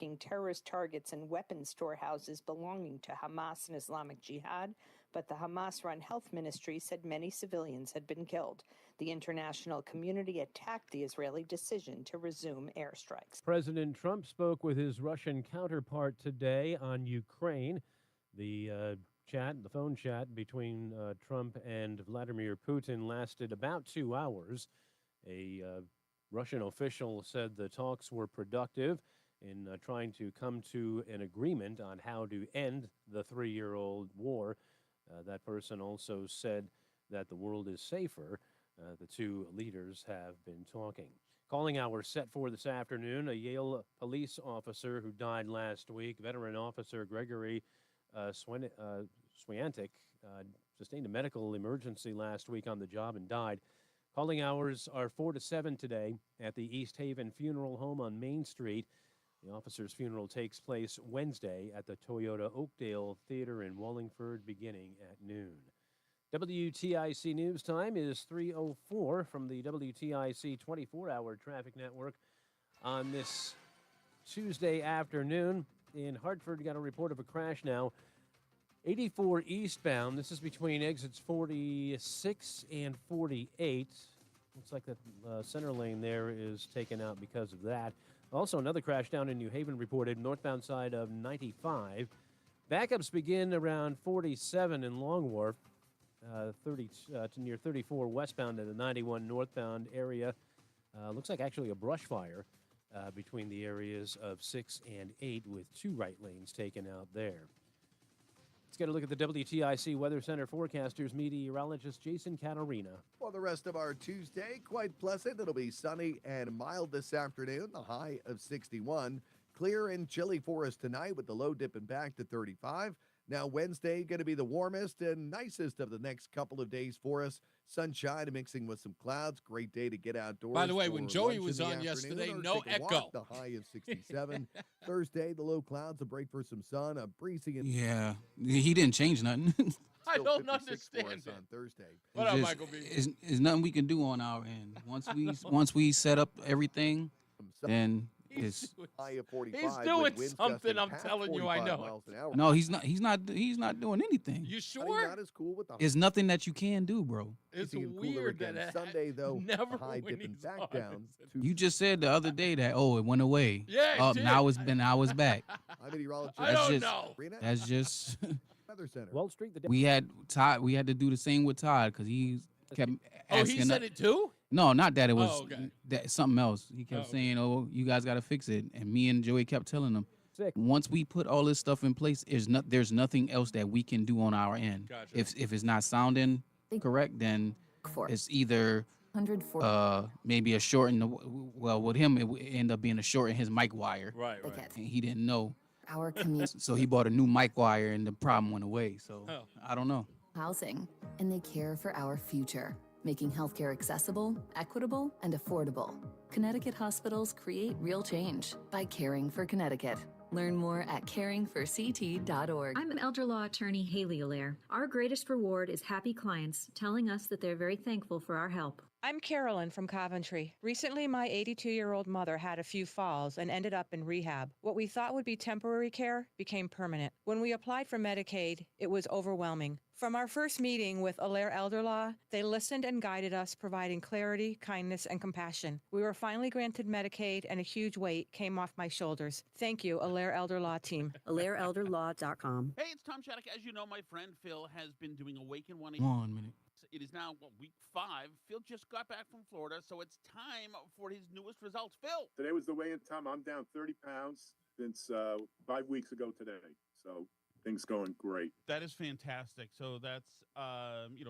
attacking terrorist targets and weapons storehouses belonging to Hamas and Islamic Jihad, but the Hamas-run health ministry said many civilians had been killed. The international community attacked the Israeli decision to resume airstrikes. President Trump spoke with his Russian counterpart today on Ukraine. The phone chat between Trump and Vladimir Putin lasted about 2 hours. A Russian official said the talks were productive in trying to come to an agreement on how to end the 3-year-old war. That person also said that the world is safer. The two leaders have been talking. Calling hours set for this afternoon, a Yale police officer who died last week, veteran officer Gregory Swiatek, sustained a medical emergency last week on the job and died. Calling hours are 4 to 7 today at the East Haven Funeral Home on Main Street. The officer's funeral takes place Wednesday at the Toyota Oakdale Theater in Wallingford, beginning at noon. WTIC News Time is 3:04 from the WTIC 24-hour traffic network on this Tuesday afternoon. In Hartford, got a report of a crash now. 84 eastbound. This is between exits 46 and 48. Looks like the center lane there is taken out because of that. Also, another crash down in New Haven reported, northbound side of 95. Backups begin around 47 in Long Wharf, to near 34 westbound at the 91 northbound area. Looks like actually a brush fire between the areas of 6 and 8 with 2 right lanes taken out there. Let's get a look at the WTIC Weather Center forecasters, meteorologist Jason Catarina. For the rest of our Tuesday, quite pleasant. It'll be sunny and mild this afternoon, the high of 61. Clear and chilly for us tonight with the low dipping back to 35. Now Wednesday going to be the warmest and nicest of the next couple of days for us. Sunshine mixing with some clouds. Great day to get outdoors. By the way, when Joey was on yesterday, no echo. The high of 67. Thursday, the low clouds, a break for some sun, a breezy. Yeah, he didn't change nothing. I don't understand on Thursday. What up, Michael B? It's nothing we can do on our end. Once we set up everything, then it's high of 45. He's doing something. I'm telling you, I know. No, he's not. He's not doing anything. You sure? Not as cool with the It's nothing that you can do, bro. It's weird that Sunday though. Never high dipping back down. You just said the other day that it went away. Yeah, now it's back. I'm meteorologist. I don't know. That's just. Weather Center. Wall Street. We had Todd. We had to do the same with Todd because he kept asking. He said it too? No, not that. It was okay. that something else. He kept saying, you guys got to fix it. And me and Joey kept telling him, once we put all this stuff in place, there's nothing else that we can do on our end. Gotcha. If it's not sounding correct, then it's either maybe a short with him, it would end up being a short in his mic wire. Right. And he didn't know. Our community. So he bought a new mic wire and the problem went away. So I don't know. Housing, and they care for our future, making healthcare accessible, equitable, and affordable. Connecticut hospitals create real change by caring for Connecticut. Learn more at caringforct.org. I'm elder law attorney Haley Allaire. Our greatest reward is happy clients telling us that they're very thankful for our help. I'm Carolyn from Coventry. Recently, my 82-year-old mother had a few falls and ended up in rehab. What we thought would be temporary care became permanent. When we applied for Medicaid, it was overwhelming. From our first meeting with Allaire Elder Law, they listened and guided us, providing clarity, kindness, and compassion. We were finally granted Medicaid, and a huge weight came off my shoulders. Thank you, Allaire Elder Law team. AllaireElderLaw.com. Hey, it's Tom Shattuck. As you know, my friend Phil has been doing Awaken 180. 1 minute. It is now week 5. Phil just got back from Florida, so it's time for his newest results. Phil. Today was the weigh-in time. I'm down 30 pounds since 5 weeks ago today. So things going great. That is fantastic. So that's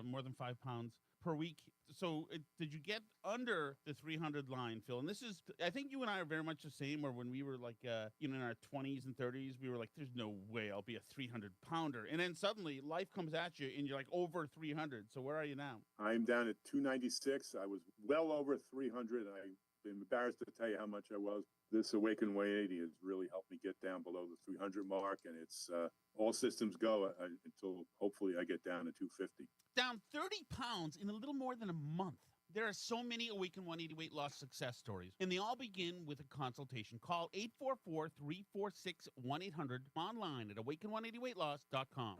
more than 5 pounds per week. So did you get under the 300 line, Phil? And this is, I think you and I are very much the same, where when we were like, in our 20s and 30s, we were like, there's no way I'll be a 300 pounder. And then suddenly life comes at you and you're like over 300. So where are you now? I'm down at 296. I was well over 300. And I'm embarrassed to tell you how much I was. This Awaken 180 has really helped me get down below the 300 mark. And it's all systems go until hopefully I get down to 250. Down 30 pounds in a little more than a month. There are so many Awaken 180 weight loss success stories, and they all begin with a consultation. Call 844-346-1800 online at awaken180weightloss.com.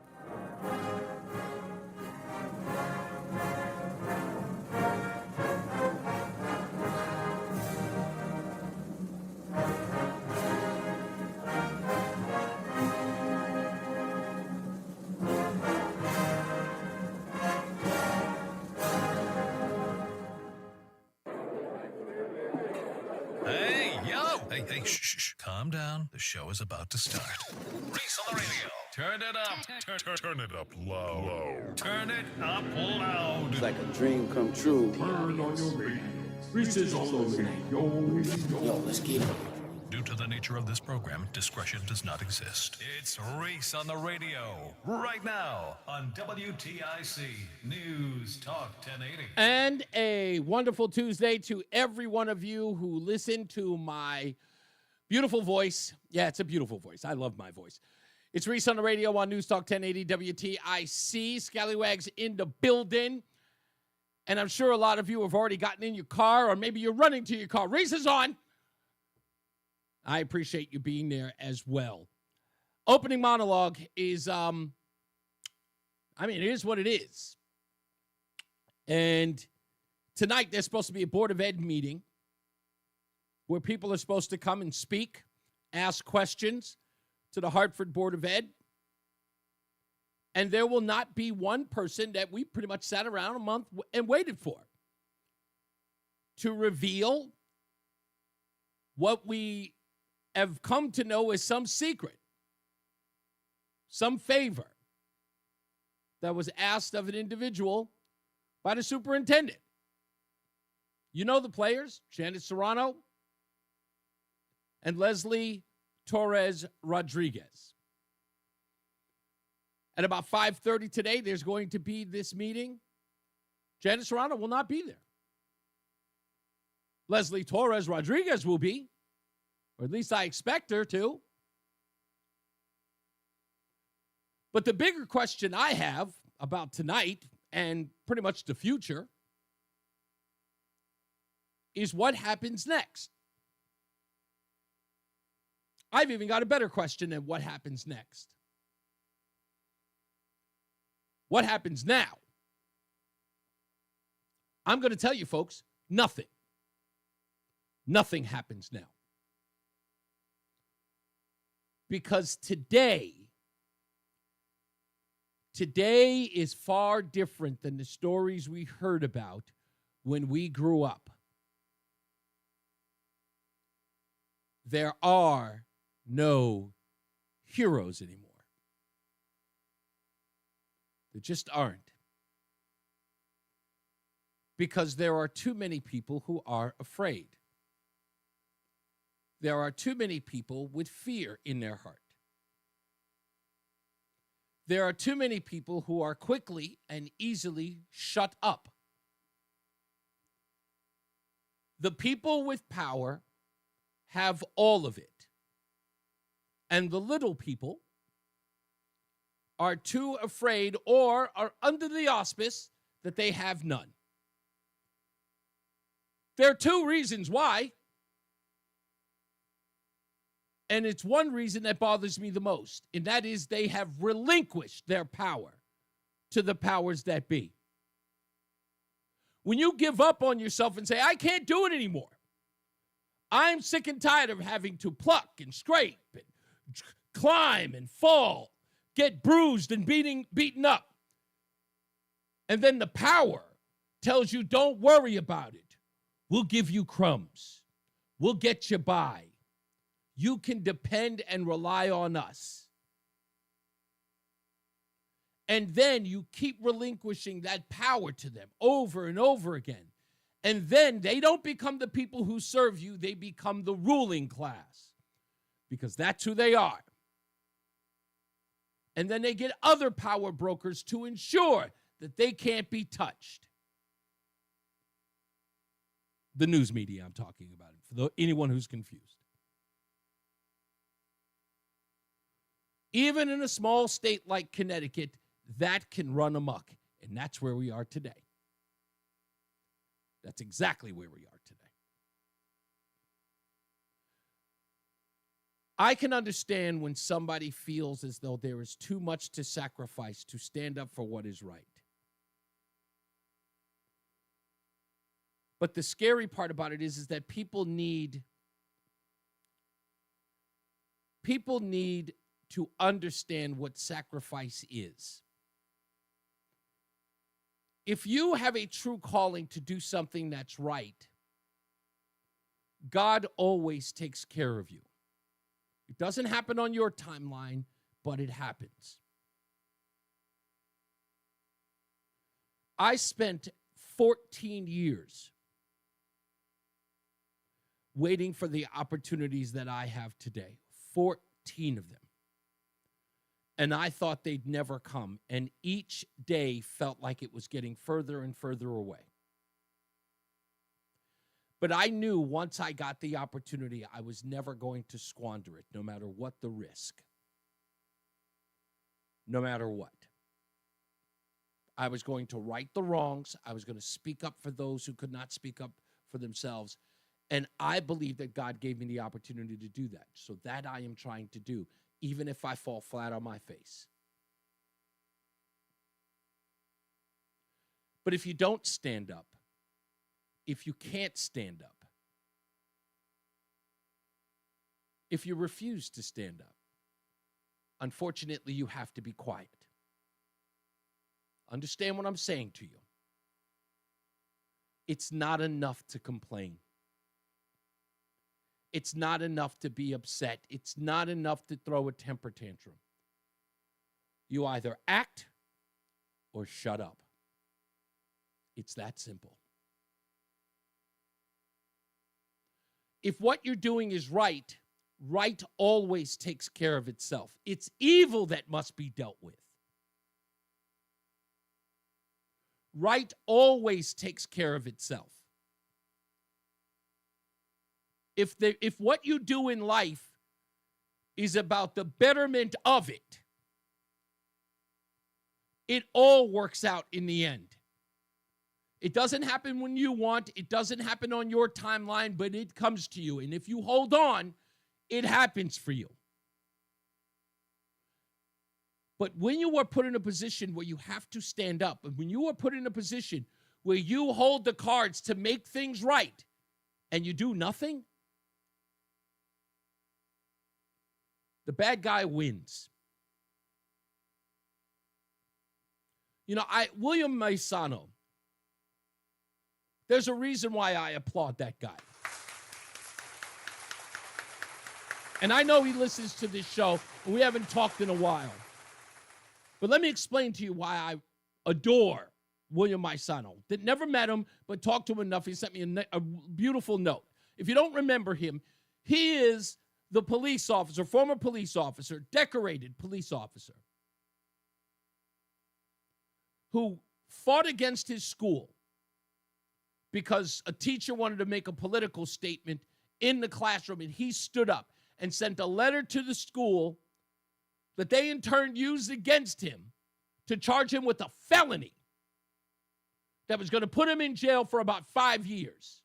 Hey, shh. Calm down. The show is about to start. Reese on the radio. Turn it up. Turn it up low. Turn it up loud. It's like a dream come true. Turn on your radio. Reese is on the radio. Yo, let's get it. Due to the nature of this program, discretion does not exist. It's Reese on the radio. Right now on WTIC News Talk 1080. And a wonderful Tuesday to every one of you who listen to my beautiful voice. Yeah, it's a beautiful voice. I love my voice. It's Reese on the radio on NewsTalk 1080 WTIC. Scallywags in the building. And I'm sure a lot of you have already gotten in your car, or maybe you're running to your car. Reese is on. I appreciate you being there as well. Opening monologue is, it is what it is. And tonight there's supposed to be a Board of Ed meeting where people are supposed to come and speak, ask questions to the Hartford Board of Ed. And there will not be one person that we pretty much sat around a month and waited for to reveal what we have come to know as some secret, some favor that was asked of an individual by the superintendent. You know the players, Janet Serrano and Leslie Torres Rodriguez. At about 5:30 today, there's going to be this meeting. Janet Serrano will not be there. Leslie Torres Rodriguez will be, or at least I expect her to. But the bigger question I have about tonight and pretty much the future is what happens next. I've even got a better question than what happens next. What happens now? I'm going to tell you, folks, nothing. Nothing happens now. Because today is far different than the stories we heard about when we grew up. There are no heroes anymore. There just aren't. Because there are too many people who are afraid. There are too many people with fear in their heart. There are too many people who are quickly and easily shut up. The people with power have all of it. And the little people are too afraid or are under the auspice that they have none. There are two reasons why. And it's one reason that bothers me the most, and that is they have relinquished their power to the powers that be. When you give up on yourself and say, I can't do it anymore. I'm sick and tired of having to pluck and scrape and climb and fall, get bruised and beaten up. And then the power tells you, don't worry about it. We'll give you crumbs. We'll get you by. You can depend and rely on us. And then you keep relinquishing that power to them over and over again. And then they don't become the people who serve you. They become the ruling class. Because that's who they are. And then they get other power brokers to ensure that they can't be touched. The news media I'm talking about, for anyone who's confused. Even in a small state like Connecticut, that can run amok. And that's where we are today. That's exactly where we are today. I can understand when somebody feels as though there is too much to sacrifice to stand up for what is right. But the scary part about it is that people need to understand what sacrifice is. If you have a true calling to do something that's right, God always takes care of you. It doesn't happen on your timeline, but it happens. I spent 14 years waiting for the opportunities that I have today. 14 of them. And I thought they'd never come. And each day felt like it was getting further and further away. But I knew once I got the opportunity, I was never going to squander it, no matter what the risk. No matter what. I was going to right the wrongs. I was going to speak up for those who could not speak up for themselves. And I believe that God gave me the opportunity to do that. So that I am trying to do, even if I fall flat on my face. But if you don't stand up, if you can't stand up, if you refuse to stand up, unfortunately, you have to be quiet. Understand what I'm saying to you. It's not enough to complain. It's not enough to be upset. It's not enough to throw a temper tantrum. You either act or shut up. It's that simple. If what you're doing is right, right always takes care of itself. It's evil that must be dealt with. Right always takes care of itself. If what you do in life is about the betterment of it, it all works out in the end. It doesn't happen when you want. It doesn't happen on your timeline, but it comes to you. And if you hold on, it happens for you. But when you are put in a position where you have to stand up, and when you are put in a position where you hold the cards to make things right, and you do nothing, the bad guy wins. You know, William Maisano, there's a reason why I applaud that guy. And I know he listens to this show, and we haven't talked in a while. But let me explain to you why I adore William Maisano. That never met him, but talked to him enough. He sent me a beautiful note. If you don't remember him, he is the police officer, former police officer, decorated police officer, who fought against his school because a teacher wanted to make a political statement in the classroom, and he stood up and sent a letter to the school that they in turn used against him to charge him with a felony that was going to put him in jail for about 5 years.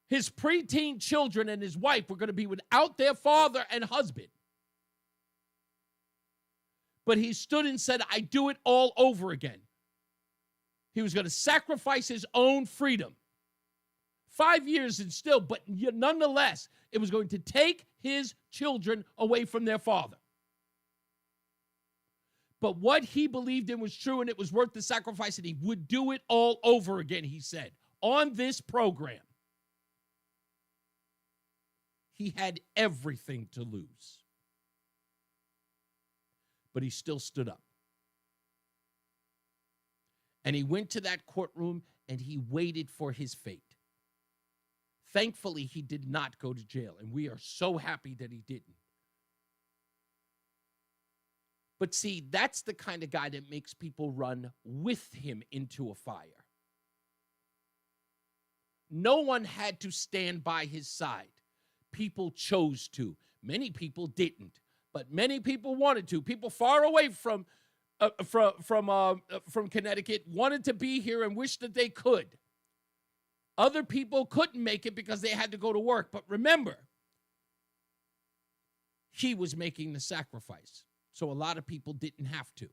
His preteen children and his wife were going to be without their father and husband. But he stood and said, I do it all over again. He was going to sacrifice his own freedom. 5 years and still, but nonetheless, it was going to take his children away from their father. But what he believed in was true, and it was worth the sacrifice, and he would do it all over again, he said, on this program. He had everything to lose. But he still stood up. And he went to that courtroom, and he waited for his fate. Thankfully, he did not go to jail, and we are so happy that he didn't. But see, that's the kind of guy that makes people run with him into a fire. No one had to stand by his side. People chose to. Many people didn't, but many people wanted to. People far away from from Connecticut wanted to be here and wished that they could. Other people couldn't make it because they had to go to work. But remember, he was making the sacrifice, so a lot of people didn't have to.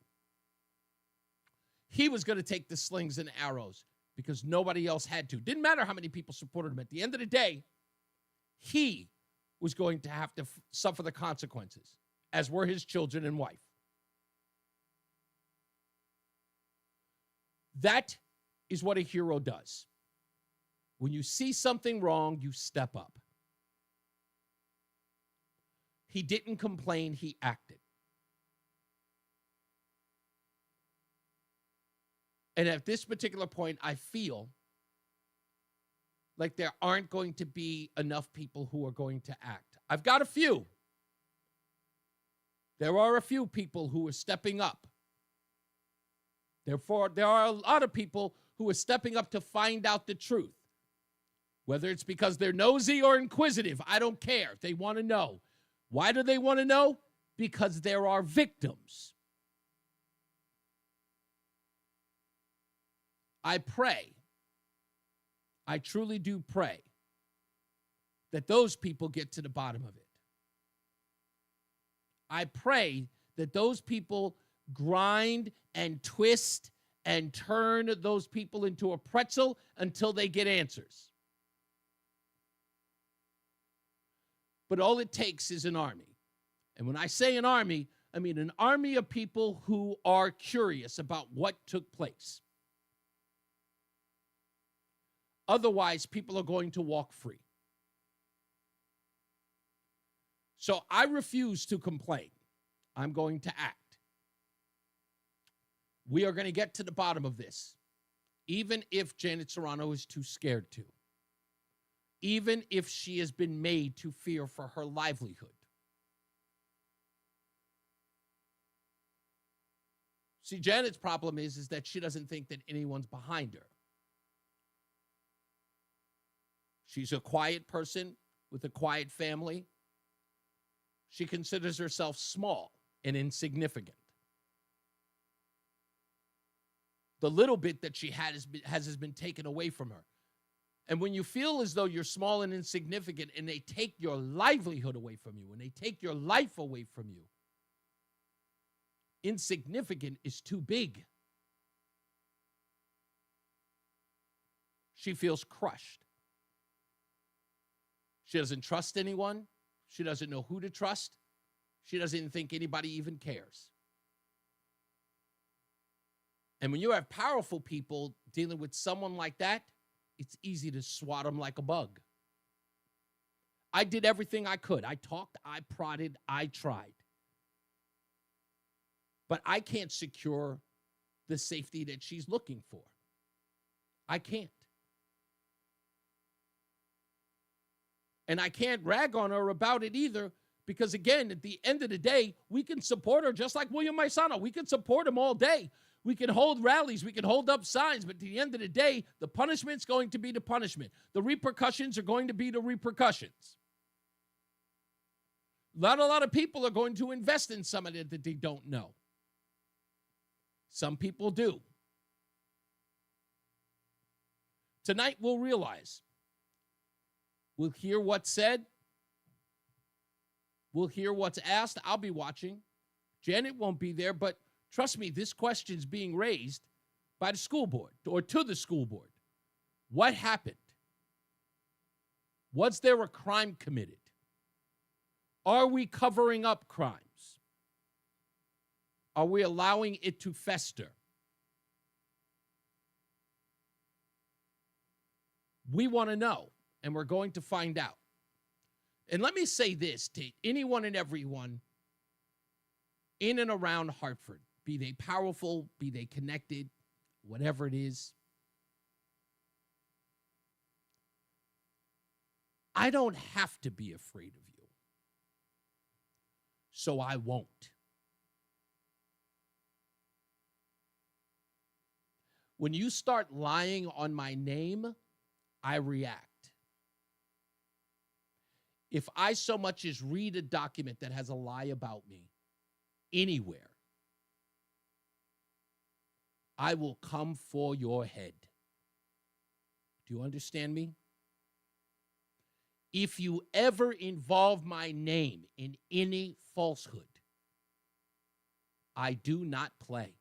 He was going to take the slings and arrows because nobody else had to. Didn't matter how many people supported him. At the end of the day, he was going to have to suffer the consequences, as were his children and wife. That is what a hero does. When you see something wrong, you step up. He didn't complain, he acted. And at this particular point, I feel like there aren't going to be enough people who are going to act. I've got a few. There are a few people who are stepping up. Therefore, there are a lot of people who are stepping up to find out the truth. Whether it's because they're nosy or inquisitive, I don't care. They want to know. Why do they want to know? Because there are victims. I pray, I truly do pray, that those people get to the bottom of it. I pray that those people grind and twist and turn those people into a pretzel until they get answers. But all it takes is an army. And when I say an army, I mean an army of people who are curious about what took place. Otherwise, people are going to walk free. So I refuse to complain. I'm going to act. We are going to get to the bottom of this, even if Janet Serrano is too scared to. Even if she has been made to fear for her livelihood. See, Janet's problem is that she doesn't think that anyone's behind her. She's a quiet person with a quiet family. She considers herself small and insignificant. The little bit that she had has been taken away from her. And when you feel as though you're small and insignificant and they take your livelihood away from you and they take your life away from you, insignificant is too big. She feels crushed. She doesn't trust anyone. She doesn't know who to trust. She doesn't think anybody even cares. And when you have powerful people dealing with someone like that, it's easy to swat them like a bug. I did everything I could. I talked, I prodded, I tried. But I can't secure the safety that she's looking for. I can't. And I can't rag on her about it either, because again, at the end of the day, we can support her just like William Maisano. We can support him all day. We can hold rallies. We can hold up signs. But at the end of the day, the punishment's going to be the punishment. The repercussions are going to be the repercussions. Not a lot of people are going to invest in somebody that they don't know. Some people do. Tonight, we'll realize. We'll hear what's said. We'll hear what's asked. I'll be watching. Janet won't be there, but trust me, this question's being raised by the school board or to the school board. What happened? Was there a crime committed? Are we covering up crimes? Are we allowing it to fester? We want to know, and we're going to find out. And let me say this to anyone and everyone in and around Hartford, be they powerful, be they connected, whatever it is. I don't have to be afraid of you, so I won't. When you start lying on my name, I react. If I so much as read a document that has a lie about me anywhere, I will come for your head. Do you understand me? If you ever involve my name in any falsehood, I do not play.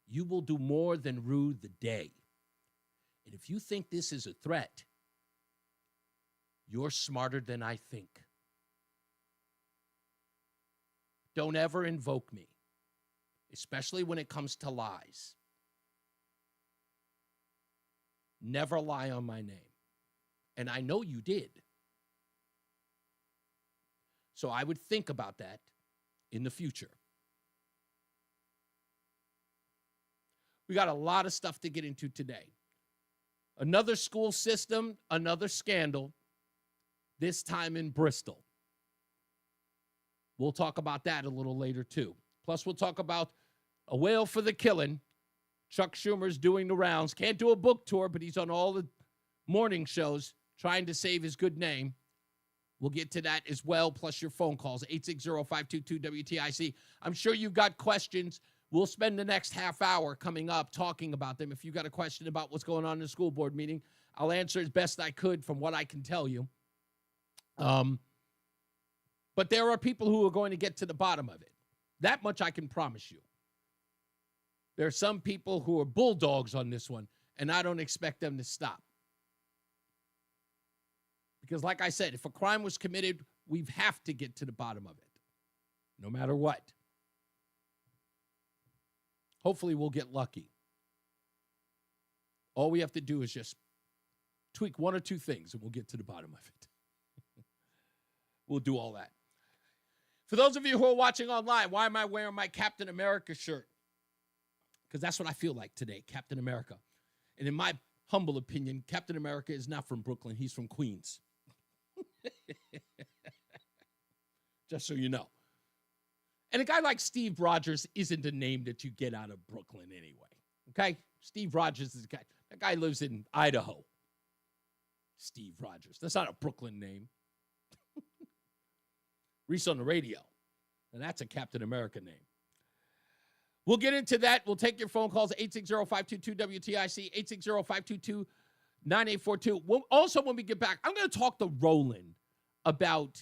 You will do more than rue the day. And if you think this is a threat, you're smarter than I think. Don't ever invoke me, especially when it comes to lies. Never lie on my name. And I know you did. So I would think about that in the future. We got a lot of stuff to get into today. Another school system, another scandal, this time in Bristol. We'll talk about that a little later, too. Plus, we'll talk about a whale for the killing. Chuck Schumer's doing the rounds. Can't do a book tour, but he's on all the morning shows trying to save his good name. We'll get to that as well, plus your phone calls, 860-522-WTIC. I'm sure you've got questions. We'll spend the next half hour coming up talking about them. If you've got a question about what's going on in the school board meeting, I'll answer as best I could from what I can tell you. But there are people who are going to get to the bottom of it. That much I can promise you. There are some people who are bulldogs on this one, and I don't expect them to stop. Because like I said, if a crime was committed, we have to get to the bottom of it, no matter what. Hopefully we'll get lucky. All we have to do is just tweak one or two things, and we'll get to the bottom of it. We'll do all that. For those of you who are watching online, why am I wearing my Captain America shirt? Because that's what I feel like today, Captain America. And in my humble opinion, Captain America is not from Brooklyn. He's from Queens. Just so you know. And a guy like Steve Rogers isn't a name that you get out of Brooklyn anyway. Okay? Steve Rogers is a guy. That guy lives in Idaho. Steve Rogers. That's not a Brooklyn name. Reese on the Radio. And that's a Captain America name. We'll get into that. We'll take your phone calls, 860-522-WTIC, 860-522-9842. Also, when we get back, I'm going to talk to Roland about,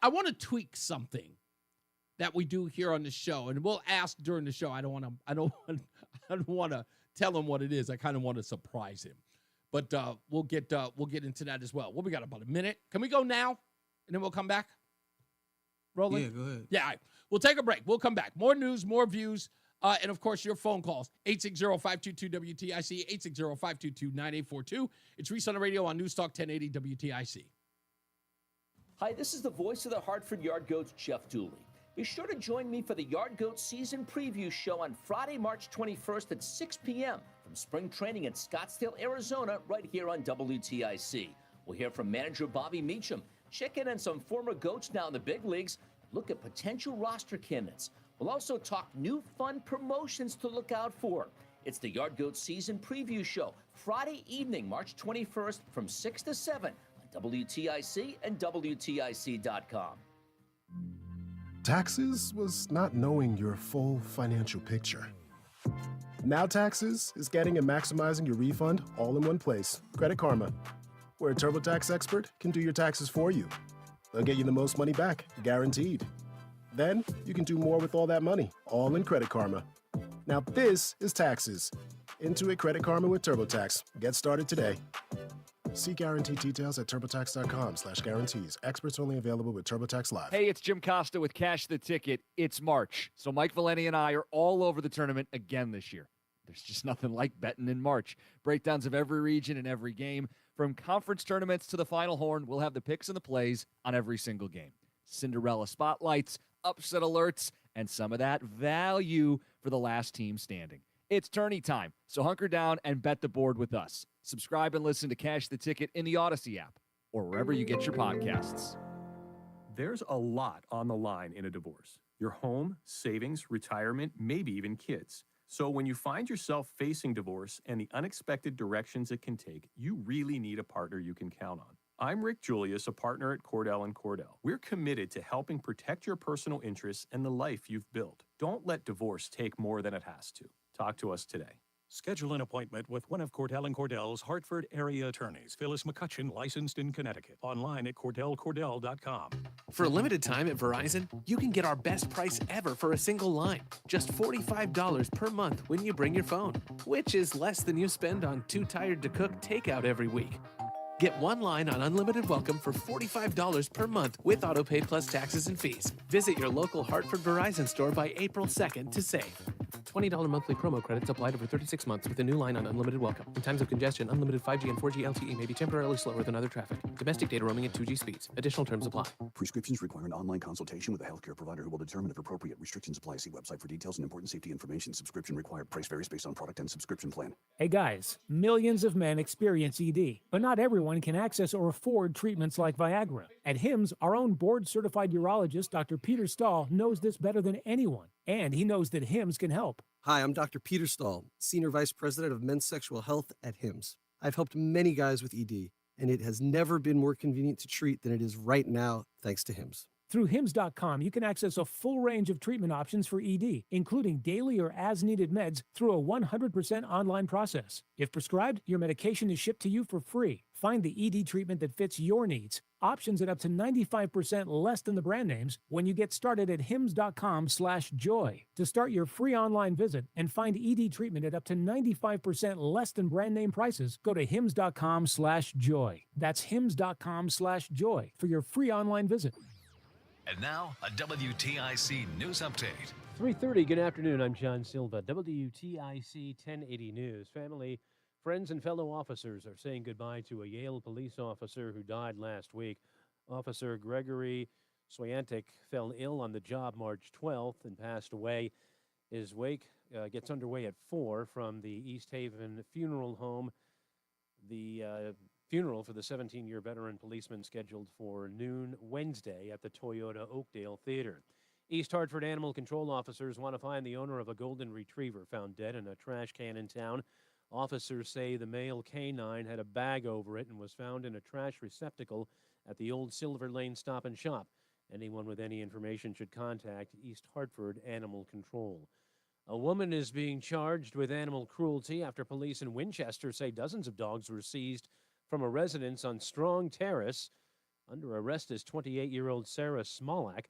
I want to tweak something that we do here on the show, and we'll ask during the show. I don't want to tell him what it is. I kind of want to surprise him. But we'll get into that as well. Well, we got about a minute. Can we go now, and then we'll come back? Roland? Yeah, go ahead. Yeah, all right. We'll take a break. We'll come back. More news, more views, and, of course, your phone calls, 860-522-WTIC, 860-522-9842. It's Reese on the Radio on NewsTalk 1080 WTIC. Hi, this is the voice of the Hartford Yard Goats, Jeff Dooley. Be sure to join me for the Yard Goats season preview show on Friday, March 21st at 6 p.m. from spring training in Scottsdale, Arizona, right here on WTIC. We'll hear from manager Bobby Meacham, check in on some former Goats now in the big leagues, look at potential roster candidates. We'll also talk new fun promotions to look out for. It's the Yard Goats season preview show, Friday evening, March 21st from 6 to 7 on WTIC and WTIC.com. Taxes was not knowing your full financial picture. Now Taxes is getting and maximizing your refund all in one place. Credit Karma, where a TurboTax expert can do your taxes for you. They'll get you the most money back, guaranteed. Then you can do more with all that money, all in Credit Karma. Now this is Taxes. Intuit Credit Karma with TurboTax. Get started today. See guarantee details at turbotax.com/guarantees. Experts only available with TurboTax Live. Hey, it's Jim Costa with Cash the Ticket. It's March, so Mike Valeni and I are all over the tournament again this year. There's just nothing like betting in March. Breakdowns of every region and every game. From conference tournaments to the Final Horn, we'll have the picks and the plays on every single game. Cinderella spotlights, upset alerts, and some of that value for the last team standing. It's tourney time, so hunker down and bet the board with us. Subscribe and listen to Cash the Ticket in the Odyssey app or wherever you get your podcasts. There's a lot on the line in a divorce. Your home, savings, retirement, maybe even kids. So when you find yourself facing divorce and the unexpected directions it can take, you really need a partner you can count on. I'm Rick Julius, a partner at Cordell & Cordell. We're committed to helping protect your personal interests and the life you've built. Don't let divorce take more than it has to. Talk to us today. Schedule an appointment with one of Cordell & Cordell's Hartford area attorneys. Phyllis McCutcheon, licensed in Connecticut. Online at CordellCordell.com. For a limited time at Verizon, you can get our best price ever for a single line. Just $45 per month when you bring your phone, which is less than you spend on Too Tired to Cook takeout every week. Get one line on Unlimited Welcome for $45 per month with autopay plus taxes and fees. Visit your local Hartford Verizon store by April 2nd to save. $20 monthly promo credits applied over 36 months with a new line on Unlimited Welcome. In times of congestion, unlimited 5G and 4G LTE may be temporarily slower than other traffic. Domestic data roaming at 2G speeds. Additional terms apply. Prescriptions require an online consultation with a healthcare provider who will determine if appropriate. Restrictions apply. See website for details and important safety information. Subscription required. Price varies based on product and subscription plan. Hey guys, millions of men experience ED, but not everyone can access or afford treatments like Viagra. At HIMSS, our own board-certified urologist, Dr. Peter Stahl, knows this better than anyone, and he knows that HIMSS can help. Hi, I'm Dr. Peter Stahl, Senior Vice President of Men's Sexual Health at HIMSS. I've helped many guys with ED, and it has never been more convenient to treat than it is right now, thanks to HIMSS. Through HIMSS.com, you can access a full range of treatment options for ED, including daily or as-needed meds through a 100% online process. If prescribed, your medication is shipped to you for free. Find the ED treatment that fits your needs. Options at up to 95% less than the brand names when you get started at hims.com/joy. To start your free online visit and find ED treatment at up to 95% less than brand name prices, go to hims.com/joy. That's hims.com/joy for your free online visit. And now, a WTIC news update. 3:30, good afternoon. I'm John Silva. WTIC 1080 News. Family, friends, and fellow officers are saying goodbye to a Yale police officer who died last week. Officer Gregory Swiatek fell ill on the job March 12th and passed away. His wake gets underway at 4 from the East Haven Funeral Home. The funeral for the 17-year veteran policeman scheduled for noon Wednesday at the Toyota Oakdale Theater. East Hartford animal control officers want to find the owner of a golden retriever found dead in a trash can in town. Officers say the male canine had a bag over it and was found in a trash receptacle at the old Silver Lane Stop and Shop. Anyone with any information should contact East Hartford Animal Control. A woman is being charged with animal cruelty after police in Winchester say dozens of dogs were seized from a residence on Strong Terrace. Under arrest is 28-year-old Sarah Smolak.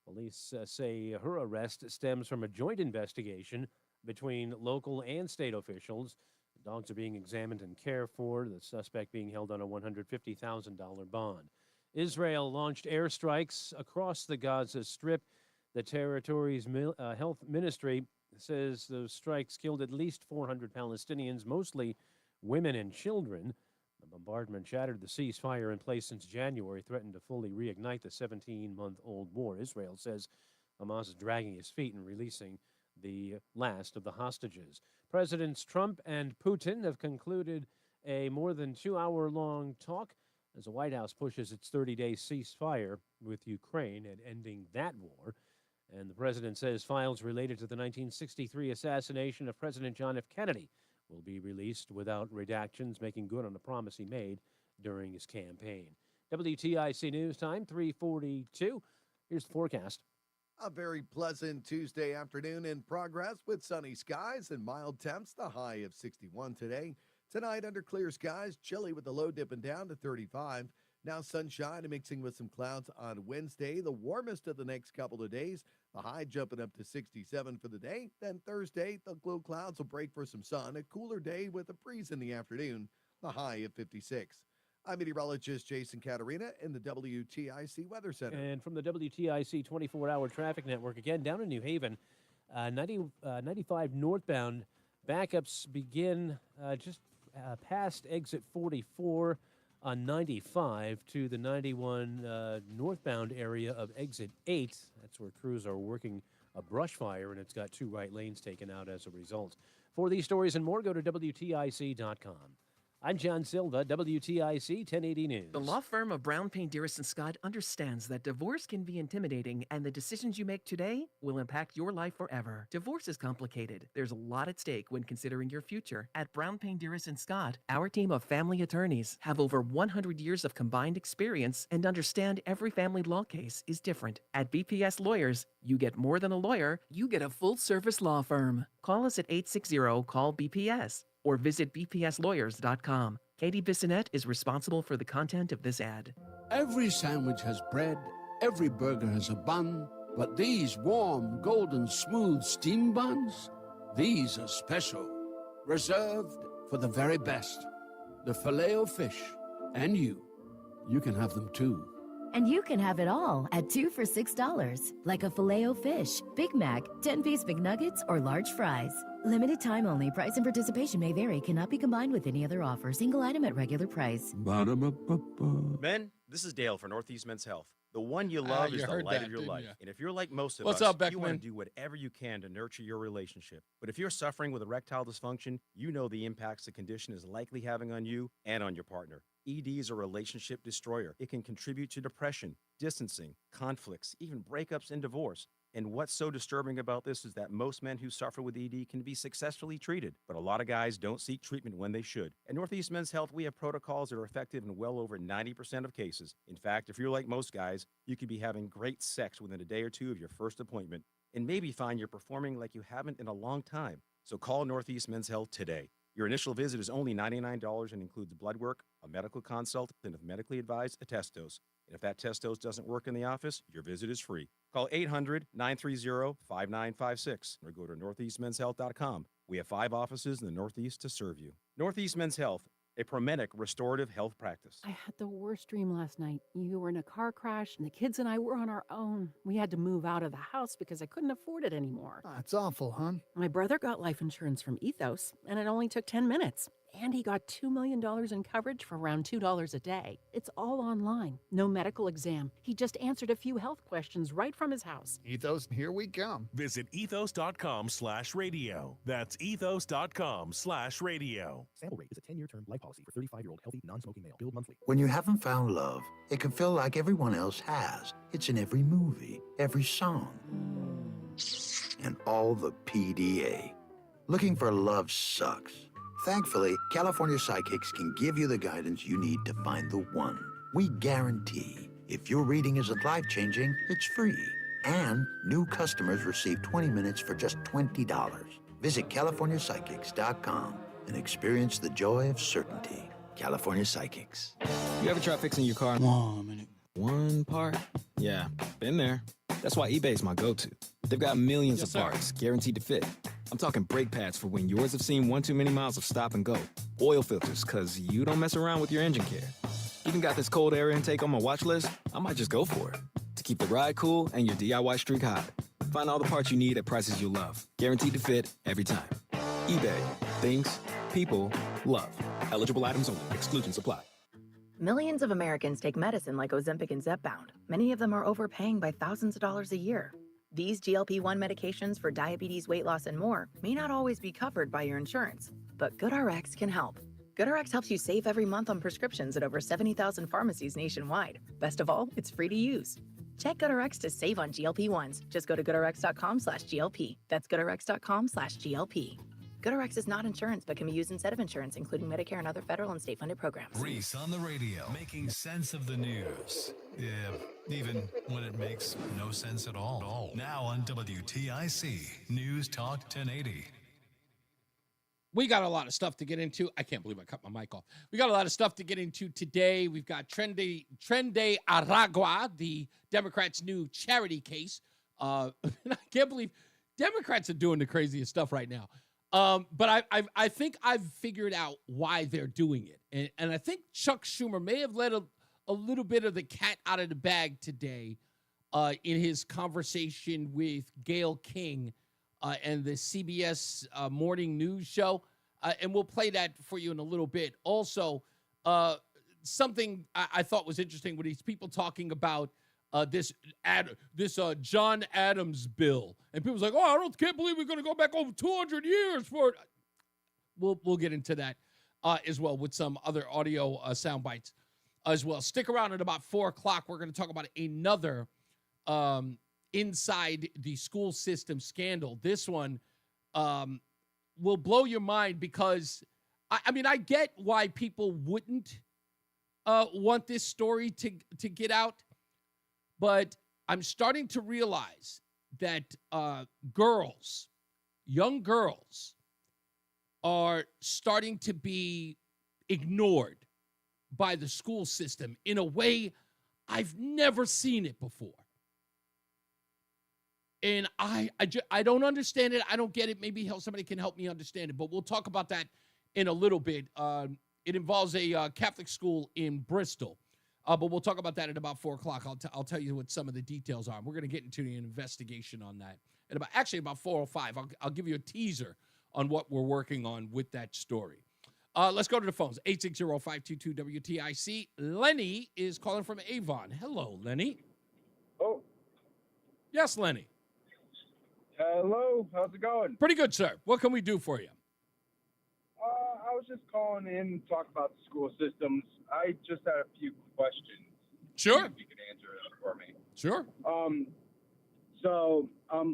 Police say her arrest stems from a joint investigation between local and state officials. The dogs are being examined and cared for, the suspect being held on a $150,000 bond. Israel launched airstrikes across the Gaza Strip. The territory's health ministry says those strikes killed at least 400 Palestinians, mostly women and children. The bombardment shattered the ceasefire in place since January, threatened to fully reignite the 17-month-old war. Israel says Hamas is dragging his feet and releasing the last of the hostages. Presidents Trump and Putin have concluded a more than 2-hour-long talk as the White House pushes its 30-day ceasefire with Ukraine and ending that war. And the president says files related to the 1963 assassination of President John F. Kennedy will be released without redactions, making good on a promise he made during his campaign. WTIC News Time, 3:42. Here's the forecast. A very pleasant Tuesday afternoon in progress with sunny skies and mild temps, the high of 61 today. Tonight, under clear skies, chilly with the low dipping down to 35. Now sunshine and mixing with some clouds on Wednesday, the warmest of the next couple of days. The high jumping up to 67 for the day. Then Thursday, the low clouds will break for some sun. A cooler day with a breeze in the afternoon, the high of 56. I'm meteorologist Jason Caterina in the WTIC Weather Center. And from the WTIC 24-hour traffic network, again, down in New Haven, 95 northbound, backups begin just past exit 44 on 95 to the 91 northbound area of exit 8. That's where crews are working a brush fire, and it's got 2 right lanes taken out as a result. For these stories and more, go to WTIC.com. I'm John Silva, WTIC 1080 News. The law firm of Brown, Payne, Dearest, and Scott understands that divorce can be intimidating, and the decisions you make today will impact your life forever. Divorce is complicated. There's a lot at stake when considering your future. At Brown, Payne, Dearest, and Scott, our team of family attorneys have over 100 years of combined experience and understand every family law case is different. At BPS Lawyers, you get more than a lawyer, you get a full-service law firm. Call us at 860-CALL-BPS. or visit bpslawyers.com. Katie Bissonette is responsible for the content of this ad. Every sandwich has bread, every burger has a bun, but these warm, golden, smooth steam buns, these are special, reserved for the very best. The Filet-O-Fish, and you can have them too. And you can have it all at 2 for $6, like a Filet-O-Fish, Big Mac, 10-piece McNuggets, or large fries. Limited time only. Price and participation may vary. Cannot be combined with any other offer. Single item at regular price. Ba-da-ba-ba-ba. Men, this is Dale for Northeast Men's Health. The one you love is the light of your life. And if you're like most of What's us, up, Beckman? you want to do whatever you can to nurture your relationship. But if you're suffering with erectile dysfunction, you know the impacts the condition is likely having on you and on your partner. ED is a relationship destroyer. It can contribute to depression, distancing, conflicts, even breakups and divorce. And what's so disturbing about this is that most men who suffer with ED can be successfully treated, but a lot of guys don't seek treatment when they should. At Northeast Men's Health, we have protocols that are effective in well over 90% of cases. In fact, if you're like most guys, you could be having great sex within a day or two of your first appointment, and maybe find you're performing like you haven't in a long time. So call Northeast Men's Health today. Your initial visit is only $99 and includes blood work, a medical consult, and if medically advised, a test dose. And if that test dose doesn't work in the office, your visit is free. Call 800-930-5956 or go to northeastmenshealth.com. We have 5 offices in the Northeast to serve you. Northeast Men's Health, a Promenic restorative health practice. I had the worst dream last night. You were in a car crash, and the kids and I were on our own. We had to move out of the house because I couldn't afford it anymore. That's awful, hon. My brother got life insurance from Ethos, and it only took 10 minutes. And he got $2 million in coverage for around $2 a day. It's all online. No medical exam. He just answered a few health questions right from his house. Ethos, here we come. Visit ethos.com/radio. That's ethos.com/radio. Sample rate is a 10-year term life policy for 35-year-old healthy, non-smoking male. Billed monthly. When you haven't found love, it can feel like everyone else has. It's in every movie, every song, and all the PDA. Looking for love sucks. Thankfully, California Psychics can give you the guidance you need to find the one. We guarantee if your reading isn't life-changing, it's free. And new customers receive 20 minutes for just $20. Visit CaliforniaPsychics.com and experience the joy of certainty. California Psychics. You ever try fixing your car? One part? Yeah, been there. That's why eBay's my go-to. They've got millions of parts guaranteed to fit. I'm talking brake pads for when yours have seen one too many miles of stop and go. Oil filters, because you don't mess around with your engine care. Even got this cold air intake on my watch list. I might just go for it. To keep the ride cool and your DIY streak hot. Find all the parts you need at prices you love. Guaranteed to fit every time. eBay. Things, people, love. Eligible items only. Exclusions apply. Millions of Americans take medicine like Ozempic and Zepbound. Many of them are overpaying by thousands of dollars a year. These GLP-1 medications for diabetes, weight loss, and more may not always be covered by your insurance, but GoodRx can help. GoodRx helps you save every month on prescriptions at over 70,000 pharmacies nationwide. Best of all, it's free to use. Check GoodRx to save on GLP-1s. Just go to goodrx.com/GLP. That's goodrx.com/GLP. GoodRx is not insurance, but can be used instead of insurance, including Medicare and other federal and state-funded programs. Reese on the radio, making sense of the news. Yeah, even when it makes no sense at all. Now on WTIC, News Talk 1080. We got a lot of stuff to get into. I can't believe I cut my mic off. We got a lot of stuff to get into today. We've got Tren de Aragua, the Democrats' new charity case. I can't believe Democrats are doing the craziest stuff right now. But I think I've figured out why they're doing it. And I think Chuck Schumer may have let a little bit of the cat out of the bag today in his conversation with Gayle King and the CBS morning news show. And we'll play that for you in a little bit. Also, something I thought was interesting with these people talking about this John Adams bill, and people's like, "Oh, can't believe we're going to go back over 200 years for it." We'll get into that. as well, with some other audio sound bites as well. Stick around at about 4 o'clock. We're going to talk about another inside the school system scandal. This one will blow your mind because, I mean, I get why people wouldn't want this story to get out, but I'm starting to realize that young girls, are starting to be ignored by the school system in a way I've never seen it before. And I don't understand it. I don't get it. Maybe somebody can help me understand it, but we'll talk about that in a little bit. It involves a Catholic school in Bristol, but we'll talk about that at about 4 o'clock. I'll tell you what some of the details are. We're going to get into an investigation on that. At about 4:05, I'll give you a teaser on what we're working on with that story. Let's go to the phones. 860-522-WTIC. Lenny is calling from Avon. Hello, Lenny. Oh. Yes, Lenny. Hello. How's it going? Pretty good, sir. What can we do for you? I was just calling in to talk about the school systems. I just had a few questions. Sure. If you could answer it for me. Sure.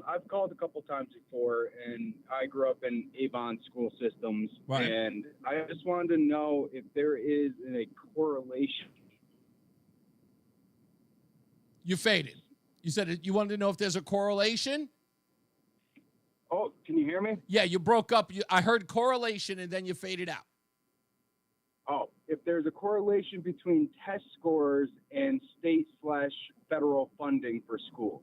I've called a couple times before, and I grew up in Avon school systems, right. And I just wanted to know if there is a correlation. You faded. You said you wanted to know if there's a correlation? Oh, can you hear me? Yeah, you broke up. I heard correlation, and then you faded out. Oh, if there's a correlation between test scores and state/federal funding for schools.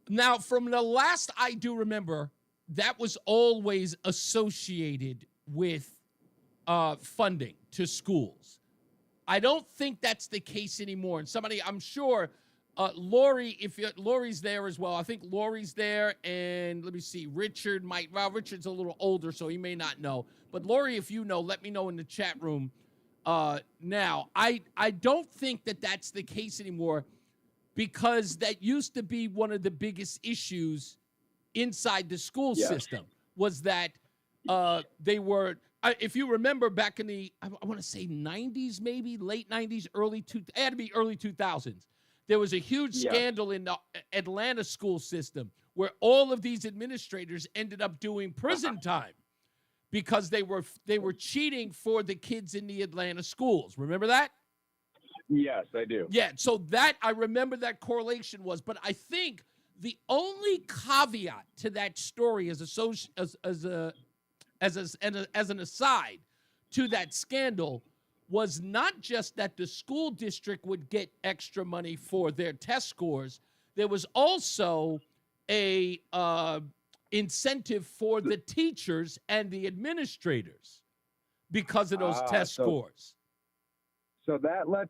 Now, from the last I do remember, that was always associated with funding to schools. I don't think that's the case anymore. And I'm sure, Lori, Lori's there as well. I think Lori's there, and let me see, Richard's a little older, so he may not know. But Lori, if you know, let me know in the chat room now. I don't think that that's the case anymore, because that used to be one of the biggest issues inside the school system, was that they were, if you remember back in the, I want to say 90s, maybe late 90s, it had to be early 2000s. There was a huge scandal in the Atlanta school system where all of these administrators ended up doing prison time because they were cheating for the kids in the Atlanta schools. Remember that? Yes, I do. Yeah, so that, I remember that correlation was, but I think the only caveat to that story as an aside to that scandal was not just that the school district would get extra money for their test scores. There was also a incentive for the teachers and the administrators because of those test scores. So that leads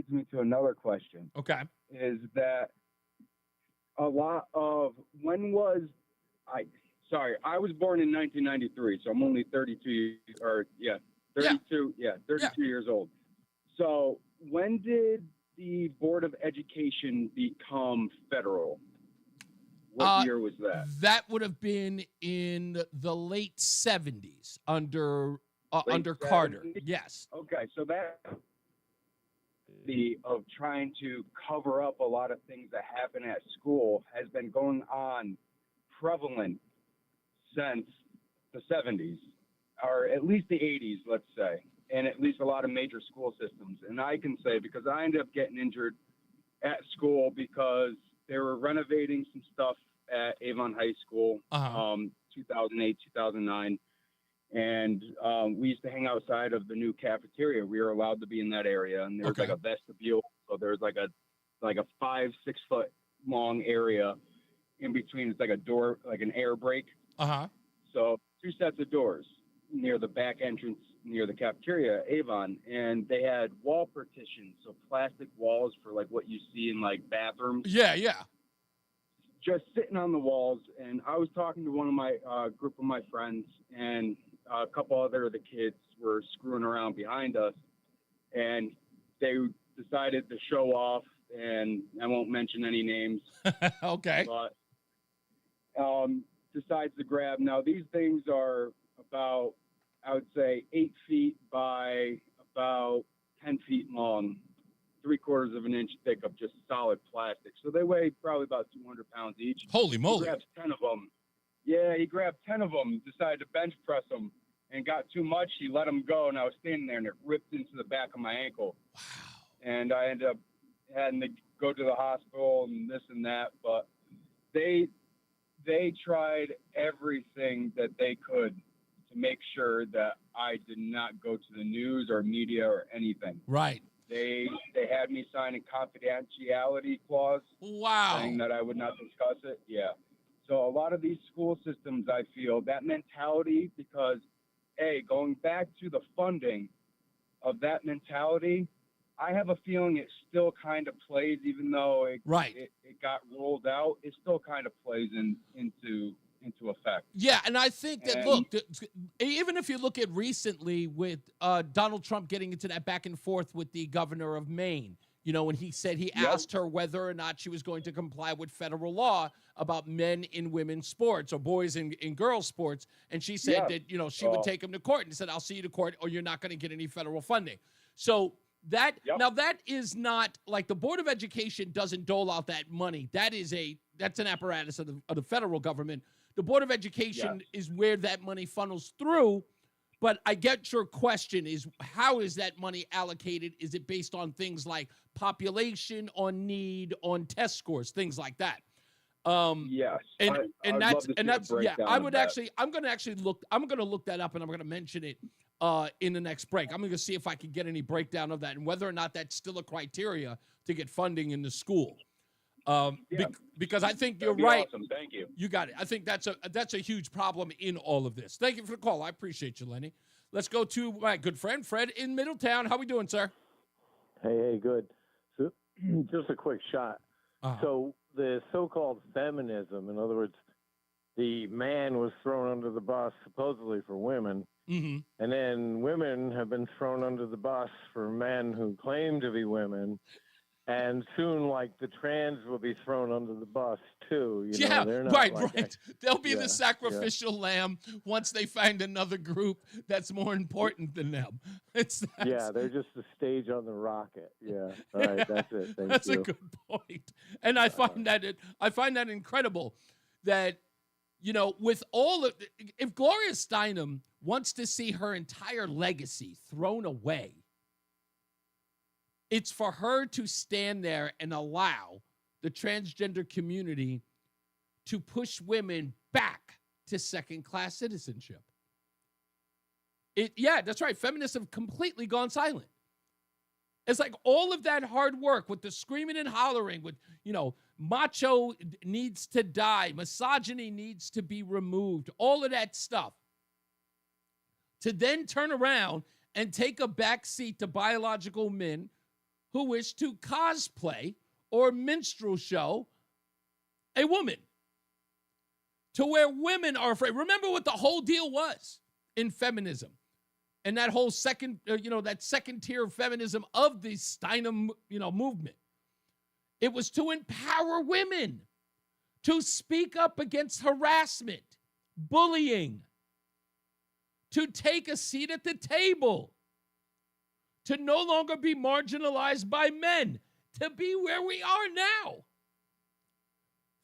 me to another question. Okay. Is that a lot of, I was born in 1993, so I'm only 32 years old. So when did the Board of Education become federal? What year was that? That would have been in the late 70s under Carter. Yes. Okay, so that of trying to cover up a lot of things that happen at school has been going on prevalent since the 70s, or at least the 80s, let's say, and at least a lot of major school systems. And I can say, because I ended up getting injured at school because they were renovating some stuff at Avon High School, 2008, 2009. And we used to hang outside of the new cafeteria. We were allowed to be in that area, and there was like a vestibule. So there was like a 5-6 foot long area in between. It's like a door, like an air break. So 2 sets of doors near the back entrance near the cafeteria, Avon, and they had wall partitions, so plastic walls for like what you see in like bathrooms. Yeah. Just sitting on the walls, and I was talking to one of my group of my friends, and a couple other of the kids were screwing around behind us, and they decided to show off, and I won't mention any names. Okay. But decides to grab. Now, these things are about, I would say 8 feet by about 10 feet long, 3/4 of an inch thick of just solid plastic. So they weigh probably about 200 pounds each. Holy moly. He grabs 10 of them. Yeah, he grabbed 10 of them, decided to bench press them, and got too much. He let them go, and I was standing there, and it ripped into the back of my ankle. Wow. And I ended up having to go to the hospital and this and that. But they tried everything that they could to make sure that I did not go to the news or media or anything. Right. They had me sign a confidentiality clause. Wow. Saying that I would not discuss it. Yeah. So a lot of these school systems, I feel, that mentality, because, hey, going back to the funding of that mentality, I have a feeling it still kind of plays, even though it got rolled out, it still kind of plays into effect. Yeah, and I think that, look, even if you look at recently with Donald Trump getting into that back and forth with the governor of Maine, you know, when he said he asked her whether or not she was going to comply with federal law about men in women's sports or boys in girls' sports, and she said that, you know, she would take him to court and said, I'll see you to court or you're not going to get any federal funding. So now that is not like the Board of Education doesn't dole out that money. That's an apparatus of the federal government. The Board of Education is where that money funnels through. But I get your question is, how is that money allocated? Is it based on things like population, on need, on test scores, things like that? Yes. I'm going to look that up and I'm going to mention it in the next break. I'm going to see if I can get any breakdown of that and whether or not that's still a criteria to get funding in the school. Because I think you're right. Awesome. Thank you. You got it. I think that's a huge problem in all of this. Thank you for the call. I appreciate you, Lenny. Let's go to my good friend Fred in Middletown. How we doing, sir? Hey, good. So, just a quick shot. So the so-called feminism, in other words, the man was thrown under the bus supposedly for women, and then women have been thrown under the bus for men who claim to be women. And soon, like, the trans will be thrown under the bus, too. You know, they're not right. They'll be the sacrificial lamb once they find another group that's more important than them. They're just the stage on the rocket. Yeah, all right, that's it. Thank that's you. A good point. And I find that incredible that, you know, with all of if Gloria Steinem wants to see her entire legacy thrown away, it's for her to stand there and allow the transgender community to push women back to second-class citizenship. That's right. Feminists have completely gone silent. It's like all of that hard work with the screaming and hollering, with, you know, macho needs to die, misogyny needs to be removed, all of that stuff, to then turn around and take a back seat to biological men who wish to cosplay or minstrel show a woman, to where women are afraid. Remember what the whole deal was in feminism and that whole that second tier of feminism of the Steinem, movement. It was to empower women to speak up against harassment, bullying, to take a seat at the table, to no longer be marginalized by men, to be where we are now.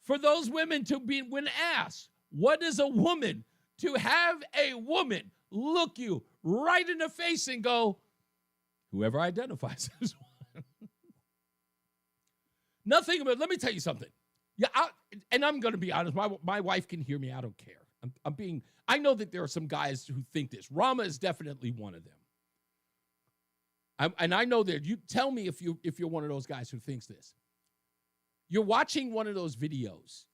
For those women to be, when asked, what is a woman? To have a woman look you right in the face and go, whoever identifies as one. Nothing about, let me tell you something. Yeah, I'm going to be honest. My wife can hear me. I don't care. I know that there are some guys who think this. Rama is definitely one of them. And I know that. You tell me if you're one of those guys who thinks this. You're watching one of those videos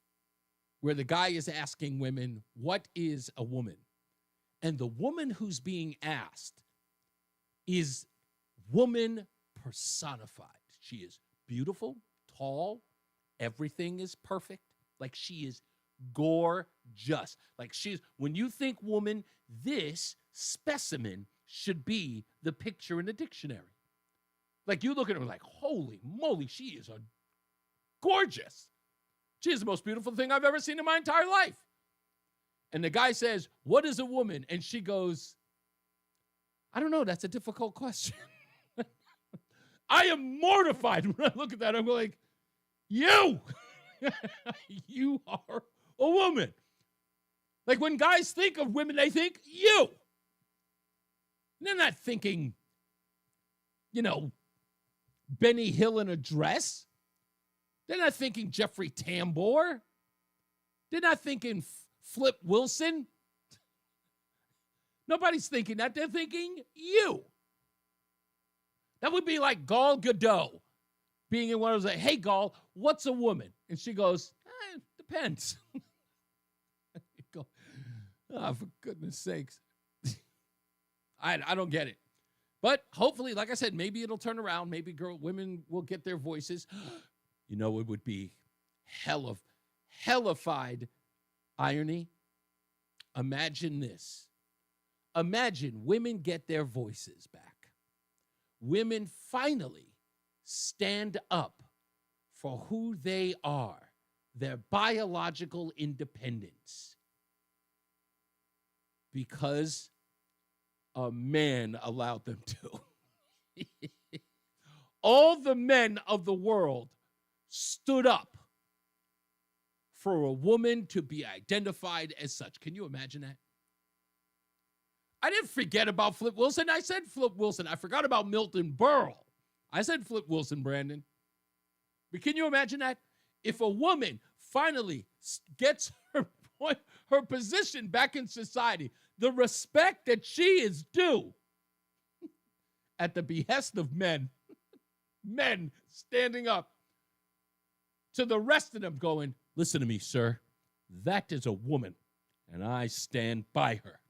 where the guy is asking women, what is a woman? And the woman who's being asked is woman personified. She is beautiful, tall, everything is perfect. Like, she is gorgeous. Like, when you think woman, this specimen should be the picture in the dictionary. Like, you look at her like, holy moly, she is gorgeous. She is the most beautiful thing I've ever seen in my entire life. And the guy says, what is a woman? And she goes, I don't know. That's a difficult question. I am mortified when I look at that. I'm like, you are a woman. Like when guys think of women, they think you. They're not thinking, Benny Hill in a dress. They're not thinking Jeffrey Tambor. They're not thinking Flip Wilson. Nobody's thinking that. They're thinking you. That would be like Gal Gadot being in one of those, like, hey, Gal, what's a woman? And she goes, depends. You go, oh, for goodness sakes. I don't get it. But hopefully, like I said, maybe it'll turn around. Maybe women will get their voices. It would be hellified irony. Imagine this. Imagine women get their voices back. Women finally stand up for who they are, their biological independence, because a man allowed them to. All the men of the world stood up for a woman to be identified as such. Can you imagine that? I didn't forget about Flip Wilson. I said Flip Wilson. I forgot about Milton Berle. I said Flip Wilson, Brandon. But can you imagine that? If a woman finally gets her position back in society, the respect that she is due at the behest of men standing up to the rest of them going, listen to me, sir, that is a woman, and I stand by her.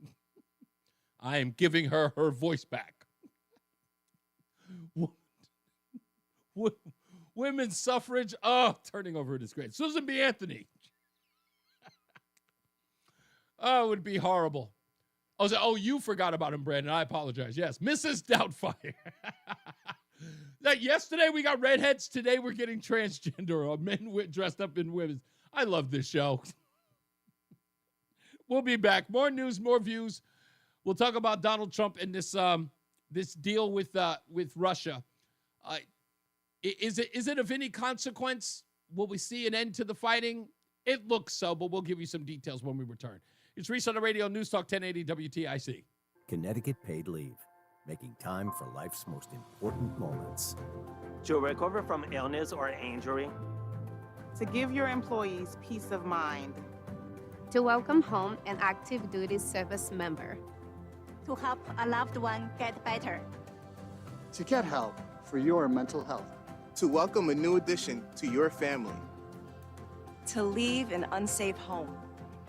I am giving her voice back. Women's suffrage, turning over her disgrace. Susan B. Anthony. It would be horrible. You forgot about him, Brandon. I apologize. Yes, Mrs. Doubtfire. Like yesterday we got redheads. Today we're getting transgender or men dressed up in women's. I love this show. We'll be back. More news, more views. We'll talk about Donald Trump and this deal with Russia. Is it of any consequence? Will we see an end to the fighting? It looks so, but we'll give you some details when we return. It's Reese on the Radio, NewsTalk 1080 WTIC. Connecticut paid leave, making time for life's most important moments. To recover from illness or injury. To give your employees peace of mind. To welcome home an active duty service member. To help a loved one get better. To get help for your mental health. To welcome a new addition to your family. To leave an unsafe home.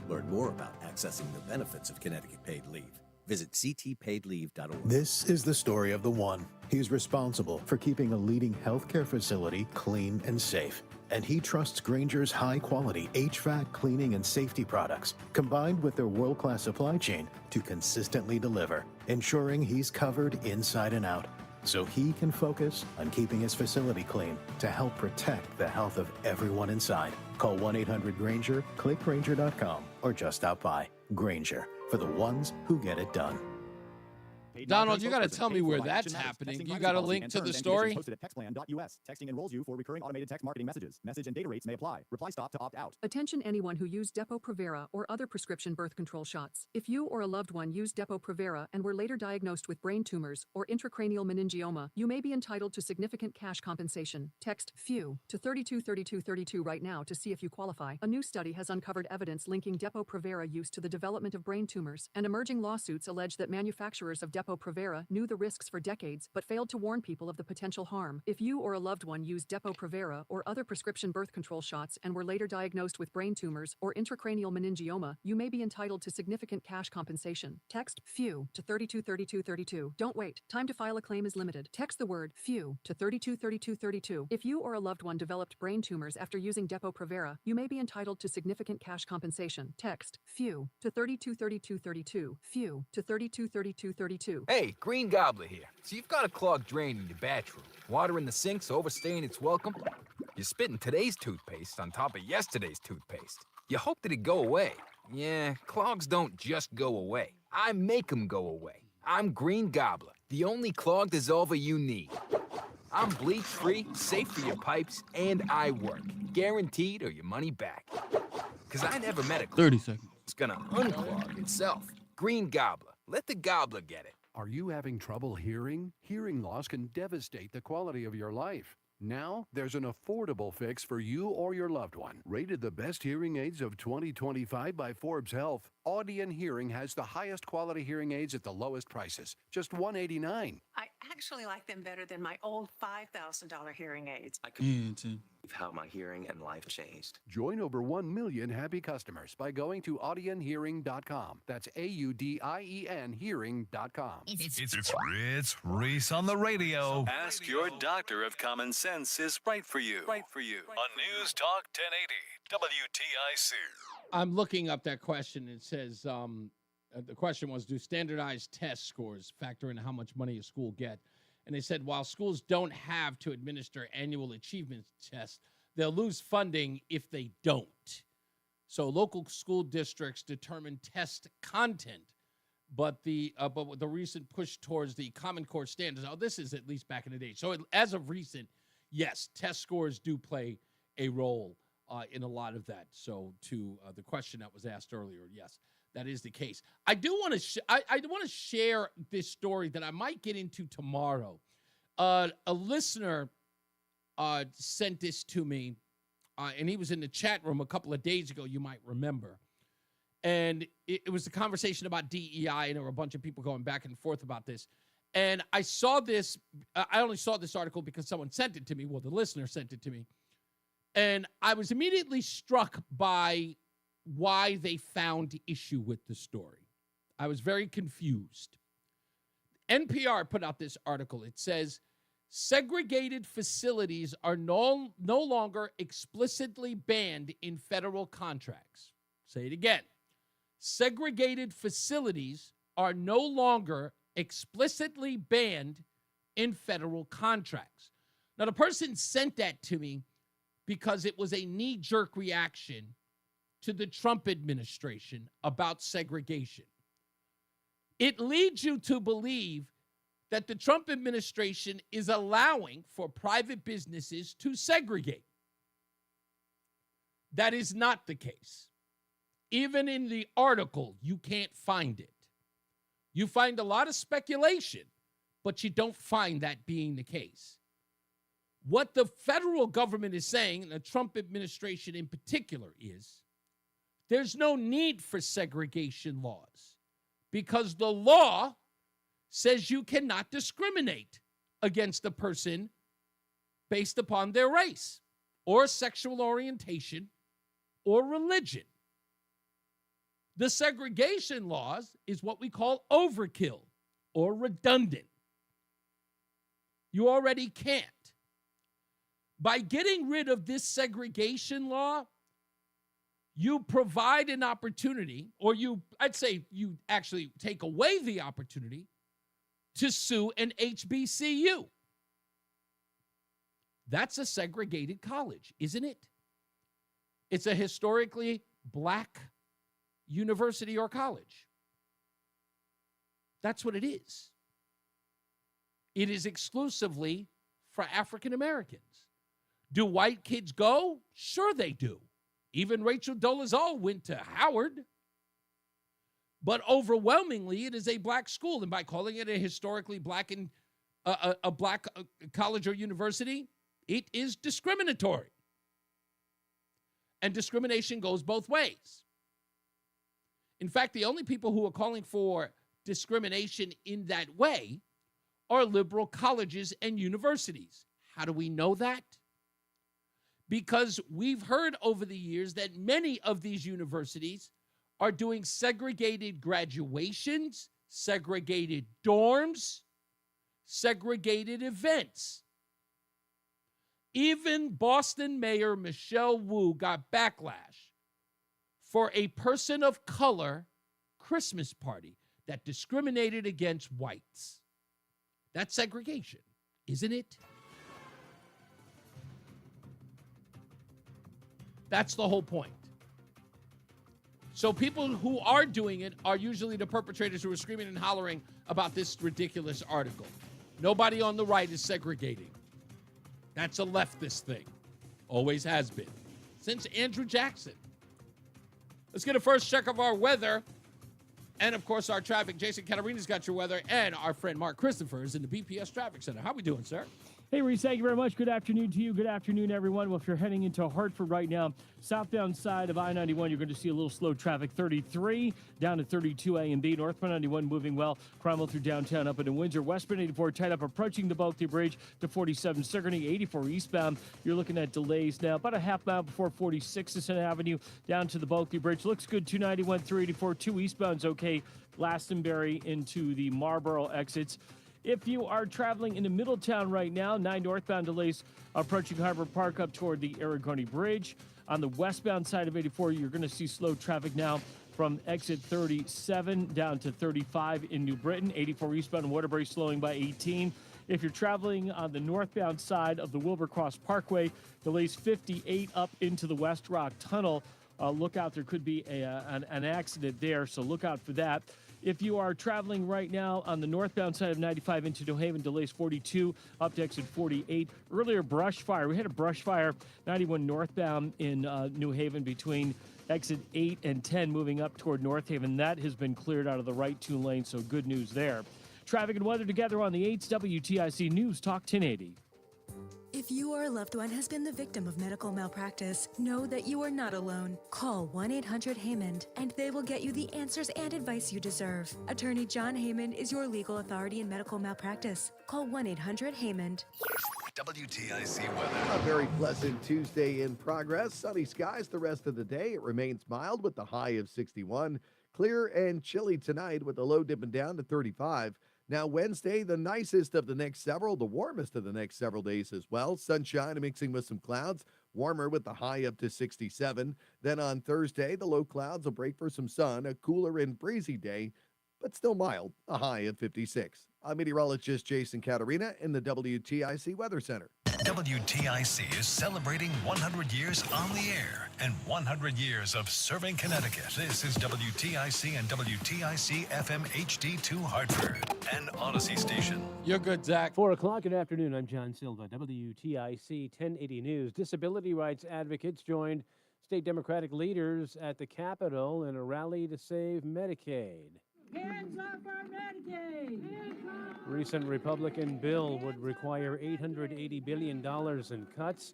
Learn more about accessing the benefits of Connecticut paid leave. Visit ctpaidleave.org. This is the story of the one. He's responsible for keeping a leading healthcare facility clean and safe. And he trusts Grainger's high-quality HVAC cleaning and safety products, combined with their world-class supply chain, to consistently deliver, ensuring he's covered inside and out, so he can focus on keeping his facility clean to help protect the health of everyone inside. Call 1-800-GRAINGER, click Grainger.com, or just stop by. Grainger, for the ones who get it done. Donald, you got to tell me where that's happening. You got a link to the story? Texting enrolls you for recurring automated text marketing messages. Message and data rates may apply. Reply stop to opt out. Attention anyone who used Depo-Provera or other prescription birth control shots. If you or a loved one used Depo-Provera and were later diagnosed with brain tumors or intracranial meningioma, you may be entitled to significant cash compensation. Text FEW to 323232 right now to see if you qualify. A new study has uncovered evidence linking Depo-Provera use to the development of brain tumors, and emerging lawsuits allege that manufacturers of Depo-Provera knew the risks for decades but failed to warn people of the potential harm. If you or a loved one used Depo-Provera or other prescription birth control shots and were later diagnosed with brain tumors or intracranial meningioma, you may be entitled to significant cash compensation. Text FEW to 323232. Don't wait. Time to file a claim is limited. Text the word FEW to 323232. If you or a loved one developed brain tumors after using Depo-Provera, you may be entitled to significant cash compensation. Text FEW to 323232. FEW to 323232. Hey, Green Gobbler here. So you've got a clogged drain in your bathroom. Water in the sink's overstaying its welcome. You're spitting today's toothpaste on top of yesterday's toothpaste. You hope that it'd go away. Yeah, clogs don't just go away. I make them go away. I'm Green Gobbler, the only clog dissolver you need. I'm bleach-free, safe for your pipes, and I work. Guaranteed or your money back. Because I never met a clog 30 seconds. It's gonna unclog itself. Green Gobbler. Let the gobbler get it. Are you having trouble hearing? Hearing loss can devastate the quality of your life. Now, there's an affordable fix for you or your loved one. Rated the best hearing aids of 2025 by Forbes Health, Audion Hearing has the highest quality hearing aids at the lowest prices, just $189. I actually like them better than my old $5,000 hearing aids. I could believe how my hearing and life changed. Join over 1 million happy customers by going to audionhearing.com. That's AUDIEN hearing.com. It's Reese on the Radio. Ask your doctor if common sense is right for you. On News Talk 1080 WTIC. I'm looking up that question. It says the question was, do standardized test scores factor in how much money a school get? And they said while schools don't have to administer annual achievement tests, they'll lose funding if they don't. So local school districts determine test content, but with the recent push towards the Common Core standards, this is at least back in the day. So as of recent, yes, test scores do play a role in a lot of that. So to the question that was asked earlier, yes, that is the case. I do want to I want to share this story that I might get into tomorrow. A listener sent this to me, and he was in the chat room a couple of days ago, you might remember. And it was a conversation about DEI, and there were a bunch of people going back and forth about this. And I saw this, I only saw this article because someone sent it to me. Well, the listener sent it to me. And I was immediately struck by why they found issue with the story. I was very confused. NPR put out this article. It says, segregated facilities are no longer explicitly banned in federal contracts. Say it again. Segregated facilities are no longer explicitly banned in federal contracts. Now, the person sent that to me because it was a knee-jerk reaction to the Trump administration about segregation. It leads you to believe that the Trump administration is allowing for private businesses to segregate. That is not the case. Even in the article, you can't find it. You find a lot of speculation, but you don't find that being the case. What the federal government is saying, and the Trump administration in particular, is there's no need for segregation laws because the law says you cannot discriminate against a person based upon their race or sexual orientation or religion. The segregation laws is what we call overkill or redundant. You already can't. By getting rid of this segregation law, you provide an opportunity, or I'd say you actually take away the opportunity to sue an HBCU. That's a segregated college, isn't it? It's a historically black university or college. That's what it is. It is exclusively for African Americans. Do white kids go? Sure they do. Even Rachel Dolezal went to Howard. But overwhelmingly, it is a black school. And by calling it a historically black and a black college or university, it is discriminatory. And discrimination goes both ways. In fact, the only people who are calling for discrimination in that way are liberal colleges and universities. How do we know that? Because we've heard over the years that many of these universities are doing segregated graduations, segregated dorms, segregated events. Even Boston Mayor Michelle Wu got backlash for a person of color Christmas party that discriminated against whites. That's segregation, isn't it? That's the whole point. So people who are doing it are usually the perpetrators who are screaming and hollering about this ridiculous article. Nobody on the right is segregating. That's a leftist thing. Always has been. Since Andrew Jackson. Let's get a first check of our weather. And, of course, our traffic. Jason Catarina's got your weather. And our friend Mark Christopher is in the BPS Traffic Center. How we doing, sir? Hey, Reese, thank you very much. Good afternoon to you. Good afternoon, everyone. Well, if you're heading into Hartford right now, southbound side of I-91, you're going to see a little slow traffic, 33 down to 32 A and B. Northbound 91 moving well. Cromwell through downtown up into Windsor. Westbound 84 tied up approaching the Bulkley Bridge to 47 Sigourney. 84 eastbound. You're looking at delays now about a half mile before 46 Center Avenue down to the Bulkley Bridge. Looks good. 291, 384, 2 eastbound's okay. Glastonbury into the Marlboro exits. If you are traveling into Middletown right now, 9 northbound delays approaching Harbor Park up toward the Aragoni Bridge. On the westbound side of 84, you're going to see slow traffic now from exit 37 down to 35 in New Britain. 84 eastbound Waterbury slowing by 18. If you're traveling on the northbound side of the Wilbercross Parkway, delays 58 up into the West Rock Tunnel. Look out, there could be an accident there, so look out for that. If you are traveling right now on the northbound side of 95 into New Haven, delays 42 up to exit 48. Earlier, brush fire. We had a brush fire 91 northbound in New Haven between exit 8 and 10 moving up toward North Haven. That has been cleared out of the right 2 lanes, so good news there. Traffic and weather together on the 8th WTIC News Talk 1080. If you or a loved one has been the victim of medical malpractice, know that you are not alone. Call 1-800-HAYMOND, and they will get you the answers and advice you deserve. Attorney John Haymond is your legal authority in medical malpractice. Call 1-800-HAYMOND. WTIC weather. A very pleasant Tuesday in progress. Sunny skies the rest of the day. It remains mild with the high of 61. Clear and chilly tonight with the low dipping down to 35. Now, Wednesday, the nicest of the next several, the warmest of the next several days as well. Sunshine mixing with some clouds, warmer with the high up to 67. Then on Thursday, the low clouds will break for some sun, a cooler and breezy day, but still mild, a high of 56. I'm meteorologist Jason Catarina in the WTIC Weather Center. WTIC is celebrating 100 years on the air and 100 years of serving Connecticut. This is WTIC and WTIC FM HD2 Hartford, an Odyssey station. You're good, Zach. 4 o'clock. Good afternoon. I'm John Silva, WTIC 1080 News. Disability rights advocates joined state Democratic leaders at the Capitol in a rally to save Medicaid. Hands off our Medicaid! Recent Republican bill would require $880 billion in cuts,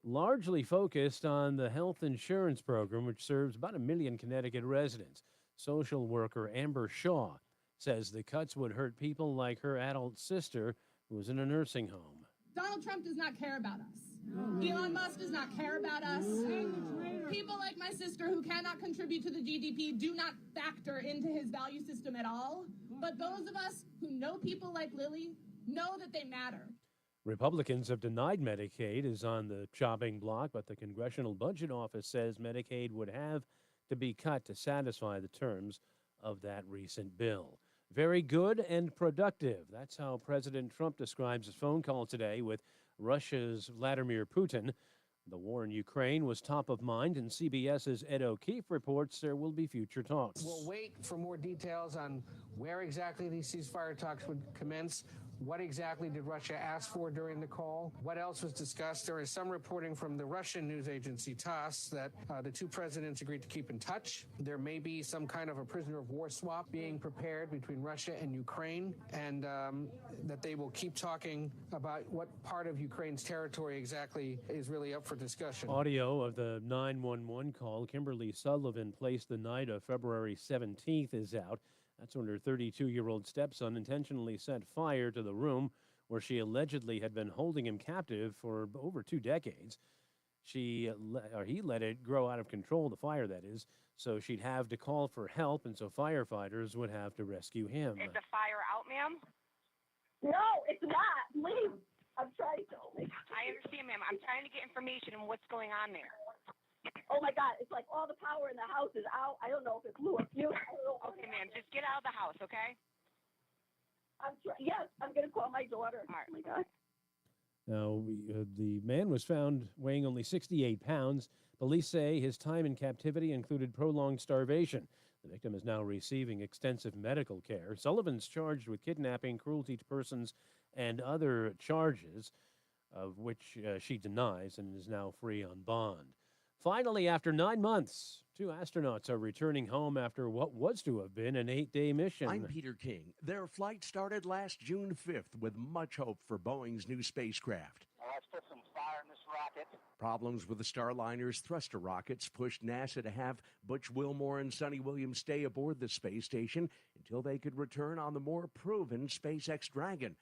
largely focused on the health insurance program, which serves about 1 million Connecticut residents. Social worker Amber Shaw says the cuts would hurt people like her adult sister, who is in a nursing home. Donald Trump does not care about us. Elon Musk does not care about us. People like my sister who cannot contribute to the GDP do not factor into his value system at all. But those of us who know people like Lily know that they matter. Republicans have denied Medicaid is on the chopping block, but the Congressional Budget Office says Medicaid would have to be cut to satisfy the terms of that recent bill. Very good and productive. That's how President Trump describes his phone call today with Russia's Vladimir Putin. The war in Ukraine was top of mind, and CBS's Ed O'Keefe reports there will be future talks. We'll wait for more details on where exactly these ceasefire talks would commence. What exactly did Russia ask for during the call? What else was discussed? There is some reporting from the Russian news agency TASS that the two presidents agreed to keep in touch. There may be some kind of a prisoner of war swap being prepared between Russia and Ukraine, and that they will keep talking about what part of Ukraine's territory exactly is really up for discussion. Audio of the 911 call Kimberly Sullivan placed the night of February 17th is out. That's when her 32-year-old stepson intentionally set fire to the room where she allegedly had been holding him captive for over 2 decades. He let it grow out of control, the fire that is, so she'd have to call for help, and so firefighters would have to rescue him. Is the fire out, ma'am? No, it's not. Leave. I'm trying to. I understand, ma'am. I'm trying to get information on what's going on there. Oh my God, it's like all the power in the house is out. I don't know if it's Lou or you. Okay, ma'am, just get out of the house, okay? Yes, I'm going to call my daughter. All right. Oh my God. Now, the man was found weighing only 68 pounds. Police say his time in captivity included prolonged starvation. The victim is now receiving extensive medical care. Sullivan's charged with kidnapping, cruelty to persons, and other charges, of which she denies, and is now free on bond. Finally, after 9 months, 2 astronauts are returning home after what was to have been an 8-day mission. I'm Peter King. Their flight started last June 5th with much hope for Boeing's new spacecraft. Let's put some fire in this rocket. Problems with the Starliner's thruster rockets pushed NASA to have Butch Wilmore and Sonny Williams stay aboard the space station until they could return on the more proven SpaceX Dragon.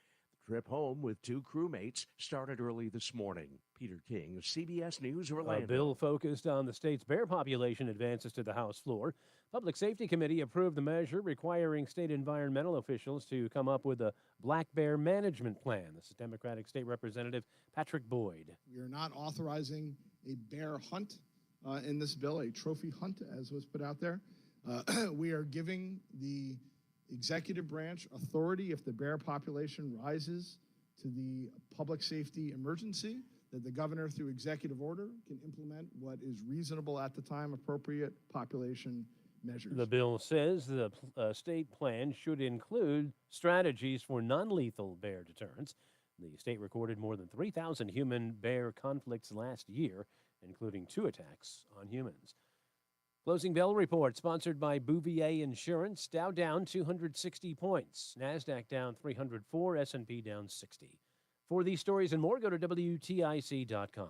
The trip home with 2 crewmates started early this morning. Peter King, CBS News, Orlando. A bill focused on the state's bear population advances to the House floor. Public Safety Committee approved the measure requiring state environmental officials to come up with a black bear management plan. This is Democratic State Representative Patrick Boyd. We are not authorizing a bear hunt in this bill, a trophy hunt, as was put out there. We are giving the executive branch authority, if the bear population rises to the public safety emergency, that the governor, through executive order, can implement what is reasonable at the time, appropriate population measures. The bill says the state plan should include strategies for non-lethal bear deterrence. The state recorded more than 3,000 human-bear conflicts last year, including 2 attacks on humans. Closing bell report sponsored by Bouvier Insurance. Dow down 260 points. NASDAQ down 304. S&P down 60. For these stories and more, go to WTIC.com.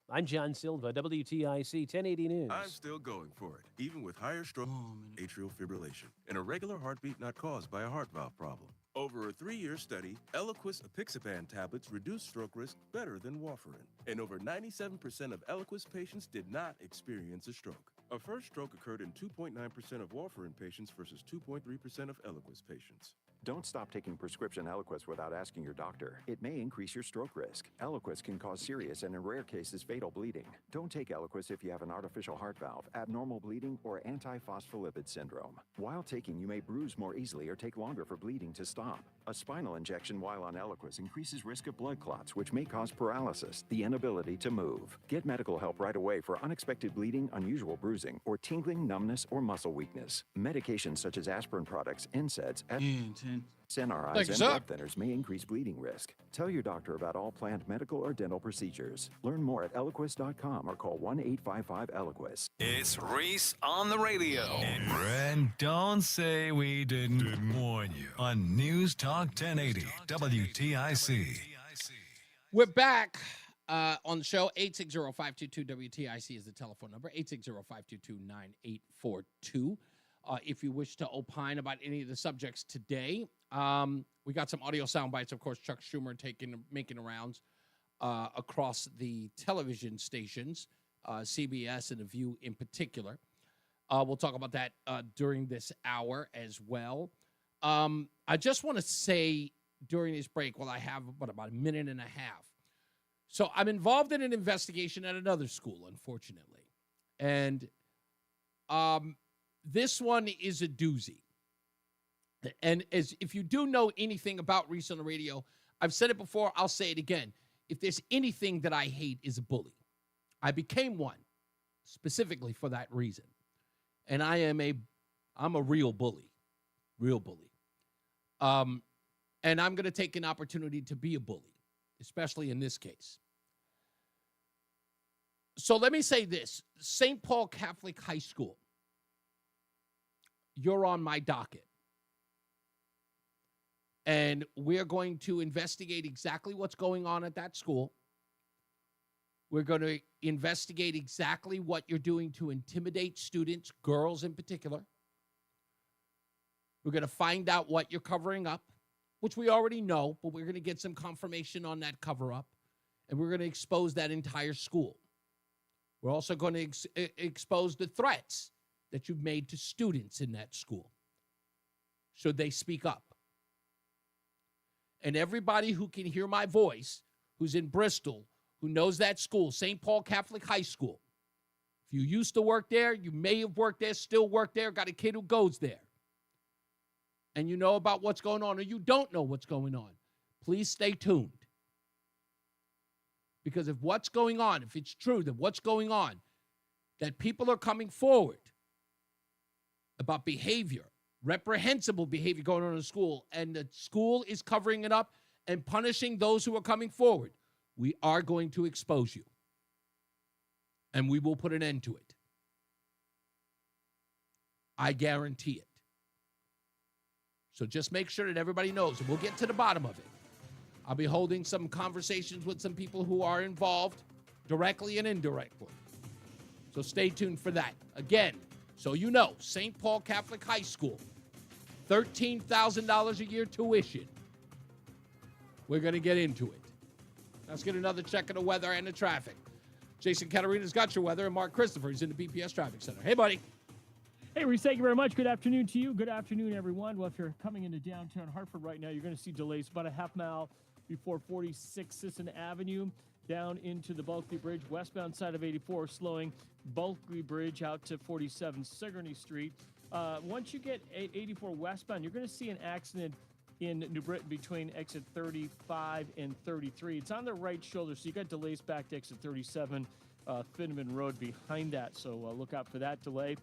I'm John Silva, WTIC 1080 News. I'm still going for it, even with higher stroke, atrial fibrillation, and a regular heartbeat not caused by a heart valve problem. Over a 3-year study, Eliquis apixaban tablets reduced stroke risk better than warfarin, and over 97% of Eliquis patients did not experience a stroke. A first stroke occurred in 2.9% of warfarin patients versus 2.3% of Eliquis patients. Don't stop taking prescription Eliquis without asking your doctor. It may increase your stroke risk. Eliquis can cause serious and, in rare cases, fatal bleeding. Don't take Eliquis if you have an artificial heart valve, abnormal bleeding, or antiphospholipid syndrome. While taking, you may bruise more easily or take longer for bleeding to stop. A spinal injection while on Eliquis increases risk of blood clots, which may cause paralysis, the inability to move. Get medical help right away for unexpected bleeding, unusual bruising, or tingling, numbness, or muscle weakness. Medications such as aspirin products, NSAIDs, NRIs, and blood thinners may increase bleeding risk. Tell your doctor about all planned medical or dental procedures. Learn more at Eliquis.com or call 1-855-ELIQUIS. It's Reese on the radio. And don't say we didn't warn you on News Talk 1080 WTIC. We're back on the show. 860-522-WTIC is the telephone number. 860-522-9842. If you wish to opine about any of the subjects today, we got some audio sound bites. Of course, Chuck Schumer making rounds across the television stations, CBS and The View in particular. We'll talk about that during this hour as well. I just want to say during this break, I have about a minute and a half. So I'm involved in an investigation at another school, unfortunately. And this one is a doozy. And if you do know anything about Reese on the Radio, I've said it before, I'll say it again. If there's anything that I hate is a bully. I became one specifically for that reason. And I'm a real bully. Real bully. And I'm going to take an opportunity to be a bully, especially in this case. So let me say this. St. Paul Catholic High School. You're on my docket. And we're going to investigate exactly what's going on at that school. We're going to investigate exactly what you're doing to intimidate students, girls in particular. We're going to find out what you're covering up, which we already know, but we're going to get some confirmation on that cover-up, and we're going to expose that entire school. We're also going to expose the threats that you've made to students in that school, should they speak up. And everybody who can hear my voice, who's in Bristol, who knows that school, St. Paul Catholic High School. If you used to work there, you may have worked there, still work there, got a kid who goes there, and you know about what's going on, or you don't know what's going on, please stay tuned. Because if what's going on, if it's true that what's going on, that people are coming forward about behavior, reprehensible behavior going on in school, and the school is covering it up and punishing those who are coming forward, we are going to expose you. And we will put an end to it. I guarantee it. So just make sure that everybody knows, and we'll get to the bottom of it. I'll be holding some conversations with some people who are involved directly and indirectly. So stay tuned for that. Again, so you know, St. Paul Catholic High School, $13,000 a year tuition. We're going to get into it. Let's get another check of the weather and the traffic. Jason Caterina's got your weather, and Mark Christopher is in the BPS Traffic Center. Hey, buddy. Hey, Reese, thank you very much. Good afternoon to you. Good afternoon, everyone. Well, if you're coming into downtown Hartford right now, you're going to see delays about a half mile before 46 Sisson Avenue down into the Bulkley Bridge, westbound side of 84, slowing Bulkley Bridge out to 47 Sigourney Street. Once you get 84 westbound, you're going to see an accident in New Britain between exit 35 and 33. It's on the right shoulder, so you got delays back to exit 37, Finneman Road behind that, so look out for that delay.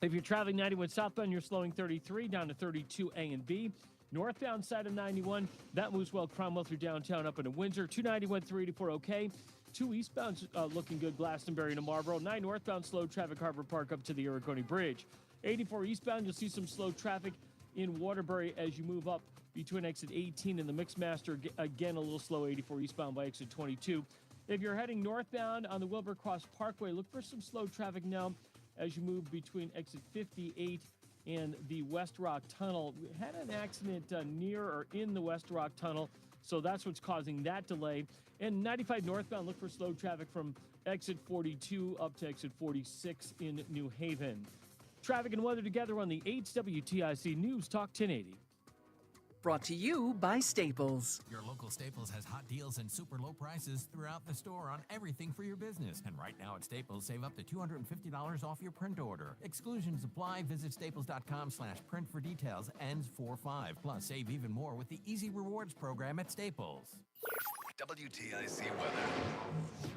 If you're traveling 91 southbound, you're slowing 33 down to 32 A and B. Northbound side of 91, that moves well Cromwell through downtown up into Windsor. 291, 384 okay. 2 eastbound looking good, Glastonbury to Marlboro. 9 northbound slow traffic, Harbor Park up to the Aragoni Bridge. 84 eastbound, you'll see some slow traffic in Waterbury as you move up between exit 18 and the Mixmaster. Again, a little slow 84 eastbound by exit 22. If you're heading northbound on the Wilbur Cross Parkway, look for some slow traffic now as you move between exit 58 and the West Rock Tunnel. We had an accident near or in the West Rock Tunnel, so that's what's causing that delay. And 95 northbound, look for slow traffic from exit 42 up to exit 46 in New Haven. Traffic and weather together on the 8th WTIC News Talk 1080. Brought to you by Staples. Your local Staples has hot deals and super low prices throughout the store on everything for your business. And right now at Staples, save up to $250 off your print order. Exclusions apply. Visit staples.com/print for details. Ends 4/5. Plus, save even more with the Easy Rewards program at Staples. WTIC weather.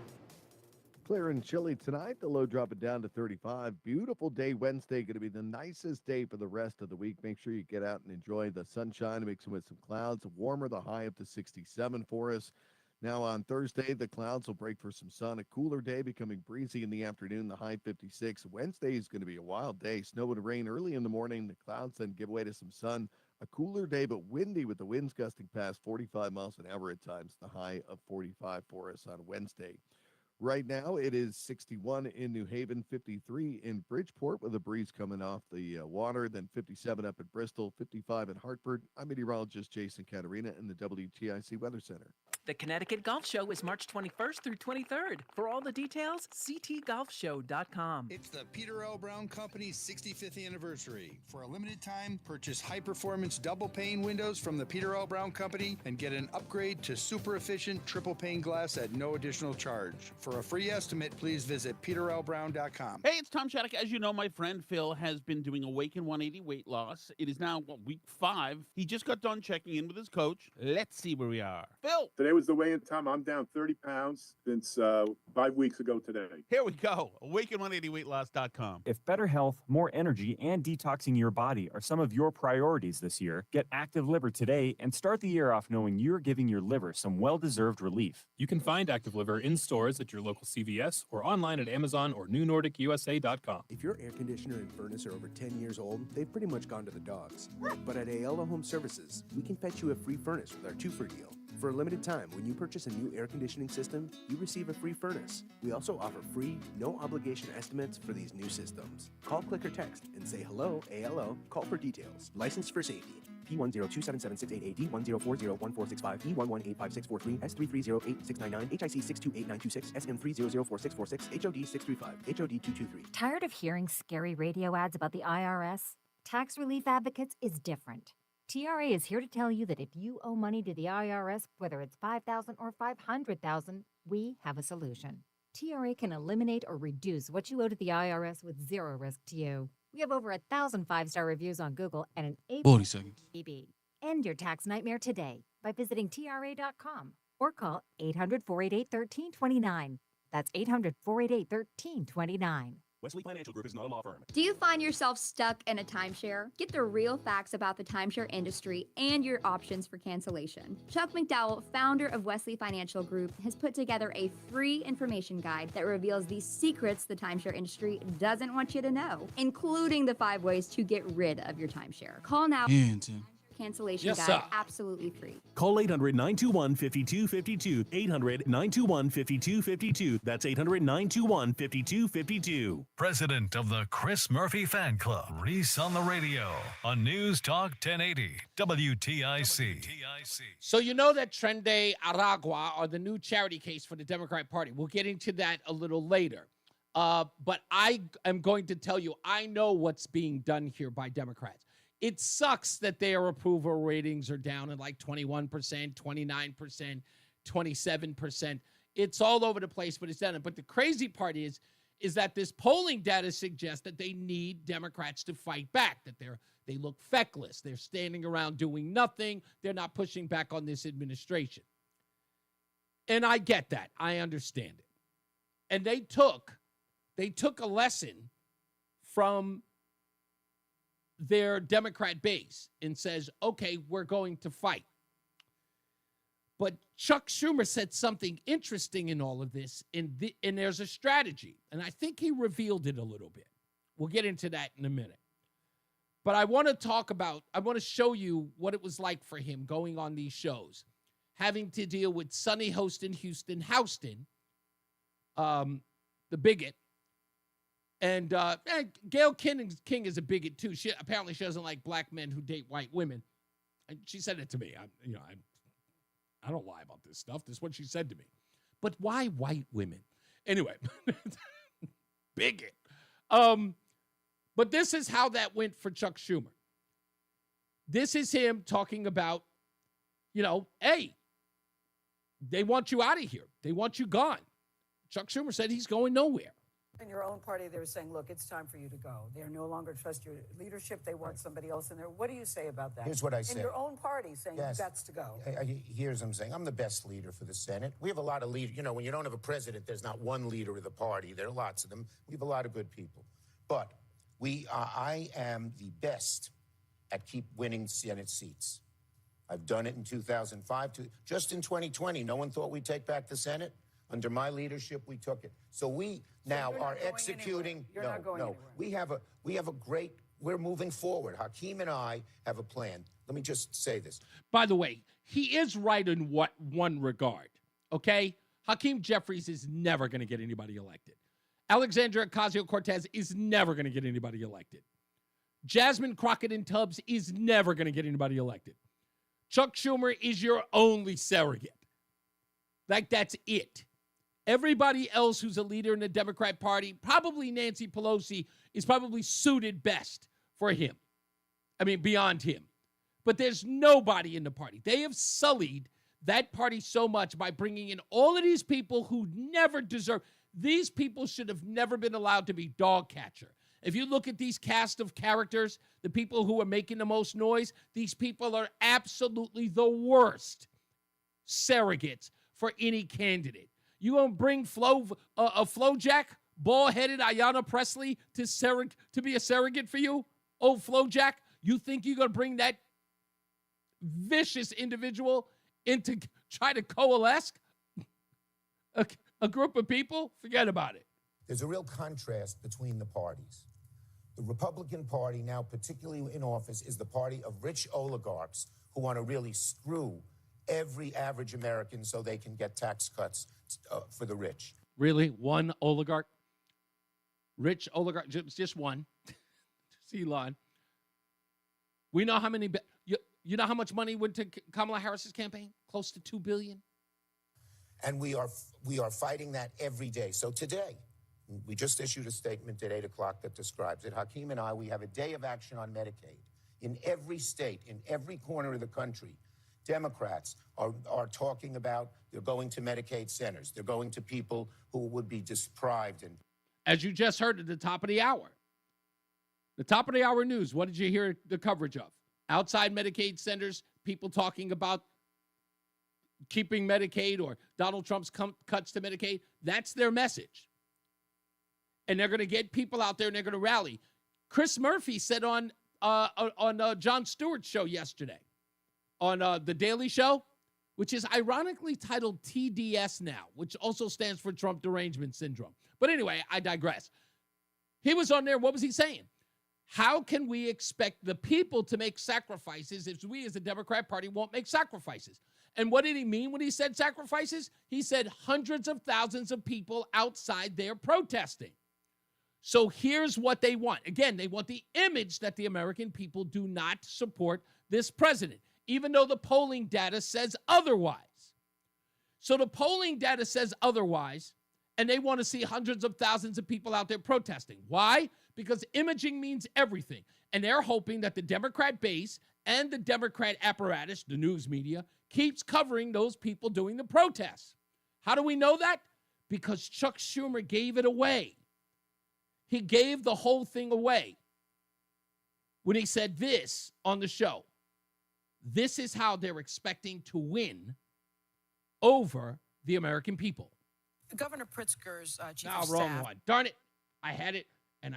Clear and chilly tonight. The low dropping down to 35. Beautiful day Wednesday. Going to be the nicest day for the rest of the week. Make sure you get out and enjoy the sunshine mixing with some clouds. Warmer, the high up to 67 for us. Now on Thursday, the clouds will break for some sun. A cooler day becoming breezy in the afternoon, the high 56. Wednesday is going to be a wild day. Snow and rain early in the morning. The clouds then give way to some sun. A cooler day, but windy with the winds gusting past 45 miles an hour at times. The high of 45 for us on Wednesday. Right now, it is 61 in New Haven, 53 in Bridgeport with a breeze coming off the water, then 57 up at Bristol, 55 in Hartford. I'm meteorologist Jason Caterina in the WTIC Weather Center. The Connecticut Golf Show is March 21st through 23rd. For all the details, ctgolfshow.com. It's the Peter L. Brown Company's 65th anniversary. For a limited time, purchase high-performance double-pane windows from the Peter L. Brown Company and get an upgrade to super-efficient triple-pane glass at no additional charge. For a free estimate, please visit peterlbrown.com. Hey, it's Tom Shattuck. As you know, my friend Phil has been doing Awaken 180 weight loss. It is now, week 5. He just got done checking in with his coach. Let's see where we are. Phil! Today was the weigh-in time. I'm down 30 pounds since 5 weeks ago today. Here we go. Awaken180weightloss.com. If better health, more energy, and detoxing your body are some of your priorities this year, get Active Liver today and start the year off knowing you're giving your liver some well-deserved relief. You can find Active Liver in stores at your local CVS or online at Amazon or NewNordicUSA.com. If your air conditioner and furnace are over 10 years old, they've pretty much gone to the dogs. But at Ayala Home Services, we can fetch you a free furnace with our 2-for deal. For a limited time, when you purchase a new air conditioning system, you receive a free furnace. We also offer free, no-obligation estimates for these new systems. Call, click, or text and say hello, ALO. Call for details. Licensed for safety. P1027768AD, D1040145, E1185643, S33086999, HIC 628926, SM30044646, HOD 635, HOD 223. Tired of hearing scary radio ads about the IRS? Tax Relief Advocates is different. TRA is here to tell you that if you owe money to the IRS, whether it's $5,000 or $500,000, we have a solution. TRA can eliminate or reduce what you owe to the IRS with zero risk to you. We have over 1,000 5-star reviews on Google and an 40 seconds. ABB. End your tax nightmare today by visiting TRA.com or call 800-488-1329. That's 800-488-1329. Wesley Financial Group is not a law firm. Do you find yourself stuck in a timeshare? Get the real facts about the timeshare industry and your options for cancellation. Chuck McDowell, founder of Wesley Financial Group, has put together a free information guide that reveals the secrets the timeshare industry doesn't want you to know, including the 5 ways to get rid of your timeshare. Call now. Cancellation Yes, guide, sir. absolutely free. Call 800-921-5252. 800-921-5252. That's 800-921-5252. President of the Chris Murphy Fan Club, Reese on the Radio, on News Talk 1080, WTIC. So you know that Tren de Aragua are the new charity case for the Democrat Party. We'll get into that a little later. But I am going to tell you, I know what's being done here by Democrats. It sucks that their approval ratings are down at like 21%, 29%, 27%. It's all over the place, but it's done. But the crazy part is that this polling data suggests that they need Democrats to fight back, that they look feckless. They're standing around doing nothing. They're not pushing back on this administration. And I get that. I understand it. And they took a lesson from their Democrat base and says, okay, we're going to fight. But Chuck Schumer said something interesting in all of this, and there's a strategy. And I think he revealed it a little bit. We'll get into that in a minute. But I want to show you what it was like for him going on these shows, having to deal with Sunny Houston, Houston, the bigot. And Gayle King is a bigot too. She doesn't like black men who date white women. And she said it to me. I don't lie about this stuff. This is what she said to me. But why white women? Anyway, bigot. But this is how that went for Chuck Schumer. This is him talking about, hey, they want you out of here. They want you gone. Chuck Schumer said he's going nowhere. In your own party, they were saying, look, it's time for you to go. They no longer trust your leadership. They want somebody else in there. What do you say about that? Here's what I say. In your own party, saying you've got to go. Here's what I'm saying. I'm the best leader for the Senate. We have a lot of leaders. When you don't have a president, there's not one leader of the party. There are lots of them. We have a lot of good people. But I am the best at keep winning Senate seats. I've done it in 2005. Just in 2020, no one thought we'd take back the Senate. Under my leadership, we took it. So we now are executing. We're moving forward. Hakeem and I have a plan. Let me just say this. By the way, he is right in one regard, okay? Hakeem Jeffries is never going to get anybody elected. Alexandria Ocasio-Cortez is never going to get anybody elected. Jasmine Crockett and Tubbs is never going to get anybody elected. Chuck Schumer is your only surrogate. Like, that's it. Everybody else who's a leader in the Democrat Party, probably Nancy Pelosi, is probably suited best for him. I mean, beyond him. But there's nobody in the party. They have sullied that party so much by bringing in all of these people who never deserve. These people should have never been allowed to be dog catcher. If you look at these cast of characters, the people who are making the most noise, these people are absolutely the worst surrogates for any candidate. You gonna bring Flowjack, bald-headed Ayanna Pressley to be a surrogate for you? Oh, Flowjack, you think you're gonna bring that vicious individual in to try to coalesce a group of people? Forget about it. There's a real contrast between the parties. The Republican Party now, particularly in office, is the party of rich oligarchs who want to really screw every average American so they can get tax cuts for the rich. Really? One oligarch? Rich oligarch? Just one. Just Elon. We know how many... You know how much money went to Kamala Harris's campaign? Close to $2 billion. And we are fighting that every day. So today, we just issued a statement at 8 o'clock that describes it. Hakeem and I, we have a day of action on Medicaid. In every state, in every corner of the country, Democrats are talking about they're going to Medicaid centers. They're going to people who would be deprived. And as you just heard at the top of the hour, news, what did you hear the coverage of? Outside Medicaid centers, people talking about keeping Medicaid or Donald Trump's cuts to Medicaid. That's their message. And they're going to get people out there and they're going to rally. Chris Murphy said on Jon Stewart's show yesterday, on The Daily Show, which is ironically titled TDS now, which also stands for Trump Derangement Syndrome. But anyway, I digress. He was on there. What was he saying? How can we expect the people to make sacrifices if we as the Democrat Party won't make sacrifices? And what did he mean when he said sacrifices? He said hundreds of thousands of people outside there protesting. So here's what they want. Again, they want the image that the American people do not support this president, even though the polling data says otherwise. So the polling data says otherwise, and they want to see hundreds of thousands of people out there protesting. Why? Because imaging means everything. And they're hoping that the Democrat base and the Democrat apparatus, the news media, keeps covering those people doing the protests. How do we know that? Because Chuck Schumer gave it away. He gave the whole thing away when he said this on the show. This is how they're expecting to win over the American people. Governor Pritzker's chief No, of wrong staff. one. Darn it. I had it, and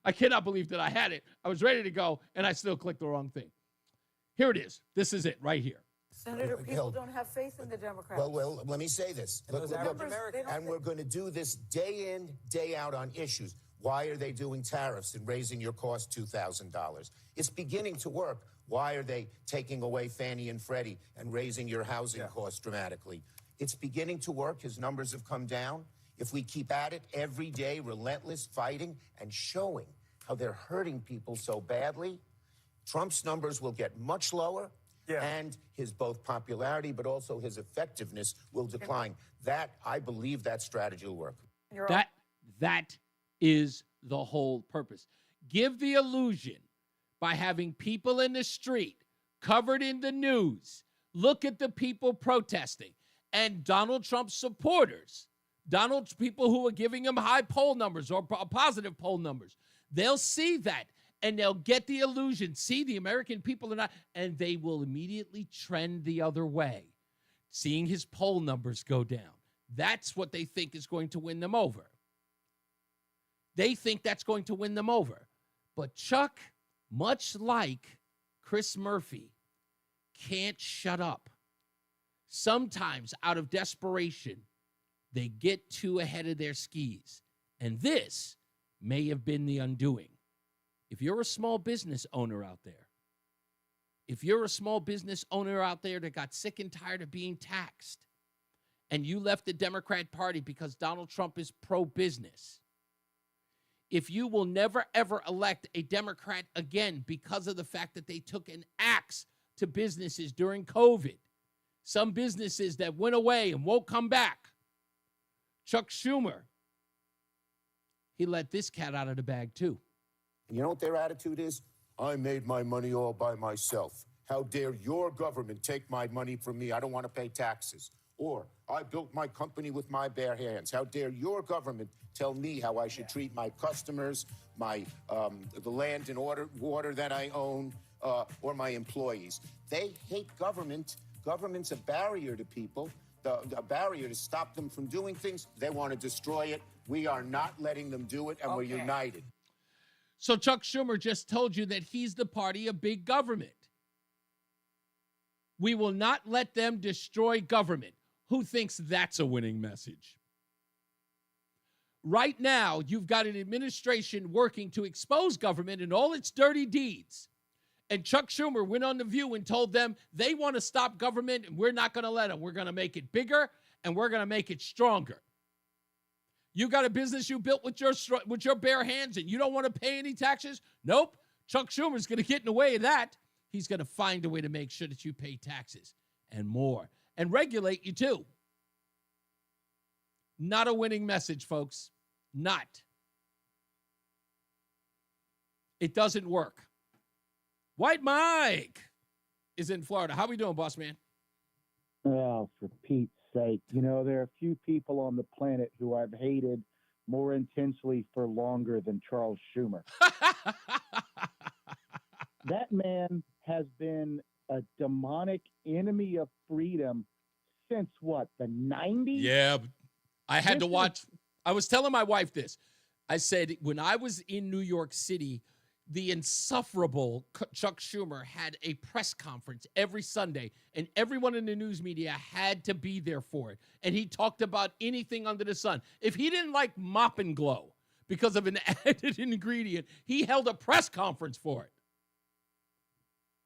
I cannot believe that I had it. I was ready to go, and I still clicked the wrong thing. Here it is. This is it right here. Senator, people don't have faith in the Democrats. Well, let me say this. Look, and we're going to do this day in, day out on issues. Why are they doing tariffs and raising your cost $2,000? It's beginning to work. Why are they taking away Fannie and Freddie and raising your housing costs dramatically? It's beginning to work. His numbers have come down. If we keep at it every day, relentless fighting and showing how they're hurting people so badly, Trump's numbers will get much lower. And his both popularity, but also his effectiveness will decline. That, I believe that strategy will work. That is the whole purpose. Give the illusion by having people in the street covered in the news. Look at the people protesting and Donald Trump's supporters, people who are giving him high poll numbers or positive poll numbers. They'll see that. And they'll get the illusion, see the American people are not, and they will immediately trend the other way, seeing his poll numbers go down. That's what they think is going to win them over. They think that's going to win them over. But Chuck, much like Chris Murphy, can't shut up. Sometimes, out of desperation, they get too ahead of their skis. And this may have been the undoing. If you're a small business owner out there, that got sick and tired of being taxed, and you left the Democrat Party because Donald Trump is pro-business, if you will never, ever elect a Democrat again because of the fact that they took an axe to businesses during COVID, some businesses that went away and won't come back, Chuck Schumer, he let this cat out of the bag too. You know what their attitude is? I made my money all by myself. How dare your government take my money from me? I don't want to pay taxes. Or, I built my company with my bare hands. How dare your government tell me how I should treat my customers, the land and water that I own, or my employees? They hate government. Government's a barrier to people, a barrier to stop them from doing things. They want to destroy it. We are not letting them do it, and we're united. So Chuck Schumer just told you that he's the party of big government. We will not let them destroy government. Who thinks that's a winning message? Right now, you've got an administration working to expose government and all its dirty deeds. And Chuck Schumer went on The View and told them they want to stop government and we're not going to let them. We're going to make it bigger and we're going to make it stronger. You got a business you built with your bare hands and you don't want to pay any taxes? Nope. Chuck Schumer's going to get in the way of that. He's going to find a way to make sure that you pay taxes and more and regulate you too. Not a winning message, folks. Not. It doesn't work. White Mike is in Florida. How we doing, boss man? Oh, for Pete's sake. You know, there are few people on the planet who I've hated more intensely for longer than Charles Schumer. That man has been a demonic enemy of freedom since what, the 90s? Yeah. I had to watch. I was telling my wife this. I said, when I was in New York City, the insufferable Chuck Schumer had a press conference every Sunday, and everyone in the news media had to be there for it. And he talked about anything under the sun. If he didn't like Mop and Glow because of an added ingredient, he held a press conference for it.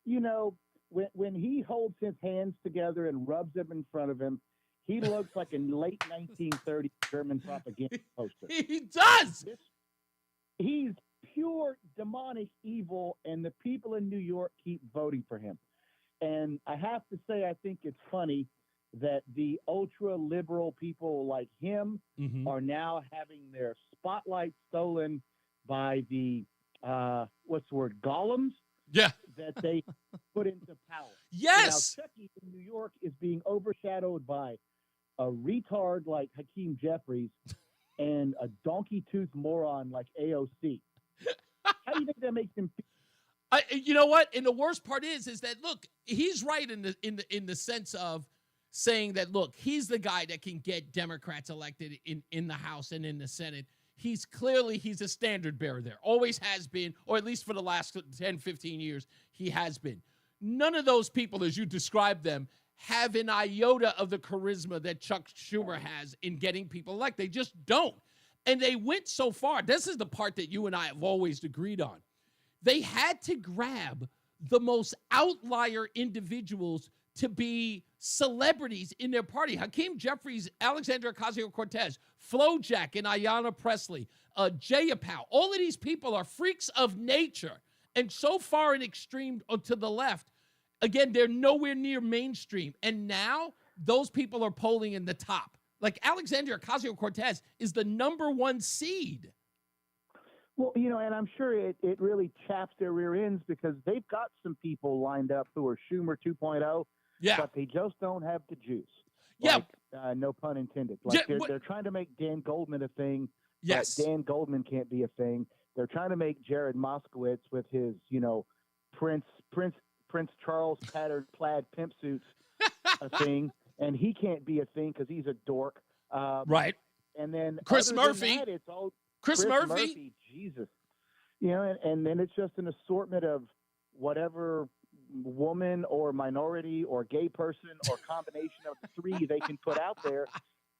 You know, when he holds his hands together and rubs them in front of him, he looks like a late 1930s German propaganda poster. He does. He's pure demonic evil, and the people in New York keep voting for him. And I have to say, I think it's funny that the ultra-liberal people like him are now having their spotlight stolen by the, what's the word, golems? Yeah. That they put into power. Yes. Now, Chucky in New York is being overshadowed by a retard like Hakeem Jeffries and a donkey-toothed moron like AOC. How do you think that makes him feel? You know what? And the worst part is that, look, he's right in the sense of saying that, look, he's the guy that can get Democrats elected in the House and in the Senate. He's a standard bearer there. Always has been, or at least for the last 10, 15 years, he has been. None of those people, as you described them, have an iota of the charisma that Chuck Schumer has in getting people elected. They just don't. And they went so far. This is the part that you and I have always agreed on. They had to grab the most outlier individuals to be celebrities in their party. Hakeem Jeffries, Alexandria Ocasio-Cortez, FloJack and Ayanna Pressley, Jayapal. All of these people are freaks of nature. And so far an extreme to the left, again, they're nowhere near mainstream. And now those people are polling in the top. Like Alexandria Ocasio-Cortez is the #1 seed. Well, you know, and I'm sure it really chaps their rear ends because they've got some people lined up who are Schumer 2.0, but they just don't have the juice. Yeah. Like, no pun intended. Like they're trying to make Dan Goldman a thing. Yes. But Dan Goldman can't be a thing. They're trying to make Jared Moskowitz with his, Prince Charles patterned plaid pimp suits a thing, and he can't be a thing because he's a dork. Right. And then Chris other than Murphy. that, it's all Chris Murphy. Jesus. And then it's just an assortment of whatever woman or minority or gay person or combination of the three they can put out there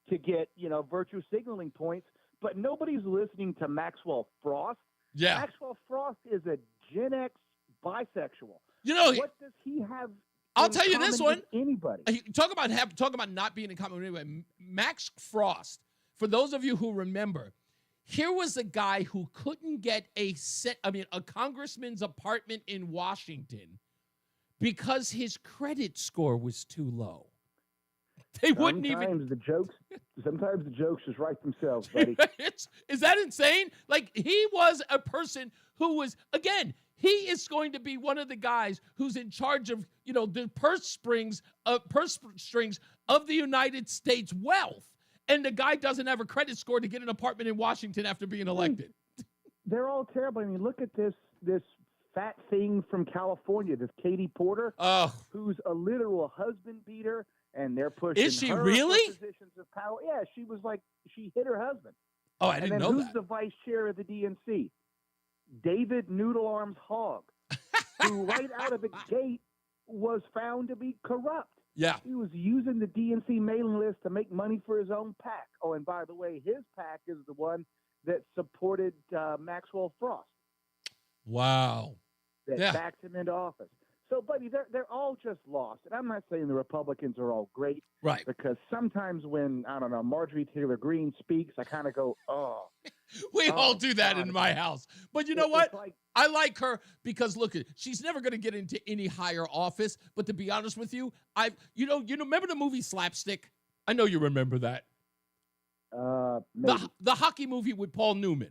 to get, virtue signaling points. But nobody's listening to Maxwell Frost. Yeah. Maxwell Frost is a Gen X bisexual. What does he have? I'll tell you this one. Anybody. Talk about not being in common anyway. Max Frost, for those of you who remember, here was a guy who couldn't get a congressman's apartment in Washington because his credit score was too low. They wouldn't even. Sometimes the jokes just write themselves, buddy. Is that insane? Like, he was a person who was, again, he is going to be one of the guys who's in charge of, the purse strings of the United States wealth. And the guy doesn't have a credit score to get an apartment in Washington after being elected. They're all terrible. I mean, look at this fat thing from California, this Katie Porter, who's a literal husband beater, and they're pushing Is she her really? for positions of power. Yeah, she hit her husband. Oh, I didn't know who's that. the vice chair of the DNC? David Noodle Arms Hogg, who right out of the gate was found to be corrupt. Yeah. He was using the DNC mailing list to make money for his own PAC. Oh, and by the way, his PAC is the one that supported Maxwell Frost. Wow. That backed him into office. So, buddy, they're all just lost. And I'm not saying the Republicans are all great. Right. Because sometimes when, Marjorie Taylor Greene speaks, I kind of go, oh. We all do that in my house. But you know what? I like her because, look, she's never going to get into any higher office. But to be honest with you, remember the movie Slapstick? I know you remember that. The hockey movie with Paul Newman.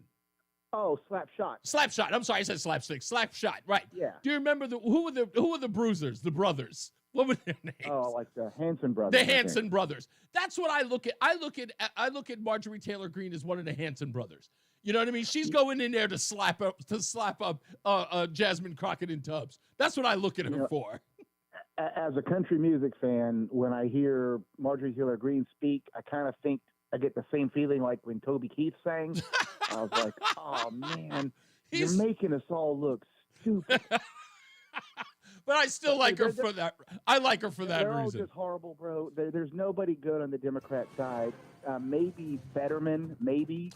Oh, Slapshot. Slapshot. I'm sorry, I said Slapstick. Slapshot. Right. Yeah. Do you remember who were the Bruisers? The brothers. What were their names? Oh, like the Hanson brothers. The Hanson brothers. That's what I look at. I look at Marjorie Taylor Greene as one of the Hanson brothers. You know what I mean? She's going in there to slap up Jasmine Crockett in Tubbs. That's what I look at her for. As a country music fan, when I hear Marjorie Taylor Greene speak, I kind of think I get the same feeling like when Toby Keith sang. I was like, oh, man, you're making us all look stupid. But I still like her for that. I like her for that They're all reason. just horrible, bro. There's nobody good on the Democrat side. Maybe Fetterman, maybe,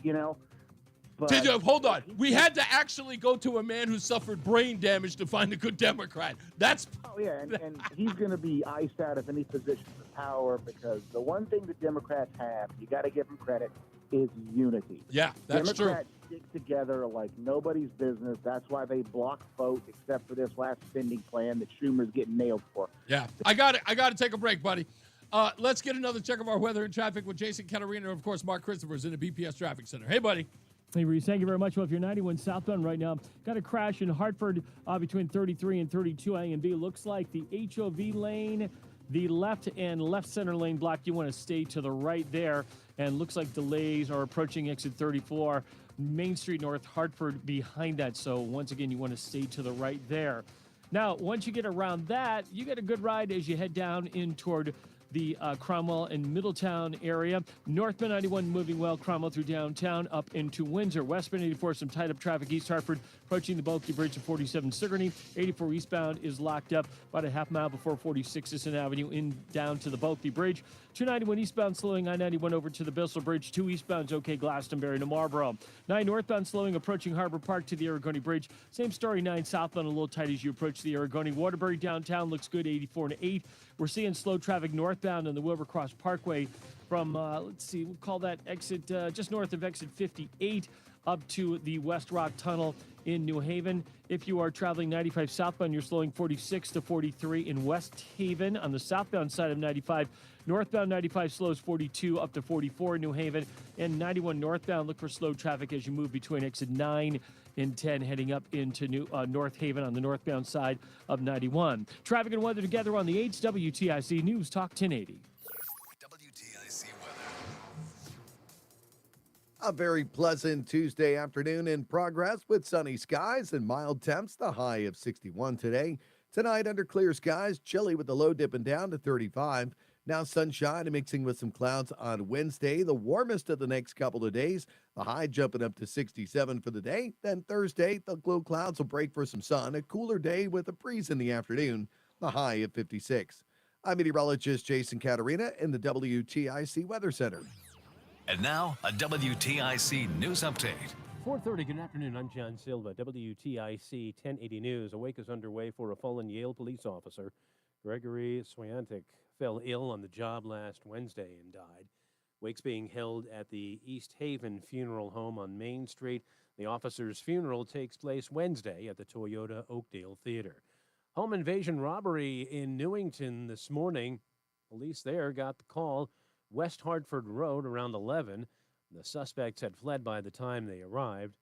But Hold on. We had to actually go to a man who suffered brain damage to find a good Democrat. That's. Oh, yeah, and he's going to be iced out of any position of power because the one thing the Democrats have, you got to give them credit, is unity. Yeah, that's Democrats stick together like nobody's business. That's why they block vote, except for this last spending plan that Schumer's getting nailed for. Yeah, I got it. I got to take a break, buddy. Let's get another check of our weather and traffic with Jason Caterina and, of course, Mark Christopher is in the BPS Traffic Center. Hey, buddy. Hey, Reese, thank you very much. Well, if you're 91 southbound right now, got a crash in Hartford between 33 and 32 A and B. Looks like the HOV lane, the left and left center lane blocked. You want to stay to the right there. And looks like delays are approaching exit 34, Main Street North, Hartford behind that. So once again, you want to stay to the right there. Now, once you get around that, you get a good ride as you head down in toward the Cromwell and Middletown area. Northbound 91 moving well, Cromwell through downtown up into Windsor. Westbound 84, some tied-up traffic, East Hartford, approaching the Bulky Bridge of 47 Sigourney. 84 eastbound is locked up about a half mile before 46 Sisson Avenue in down to the Bulky Bridge. 291 eastbound slowing, I-91 over to the Bissell Bridge. 2 eastbound's okay, Glastonbury to Marlboro. 9 northbound slowing, approaching Harbor Park to the Aragoni Bridge. Same story, 9 southbound a little tight as you approach the Aragoni. Waterbury downtown looks good, 84 to 8. We're seeing slow traffic northbound on the Wilbur Cross Parkway from, let's see, we'll call that exit just north of exit 58 up to the West Rock Tunnel in New Haven. If you are traveling 95 southbound, you're slowing 46 to 43 in West Haven. On the southbound side of 95, northbound 95 slows 42 up to 44 in New Haven. And 91 northbound, look for slow traffic as you move between exit 9 and 10 heading up into North Haven on the northbound side of 91. Traffic and weather together on the 8th WTIC News Talk 1080. WTIC weather. A very pleasant Tuesday afternoon in progress with sunny skies and mild temps, the high of 61 today. Tonight under clear skies, chilly with the low dipping down to 35. Now sunshine and mixing with some clouds on Wednesday, the warmest of the next couple of days. The high jumping up to 67 for the day. Then Thursday, the low clouds will break for some sun. A cooler day with a breeze in the afternoon. The high of 56. I'm meteorologist Jason Caterina in the WTIC Weather Center. And now, a WTIC news update. 4:30, good afternoon. I'm John Silva, WTIC 1080 News. A wake is underway for a fallen Yale police officer. Gregory Swiatek fell ill on the job last Wednesday and died. Wake's being held at the East Haven Funeral Home on Main Street. The officer's funeral takes place Wednesday at the Toyota Oakdale Theater. Home invasion robbery in Newington this morning. Police there got the call. West Hartford Road around 11. The suspects had fled by the time they arrived.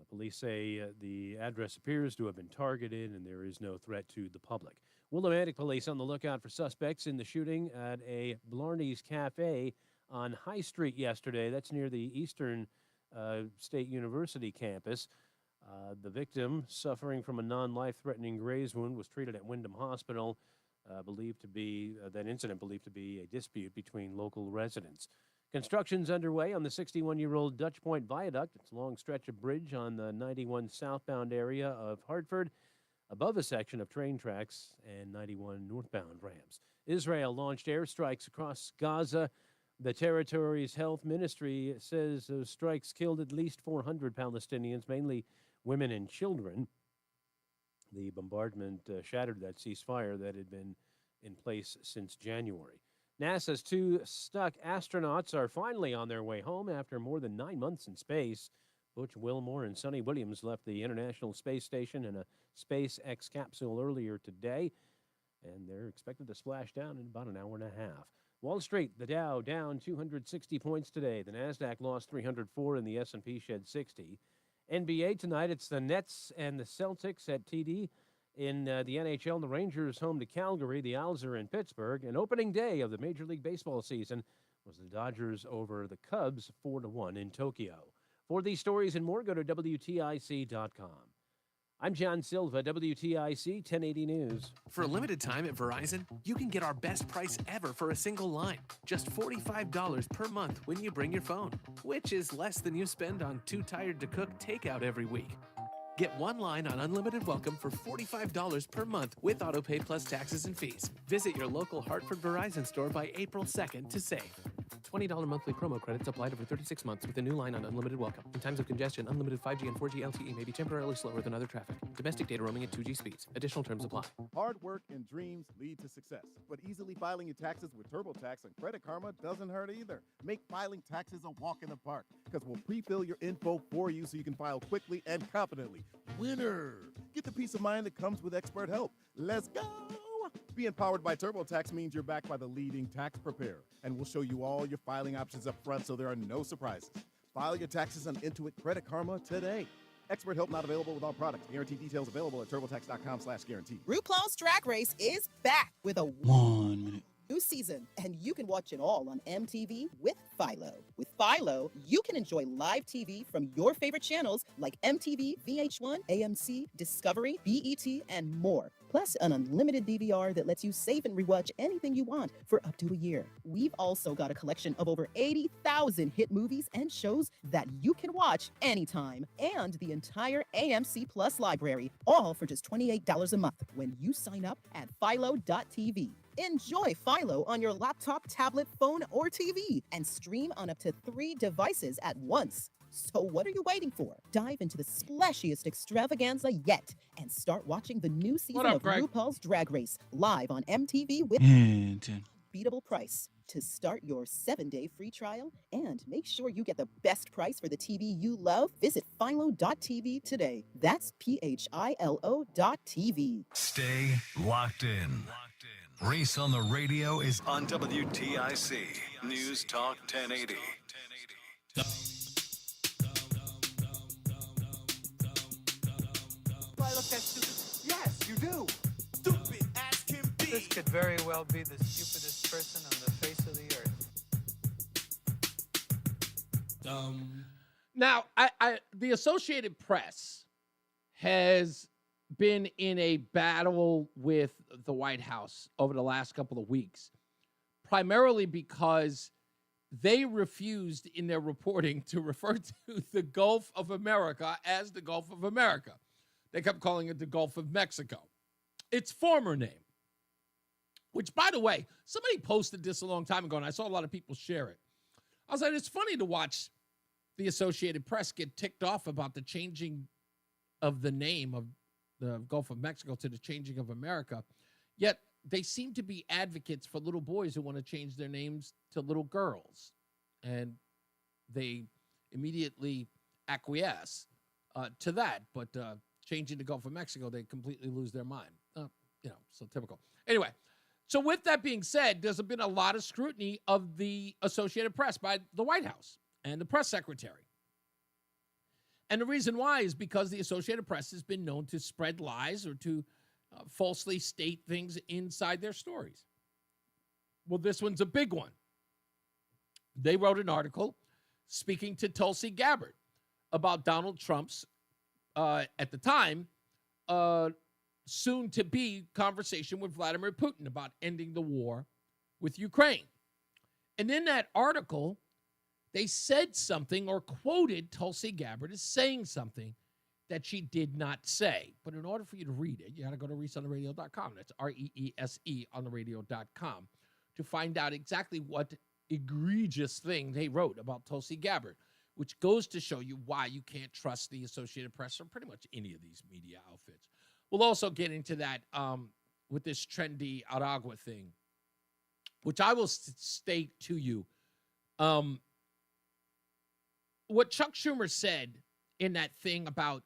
Police say the address appears to have been targeted and there is no threat to the public. Willimantic police on the lookout for suspects in the shooting at a Blarney's Cafe on High Street yesterday. That's near the Eastern State University campus. The victim, suffering from a non-life-threatening graze wound, was treated at Wyndham Hospital. That incident believed to be a dispute between local residents. Construction's underway on the 61-year-old Dutch Point Viaduct. It's a long stretch of bridge on the 91 southbound area of Hartford, above a section of train tracks and 91 northbound ramps. Israel launched airstrikes across Gaza. The territory's health ministry says those strikes killed at least 400 Palestinians, mainly women and children. The bombardment shattered that ceasefire that had been in place since January. NASA's 2 stuck astronauts are finally on their way home after more than 9 months in space. Butch Wilmore and Sonny Williams left the International Space Station in a SpaceX capsule earlier today, and they're expected to splash down in about an hour and a half. Wall Street, the Dow down 260 points today. The NASDAQ lost 304 and the S&P shed 60. NBA tonight, it's the Nets and the Celtics at TD. In the NHL, the Rangers home to Calgary. The Owls are in Pittsburgh. And opening day of the Major League Baseball season was the Dodgers over the Cubs 4-1 in Tokyo. For these stories and more, go to WTIC.com. I'm John Silva, WTIC 1080 News. For a limited time at Verizon, you can get our best price ever for a single line. Just $45 per month when you bring your phone, which is less than you spend on Too Tired to Cook takeout every week. Get one line on Unlimited Welcome for $45 per month with autopay plus taxes and fees. Visit your local Hartford Verizon store by April 2nd to save. $20 monthly promo credits applied over 36 months with a new line on Unlimited Welcome. In times of congestion, unlimited 5G and 4G LTE may be temporarily slower than other traffic. Domestic data roaming at 2G speeds. Additional terms apply. Hard work and dreams lead to success, but easily filing your taxes with TurboTax and Credit Karma doesn't hurt either. Make filing taxes a walk in the park, because we'll pre-fill your info for you so you can file quickly and confidently. Winner! Get the peace of mind that comes with expert help. Let's go! Being powered by TurboTax means you're backed by the leading tax preparer, and we'll show you all your filing options up front so there are no surprises. File your taxes on Intuit Credit Karma today. Expert help not available with all products. Guarantee details available at turbotax.com/guarantee. RuPaul's Drag Race is back with a 1 minute. new season, and you can watch it all on MTV with Philo. With Philo, you can enjoy live TV from your favorite channels like MTV, VH1, AMC, Discovery, BET, and more. Plus, an unlimited DVR that lets you save and rewatch anything you want for up to a year. We've also got a collection of over 80,000 hit movies and shows that you can watch anytime, and the entire AMC Plus library, all for just $28 a month when you sign up at philo.tv. Enjoy Philo on your laptop, tablet, phone, or TV, and stream on up to 3 devices at once. So what are you waiting for? Dive into the splashiest extravaganza yet and start watching the new season of RuPaul's Drag Race live on MTV with beatable price. To start your 7-day free trial and make sure you get the best price for the TV you love, visit philo.tv today. That's philo.tv. Stay locked in. Reese on the Radio is on WTIC News Talk 1080. Do I look that stupid? Yes, you do. Stupid as can be. This could very well be the stupidest person on the face of the earth. Now, the Associated Press has been in a battle with the White House over the last couple of weeks, primarily because they refused in their reporting to refer to the Gulf of America as the Gulf of America. They kept calling it the Gulf of Mexico, its former name, which, by the way, somebody posted this a long time ago, and I saw a lot of people share it. I was like, it's funny to watch the Associated Press get ticked off about the changing of the name of the Gulf of Mexico to the changing of America, yet they seem to be advocates for little boys who want to change their names to little girls, and they immediately acquiesce to that, but changing the Gulf of Mexico, they completely lose their mind. So typical. Anyway, so with that being said, there's been a lot of scrutiny of the Associated Press by the White House and the press secretary. And the reason why is because the Associated Press has been known to spread lies or to falsely state things inside their stories. Well, this one's a big one. They wrote an article speaking to Tulsi Gabbard about Donald Trump's, at the time, soon-to-be conversation with Vladimir Putin about ending the war with Ukraine. And in that article, they said something or quoted Tulsi Gabbard as saying something that she did not say. But in order for you to read it, you got to go to reeseontheradio.com. That's REESE on the radio.com to find out exactly what egregious thing they wrote about Tulsi Gabbard, which goes to show you why you can't trust the Associated Press or pretty much any of these media outfits. We'll also get into that with this trendy Aragua thing, which I will state to you. What Chuck Schumer said in that thing about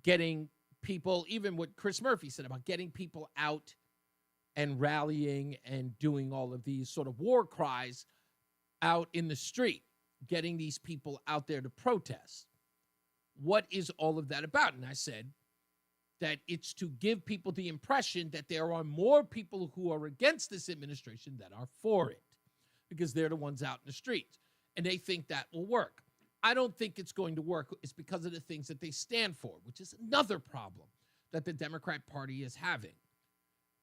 getting people, even what Chris Murphy said about getting people out and rallying and doing all of these sort of war cries out in the street, getting these people out there to protest. What is all of that about? And I said that it's to give people the impression that there are more people who are against this administration than are for it, because they're the ones out in the streets. And they think that will work. I don't think it's going to work. It's because of the things that they stand for, which is another problem. that the Democrat Party is having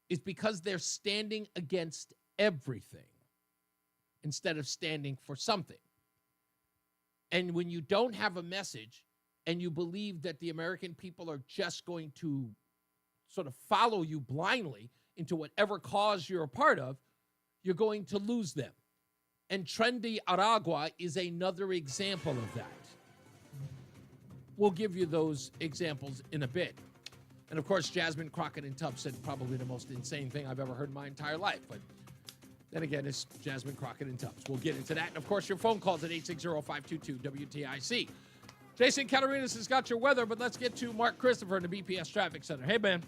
is because they're standing against everything instead of standing for something. And when you don't have a message and you believe that the American people are just going to sort of follow you blindly into whatever cause you're a part of, you're going to lose them. And Trendy Aragua is another example of that. We'll give you those examples in a bit. And of course, Jasmine Crockett and Tubbs said probably the most insane thing I've ever heard in my entire life. But then again, it's Jasmine Crockett and Tubbs. We'll get into that. And of course, your phone calls at 860-522-WTIC. Jason Catarinas has got your weather, but let's get to Mark Christopher in the BPS Traffic Center. Hey, man.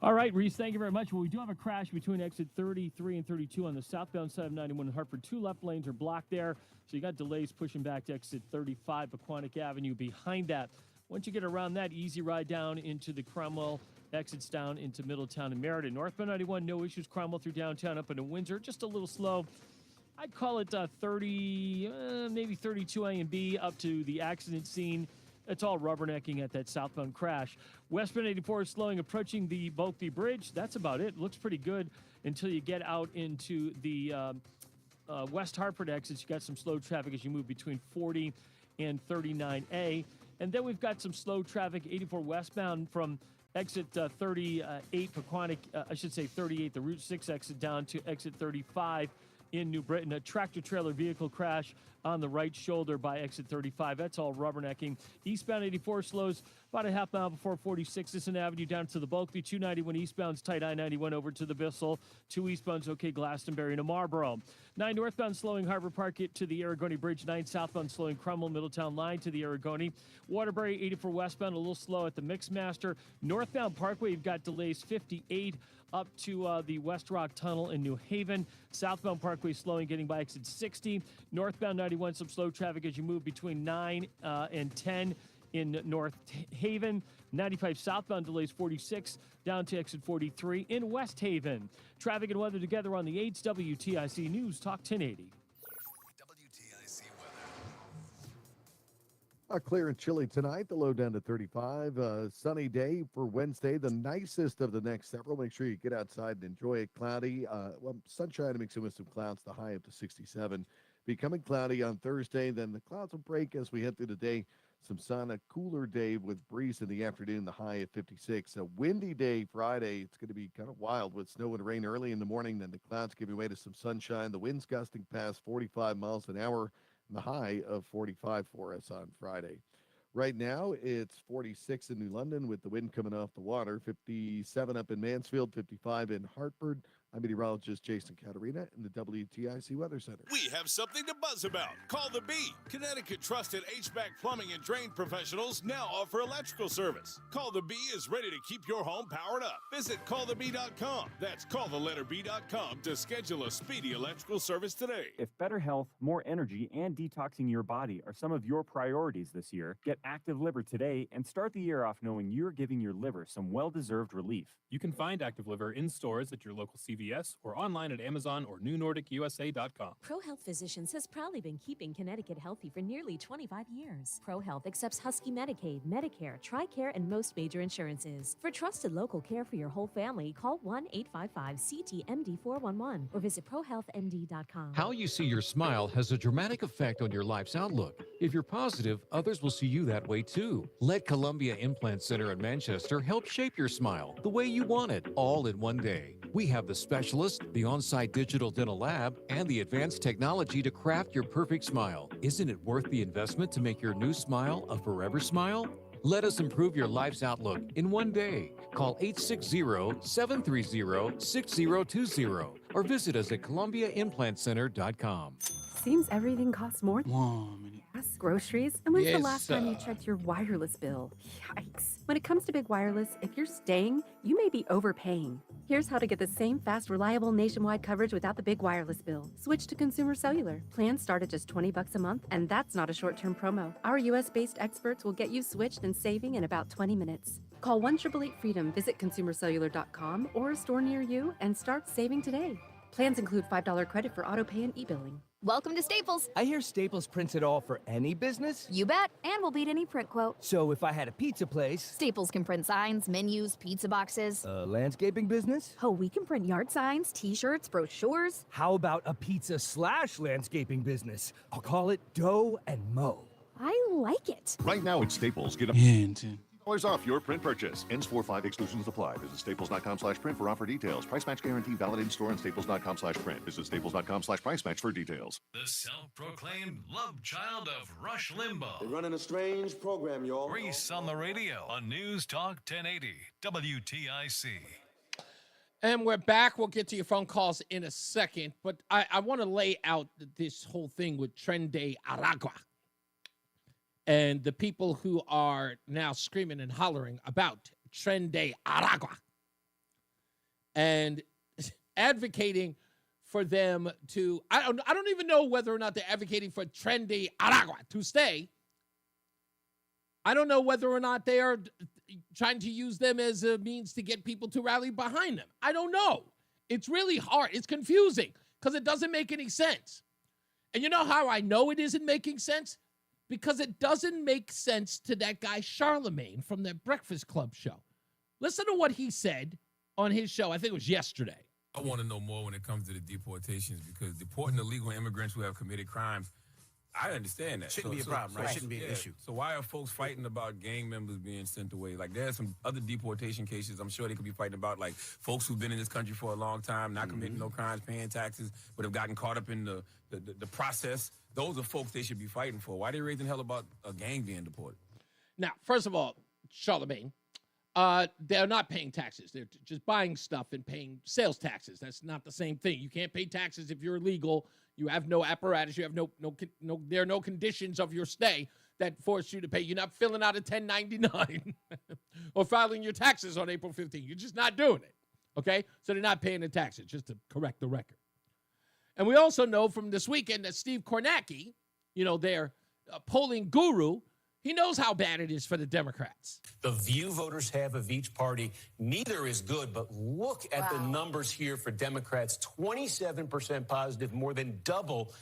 All right, Reese, thank you very much. Well, we do have a crash between exit 33 and 32 on the southbound side of 91 in Hartford. 2 left lanes are blocked there, so you got delays pushing back to exit 35 Pequannock Avenue. Behind that, once you get around that, easy ride down into the Cromwell, exits down into Middletown and Meriden. Northbound 91, no issues. Cromwell through downtown up into Windsor, just a little slow. I'd call it 30, maybe 32 A and B up to the accident scene. It's all rubbernecking at that southbound crash. Westbound 84 is slowing, approaching the Bulkley Bridge. That's about it. Looks pretty good until you get out into the West Hartford exits. You got some slow traffic as you move between 40 and 39A. And then we've got some slow traffic, 84 westbound from exit 38 Pequannock, 38, the Route 6 exit down to exit 35 in New Britain. A tractor-trailer vehicle crash on the right shoulder by exit 35. That's all rubbernecking. Eastbound 84 slows about a half mile before 46th Avenue down to the Bulkley. 291 eastbound's tight. I-91 over to the Bissell. 2 eastbound's okay, Glastonbury to Marlboro. 9 northbound slowing Harbor Park to the Aragoni Bridge. 9 southbound slowing Cromwell Middletown line to the Aragoni. Waterbury 84 westbound a little slow at the Mixmaster. Northbound Parkway, you've got delays 58 up to the West Rock Tunnel in New Haven. Southbound Parkway slowing, getting by exit 60. Northbound 91, some slow traffic as you move between 9 and 10 in North Haven. 95 southbound delays 46 down to exit 43 in West Haven. Traffic and weather together on the 8's WTIC News Talk 1080. Clear and chilly tonight, the low down to 35. Sunny day for Wednesday, the nicest of the next several. Make sure you get outside and enjoy it. Cloudy, sunshine mixing with some clouds, the high up to 67. Becoming cloudy on Thursday, then the clouds will break as we head through the day. Some sun, a cooler day with breeze in the afternoon, the high at 56. A windy day Friday. It's going to be kind of wild with snow and rain early in the morning. Then the clouds giving way to some sunshine. The winds gusting past 45 miles an hour. The high of 45 for us on Friday. Right now, it's 46 in New London with the wind coming off the water, 57 up in Mansfield, 55 in Hartford. I'm meteorologist Jason Caterina in the WTIC Weather Center. We have something to buzz about. Call the Bee. Connecticut trusted HVAC plumbing and drain professionals now offer electrical service. Call the Bee is ready to keep your home powered up. Visit callthebee.com. That's calltheletter.b.com to schedule a speedy electrical service today. If better health, more energy, and detoxing your body are some of your priorities this year, get Active Liver today and start the year off knowing you're giving your liver some well-deserved relief. You can find Active Liver in stores at your local CVS or online at Amazon or NewNordicUSA.com. ProHealth Physicians has proudly been keeping Connecticut healthy for nearly 25 years. ProHealth accepts Husky Medicaid, Medicare, TRICARE, and most major insurances. For trusted local care for your whole family, call 1-855-CT-MD-411 or visit ProHealthMD.com. How you see your smile has a dramatic effect on your life's outlook. If you're positive, others will see you that way too. Let Columbia Implant Center in Manchester help shape your smile the way you want it, all in one day. We have the specialist, the on-site digital dental lab, and the advanced technology to craft your perfect smile. Isn't it worth the investment to make your new smile a forever smile? Let us improve your life's outlook in one day. Call 860-730-6020 or visit us at ColumbiaImplantCenter.com. Seems everything costs more. Gas, groceries, and when's the last time you Yes, checked your wireless bill? Yikes. When it comes to big wireless, if you're staying, you may be overpaying. Here's how to get the same fast, reliable nationwide coverage without the big wireless bill. Switch to Consumer Cellular. Plans start at just $20 a month, and that's not a short-term promo. Our US-based experts will get you switched and saving in about 20 minutes. Call 1-888-FREEDOM, visit ConsumerCellular.com or a store near you, and start saving today. Plans include $5 credit for auto pay and e-billing. Welcome to Staples. I hear Staples prints it all for any business. You bet, and we'll beat any print quote. So if I had a pizza place... Staples can print signs, menus, pizza boxes. A landscaping business? Oh, we can print yard signs, T-shirts, brochures. How about a pizza/landscaping business? I'll call it Dough and Mo. I like it. Right now at Staples, get $10 off your print purchase. Ends 4/5, exclusions apply. Visit staples.com/print for offer details. Price match guarantee valid in store and staples.com/print. Visit staples.com/price match for details. The self-proclaimed love child of Rush Limbaugh. They're running a strange program, y'all. Reese on the radio on News Talk 1080 WTIC. And we're back. We'll get to your phone calls in a second, but I want to lay out this whole thing with Tren de Aragua and the people who are now screaming and hollering about Tren de Aragua and advocating for them to, I don't even know whether or not they're advocating for Tren de Aragua to stay. I don't know whether or not they are trying to use them as a means to get people to rally behind them. I don't know. It's really hard. It's confusing because it doesn't make any sense. And you know how I know it isn't making sense? Because it doesn't make sense to that guy Charlemagne from the Breakfast Club show. Listen to what he said on his show. I think it was yesterday. I want to know more when it comes to the deportations because deporting illegal immigrants who have committed crimes, I understand that. Shouldn't be a problem, right? Shouldn't be an issue. So why are folks fighting about gang members being sent away? Like there's some other deportation cases I'm sure they could be fighting about, like folks who've been in this country for a long time, not committing no crimes, paying taxes, but have gotten caught up in the process. Those are folks they should be fighting for. Why are they raising hell about a gang being deported? Now, first of all, Charlemagne, they're not paying taxes. They're just buying stuff and paying sales taxes. That's not the same thing. You can't pay taxes if you're illegal. You have no apparatus. You have no. There are no conditions of your stay that force you to pay. You're not filling out a 1099 or filing your taxes on April 15th. You're just not doing it. Okay, so they're not paying the taxes. Just to correct the record. And we also know from this weekend that Steve Kornacki, their polling guru, he knows how bad it is for the Democrats. The view voters have of each party, neither is good, but look at the numbers here for Democrats. 27% positive, more than double,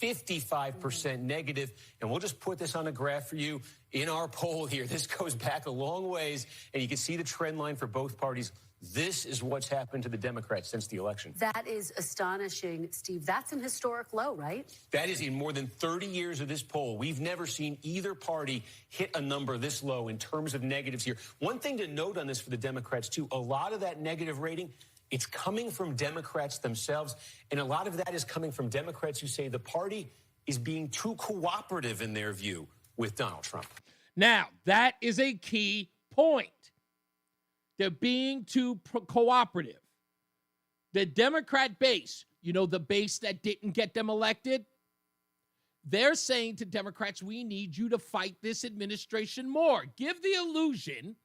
55% negative. And we'll just put this on a graph for you in our poll here. This goes back a long ways, and you can see the trend line for both parties. This is what's happened to the Democrats since the election. That is astonishing, Steve. That's an historic low, right? That is in more than 30 years of this poll. We've never seen either party hit a number this low in terms of negatives here. One thing to note on this for the Democrats, too, a lot of that negative rating, it's coming from Democrats themselves, and a lot of that is coming from Democrats who say the party is being too cooperative in their view with Donald Trump. Now, that is a key point. They're being too cooperative. The Democrat base, the base that didn't get them elected, they're saying to Democrats, we need you to fight this administration more. Give the illusion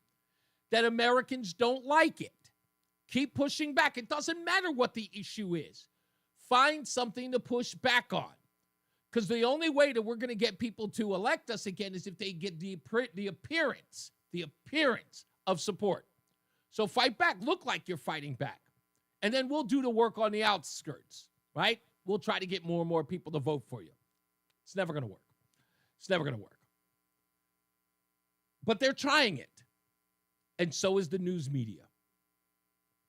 that Americans don't like it. Keep pushing back. It doesn't matter what the issue is. Find something to push back on. Because the only way that we're going to get people to elect us again is if they get the appearance of support. So fight back. Look like you're fighting back. And then we'll do the work on the outskirts, right? We'll try to get more and more people to vote for you. It's never going to work. It's never going to work. But they're trying it. And so is the news media.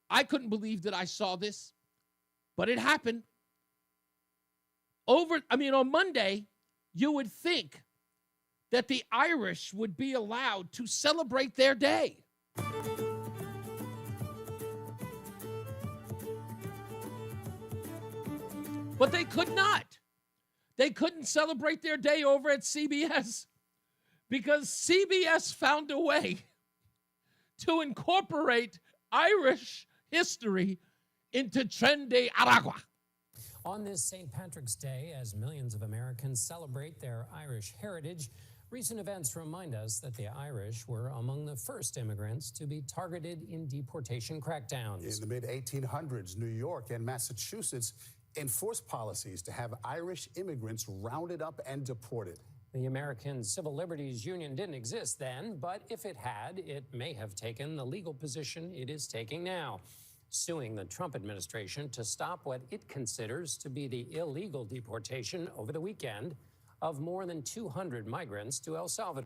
I couldn't believe that I saw this, but it happened. On Monday, you would think that the Irish would be allowed to celebrate their day. But they could not. They couldn't celebrate their day over at CBS because CBS found a way to incorporate Irish history into Tren de Aragua. On this St. Patrick's Day, as millions of Americans celebrate their Irish heritage, recent events remind us that the Irish were among the first immigrants to be targeted in deportation crackdowns. In the mid-1800s, New York and Massachusetts enforced policies to have Irish immigrants rounded up and deported. The American Civil Liberties Union didn't exist then, but if it had, it may have taken the legal position it is taking now. suing the Trump administration to stop what it considers to be the illegal deportation over the weekend of more than 200 migrants to El Salvador.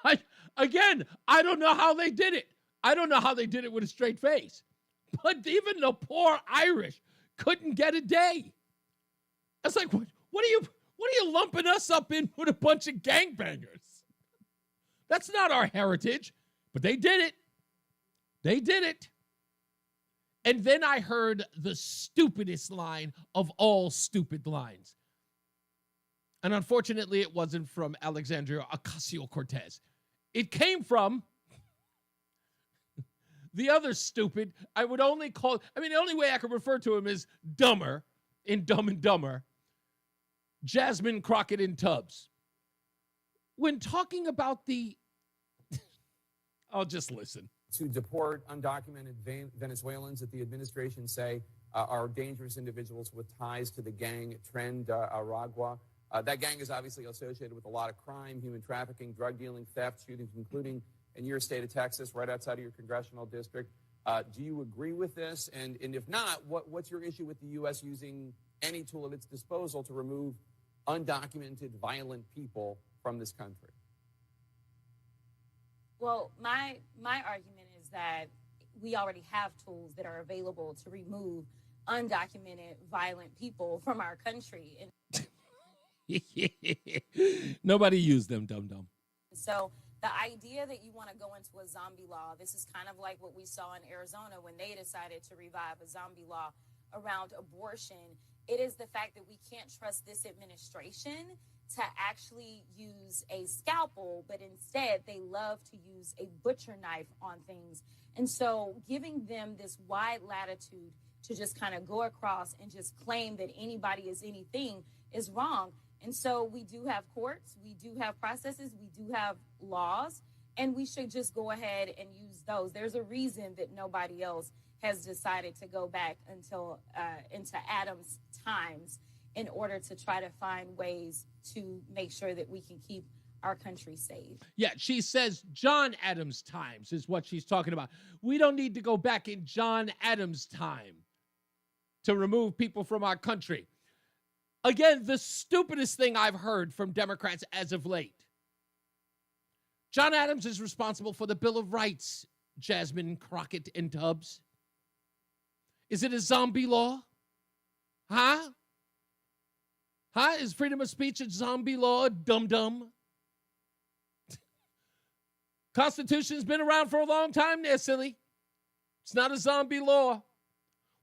I don't know how they did it. I don't know how they did it with a straight face. But even the poor Irish couldn't get a day. It's like, what are you lumping us up in with a bunch of gangbangers? That's not our heritage. But they did it. They did it. And then I heard the stupidest line of all stupid lines. And unfortunately, it wasn't from Alexandria Ocasio-Cortez. It came from the other stupid. The only way I could refer to him is dumber in Dumb and Dumber, Jasmine Crockett in Tubbs. When talking about I'll just listen. To deport undocumented Venezuelans that the administration say are dangerous individuals with ties to the gang Tren Aragua. That gang is obviously associated with a lot of crime, human trafficking, drug dealing, theft, shootings, including in your state of Texas, right outside of your congressional district. Do you agree with this? And if not, what's your issue with the U.S. using any tool at its disposal to remove undocumented violent people from this country? Well, my argument is that we already have tools that are available to remove undocumented violent people from our country. And nobody used them, dum-dum. so the idea that you want to go into a zombie law, this is kind of like what we saw in Arizona when they decided to revive a zombie law around abortion. It is the fact that we can't trust this administration to actually use a scalpel, but instead they love to use a butcher knife on things. And so giving them this wide latitude to just kind of go across and just claim that anybody is anything is wrong. And so we do have courts, we do have processes, we do have laws, and we should just go ahead and use those. There's a reason that nobody else has decided to go back into Adam's times in order to try to find ways to make sure that we can keep our country safe. Yeah, she says John Adams' times is what she's talking about. We don't need to go back in John Adams' time to remove people from our country. Again, the stupidest thing I've heard from Democrats as of late. John Adams is responsible for the Bill of Rights, Jasmine Crockett and Tubbs. Is it a zombie law? Huh? Is freedom of speech a zombie law, dum-dum? Constitution's been around for a long time there, silly. It's not a zombie law.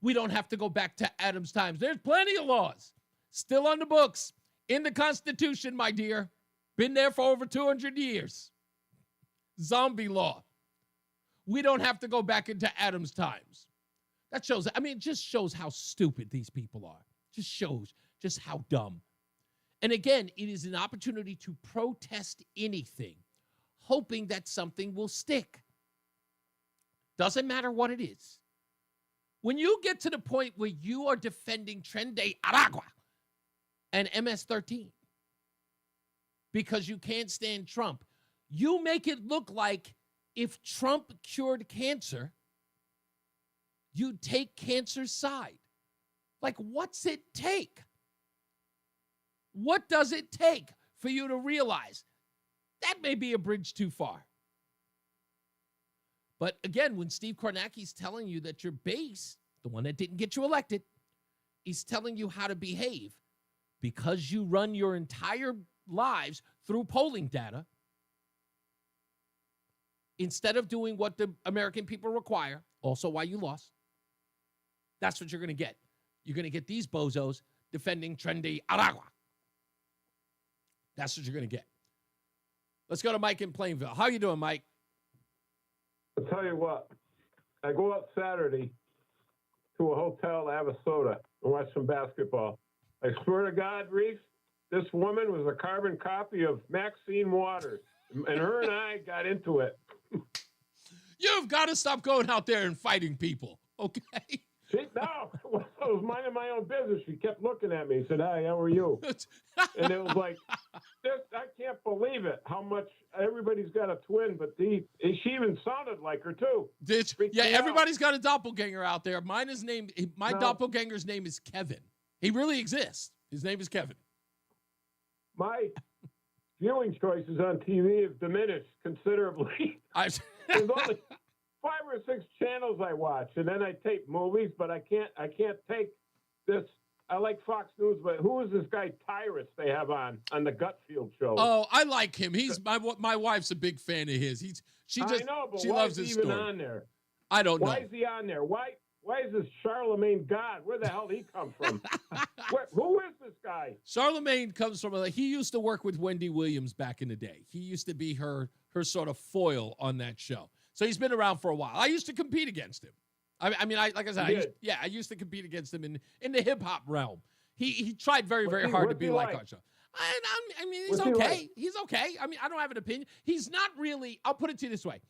We don't have to go back to Adam's times. There's plenty of laws still on the books in the Constitution, my dear. Been there for over 200 years. Zombie law. We don't have to go back into Adam's times. That shows, it just shows how stupid these people are. Just shows just how dumb. And again, it is an opportunity to protest anything, hoping that something will stick. Doesn't matter what it is. When you get to the point where you are defending Tren de Aragua and MS-13 because you can't stand Trump, you make it look like if Trump cured cancer, you'd take cancer's side. Like, what's it take? What does it take for you to realize that may be a bridge too far? But again, when Steve Kornacki's telling you that your base, the one that didn't get you elected, he's telling you how to behave because you run your entire lives through polling data, instead of doing what the American people require, also why you lost, that's what you're going to get. You're going to get these bozos defending Tren de Aragua. That's what you're going to get. Let's go to Mike in Plainville. How you doing, Mike? I'll tell you what. I go out Saturday to a hotel to have a soda and watch some basketball. I swear to God, Reese, this woman was a carbon copy of Maxine Waters, and her and I got into it. You've got to stop going out there and fighting people, okay? See, no, I was minding my own business. She kept looking at me. Said, "Hi, how are you?" And it was like, I can't believe it. How much everybody's got a twin, but she even sounded like her too. Yeah, everybody's got a doppelganger out there. My doppelganger's name is Kevin. He really exists. His name is Kevin. My viewing choices on TV have diminished considerably. There's only 5 or 6 channels I watch, and then I tape movies, but I can't take this. I like Fox News, but who is this guy Tyrus they have on the Gutfield show? Oh, I like him. He's my wife's a big fan of his. She loves his story. On there? I don't know. Why is he on there? Why is this Charlemagne God? Where the hell did he come from? Who is this guy? Charlemagne comes from he used to work with Wendy Williams back in the day. He used to be her sort of foil on that show. So he's been around for a while. I used to compete against him. I used to compete against him in the hip hop realm. He tried very, very hard to be like our show. I mean, he's okay. He's okay. I mean, I don't have an opinion. He's not really. I'll put it to you this way.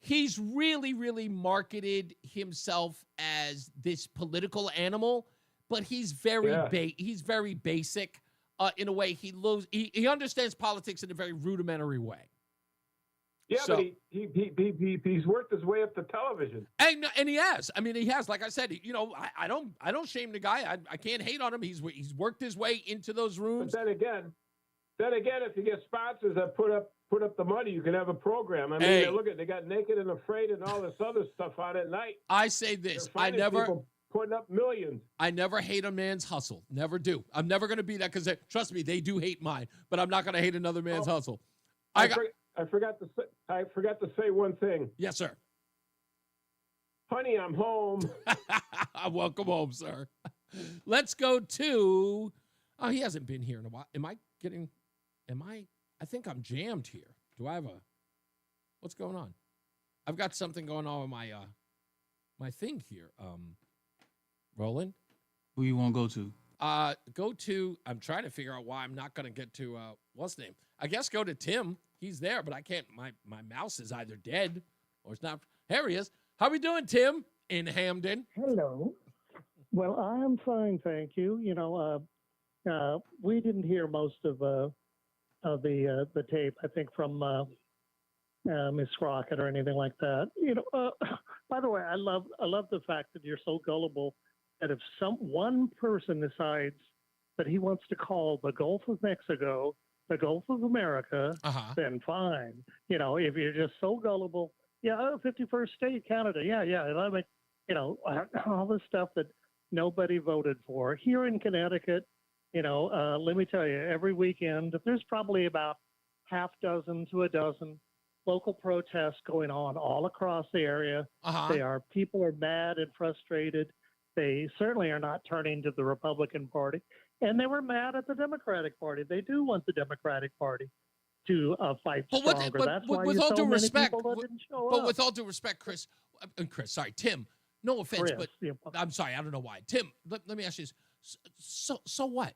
He's really, really marketed himself as this political animal, but he's very he's very basic in a way. He understands politics in a very rudimentary way. Yeah, so, but he's worked his way up to television, and he has. I mean, he has. Like I said, I don't shame the guy. I can't hate on him. He's worked his way into those rooms. But then again, if you get sponsors that put up the money, you can have a program. I mean, they got Naked and Afraid and all this other stuff on at night. I say this: people putting up millions. I never hate a man's hustle. Never do. I'm never going to be that because trust me, they do hate mine. But I'm not going to hate another man's hustle. I forgot to say one thing. Yes, sir. Honey, I'm home. Welcome home, sir. Let's go to. Oh, he hasn't been here in a while. I think I'm jammed here. Do I have what's going on? I've got something going on with my thing here. Roland? Who you want to go to? I'm trying to figure out why I'm not going to get to, what's his name? I guess go to Tim. He's there, but I can't. My mouse is either dead or it's not. Here he is. How we doing, Tim, in Hamden? Hello. Well, I'm fine, thank you. We didn't hear most of the tape, I think, from Miss Crockett or anything like that. By the way, I love the fact that you're so gullible that if one person decides that he wants to call the Gulf of Mexico the Gulf of America, then fine. If you're just so gullible, 51st state, Canada, I mean, all this stuff that nobody voted for. Here in Connecticut, let me tell you, every weekend, there's probably about half dozen to a dozen local protests going on all across the area. People are mad and frustrated. They certainly are not turning to the Republican Party. And they were mad at the Democratic Party. They do want the Democratic Party to fight stronger. That's why with all due respect, with all due respect, Chris, sorry, Tim, no offense, but I'm sorry, I don't know why. Tim, let me ask you this. So what?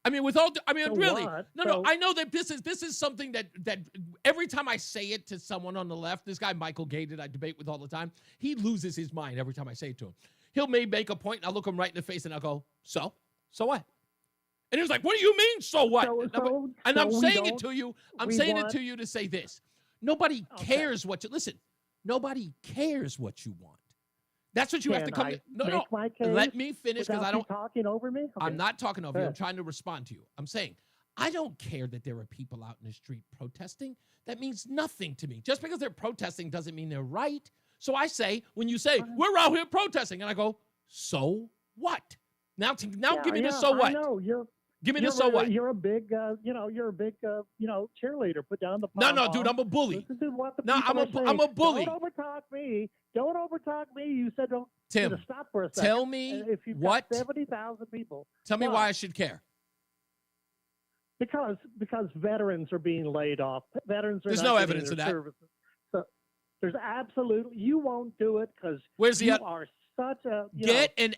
I mean, really, I know that this is something that every time I say it to someone on the left, this guy Michael Gay that I debate with all the time, he loses his mind every time I say it to him. He'll make a point, and I'll look him right in the face, and I'll go, so what? And he was like, what do you mean, so what? I'm saying it to you. I'm saying it to you to say this. Nobody cares what you, listen, nobody cares what you want. That's what you have to come to. No. Let me finish because I don't. Talking over me? Okay. I'm not talking over you. I'm trying to respond to you. I'm saying, I don't care that there are people out in the street protesting. That means nothing to me. Just because they're protesting doesn't mean they're right. So I say, when you say, we're out here protesting, and I go, so what? Now give me the so what. I know. Give me the so what. You're a big, cheerleader. Put down the pom-pom. No, dude, I'm a bully. Listen to what the I'm a bully. Don't overtalk me. You said don't. Tim, stop for a second. Tell me if you've what. Got 70,000 people. Tell me why I should care. Because veterans are being laid off. Veterans are. There's not no getting evidence their of that. Services. So there's absolutely. You won't do it because you are such a.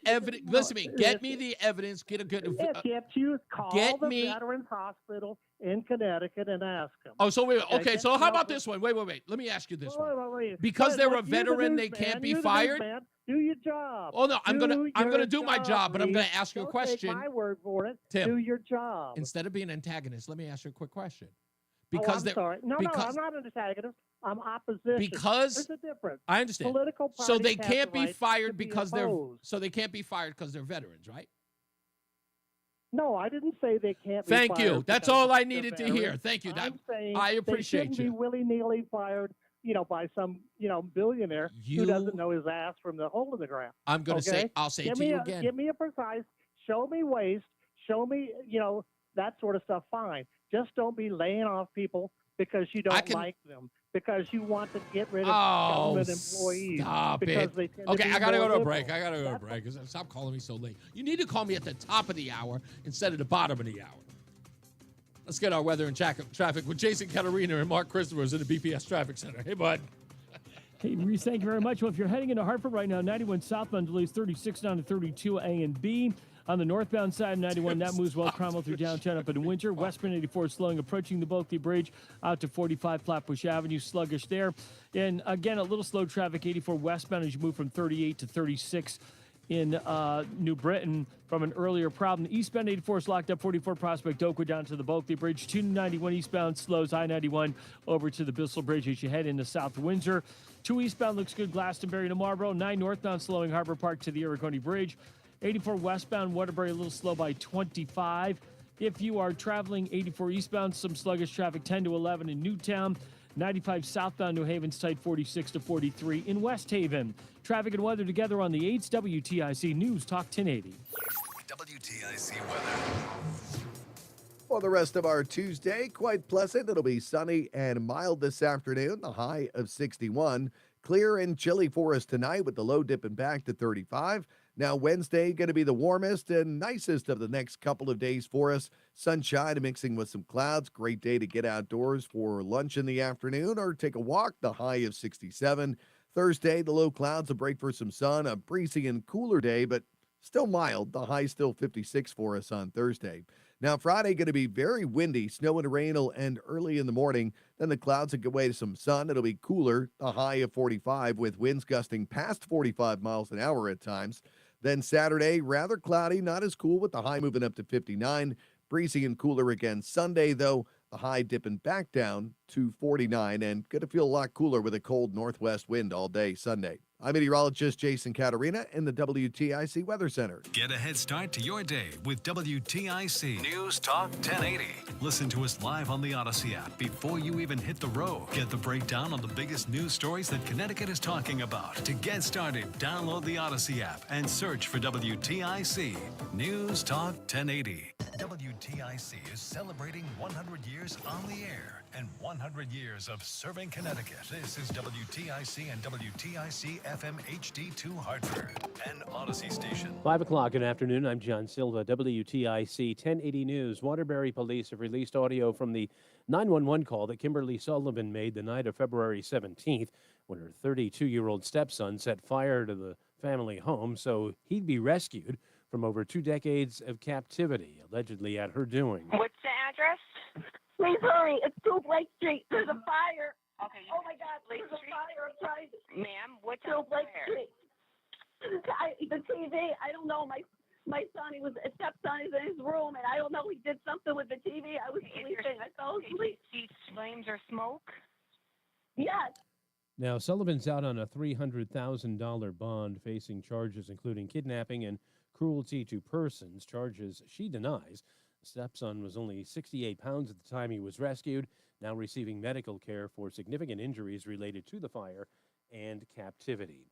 Evidence. Listen to me. Get me the evidence. Get a good. Get you call the Veterans Hospital in Connecticut and ask them. Oh, so wait. Okay, Get so to how know about who- this one? Wait. Let me ask you this one. Wait. Because they're a You're the veteran, they newsman. can't be You're the fired? newsman. Do your job. Oh no, I'm gonna your do my job, but I'm gonna ask you a Don't question. Take my word for it. Tim, do your job. Instead of being an antagonist, let me ask you a quick question. I'm sorry. No, I'm not an antagonist. I'm opposition. Because there's a difference. I understand. Political parties so they have can't the be right fired to be because opposed. they can't be fired because they're veterans, right? No, I didn't say they can't be Thank fired. you. That's because all I they're needed to veterans. hear. Thank you. I'm saying I they appreciate shouldn't you. be willy-nilly fired, by some, billionaire who doesn't know his ass from the hole in the ground. I'm going to say, I'll say it to you again. Give me a precise, show me waste, show me, that sort of stuff, fine. Just don't be laying off people because you don't like them, because you want to get rid of government employees. Stop because it. They tend Okay, to be I got to more go to a liberal. break. I got to go to a break. Stop calling me so late. You need to call me at the top of the hour instead of the bottom of the hour. Let's get our weather and traffic with Jason Caterina and Mark Christopher in the BPS Traffic Center. Hey, bud. Hey, Reese, thank you very much. Well, if you're heading into Hartford right now, 91 southbound delays 36 down to 32 A and B. On the northbound side of 91, that moves well Cromwell through downtown up in Winter. Westbound 84 slowing, approaching the Bulkley Bridge out to 45 Flatbush Avenue, sluggish there. And again, a little slow traffic, 84 westbound as you move from 38 to 36 in New Britain from an earlier problem. Eastbound 84 is locked up, 44 Prospect Oakwood down to the Bulkley Bridge. 291 eastbound slows I-91 over to the Bissell Bridge as you head into South Windsor. 2 eastbound looks good, Glastonbury to Marlboro. 9 northbound slowing Harbor Park to the Arrowconey Bridge. 84 westbound Waterbury a little slow by 25. If you are traveling 84 eastbound, some sluggish traffic 10 to 11 in Newtown. 95 southbound New Haven's tight 46 to 43 in West Haven. Traffic and weather together on the 8s WTIC News Talk 1080. WTIC weather. For the rest of our Tuesday, quite pleasant. It'll be sunny and mild this afternoon, the high of 61. Clear and chilly for us tonight with the low dipping back to 35. Now Wednesday going to be the warmest and nicest of the next couple of days for us. Sunshine mixing with some clouds. Great day to get outdoors for lunch in the afternoon or take a walk. The high of 67. Thursday, the low clouds, a break for some sun. A breezy and cooler day, but still mild. The high still 56 for us on Thursday. Now Friday going to be very windy. Snow and rain will end early in the morning. Then the clouds will give way to some sun. It'll be cooler. The high of 45 with winds gusting past 45 miles an hour at times. Then Saturday, rather cloudy, not as cool with the high moving up to 59. Breezy and cooler again Sunday, though, the high dipping back down to 49 and going to feel a lot cooler with a cold northwest wind all day Sunday. I'm meteorologist Jason Caterina in the WTIC Weather Center. Get a head start to your day with WTIC News Talk 1080. Listen to us live on the Odyssey app before you even hit the road. Get the breakdown on the biggest news stories that Connecticut is talking about. To get started, download the Odyssey app and search for WTIC News Talk 1080. WTIC is celebrating 100 years on the air and 100 years of serving Connecticut. This is WTIC and WTIC FM HD2 Hartford, an Odyssey station. 5 o'clock in the afternoon. I'm John Silva, WTIC 1080 News. Waterbury police have released audio from the 911 call that Kimberly Sullivan made the night of February 17th when her 32-year-old stepson set fire to the family home so he'd be rescued from over 2 decades of captivity, allegedly at her doing. What's the address? Please hurry. It's 2 Blake Street. There's a fire. Okay. Oh, my God. There's a fire. I'm trying. Ma'am, what's 2 Blake Street. The TV, I don't know. My son, his stepson is in his room, and I don't know. He did something with the TV. I was sleeping. I fell asleep. See flames or smoke? Yes. Now, Sullivan's out on a $300,000 bond, facing charges including kidnapping and cruelty to persons, charges she denies. The stepson was only 68 pounds at the time he was rescued, now receiving medical care for significant injuries related to the fire and captivity.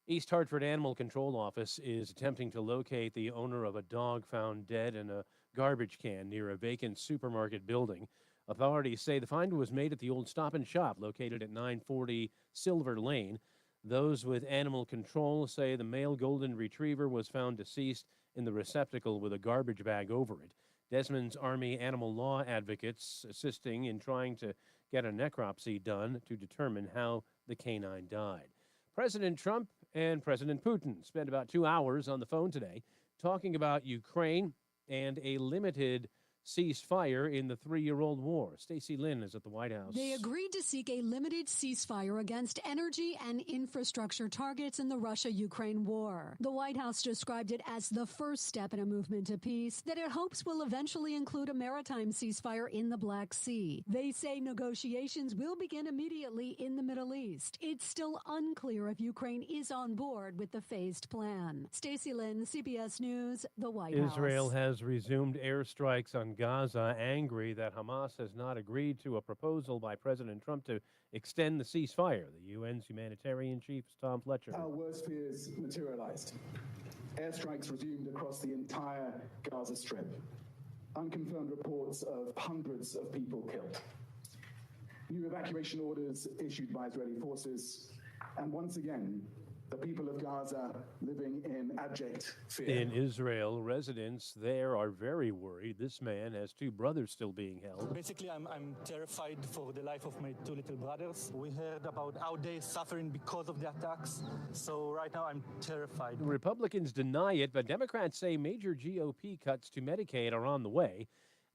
East Hartford Animal Control Office is attempting to locate the owner of a dog found dead in a garbage can near a vacant supermarket building. Authorities say the find was made at the old Stop and Shop located at 940 Silver Lane. Those with animal control say the male golden retriever was found deceased in the receptacle with a garbage bag over it. Desmond's Army animal law advocates assisting in trying to get a necropsy done to determine how the canine died. President Trump and President Putin spent about 2 hours on the phone today talking about Ukraine and a limited ceasefire in the 3-year-old war. Stacey Lynn is at the White House. They agreed to seek a limited ceasefire against energy and infrastructure targets in the Russia-Ukraine war. The White House described it as the first step in a movement to peace that it hopes will eventually include a maritime ceasefire in the Black Sea. They say negotiations will begin immediately in the Middle East. It's still unclear if Ukraine is on board with the phased plan. Stacey Lynn, CBS News, the White House. Israel has resumed airstrikes on Gaza, angry that Hamas has not agreed to a proposal by President Trump to extend the ceasefire. The UN's humanitarian chief, Tom Fletcher. Our worst fears materialized. Airstrikes resumed across the entire Gaza Strip. Unconfirmed reports of hundreds of people killed. New evacuation orders issued by Israeli forces. And once again, the people of Gaza living in abject fear. In Israel, residents there are very worried. This man has 2 brothers still being held. Basically, I'm terrified for the life of my 2 little brothers. We heard about how they're suffering because of the attacks. So right now, I'm terrified. Republicans deny it, but Democrats say major GOP cuts to Medicaid are on the way.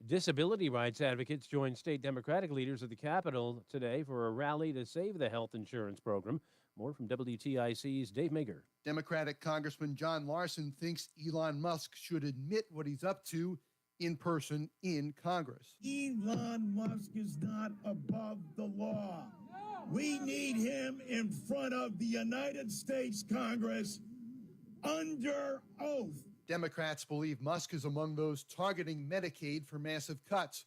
Disability rights advocates joined state Democratic leaders at the Capitol today for a rally to save the health insurance program. More from WTIC's Dave Mager. Democratic Congressman John Larson thinks Elon Musk should admit what he's up to in person in Congress. Elon Musk is not above the law. We need him in front of the United States Congress under oath. Democrats believe Musk is among those targeting Medicaid for massive cuts.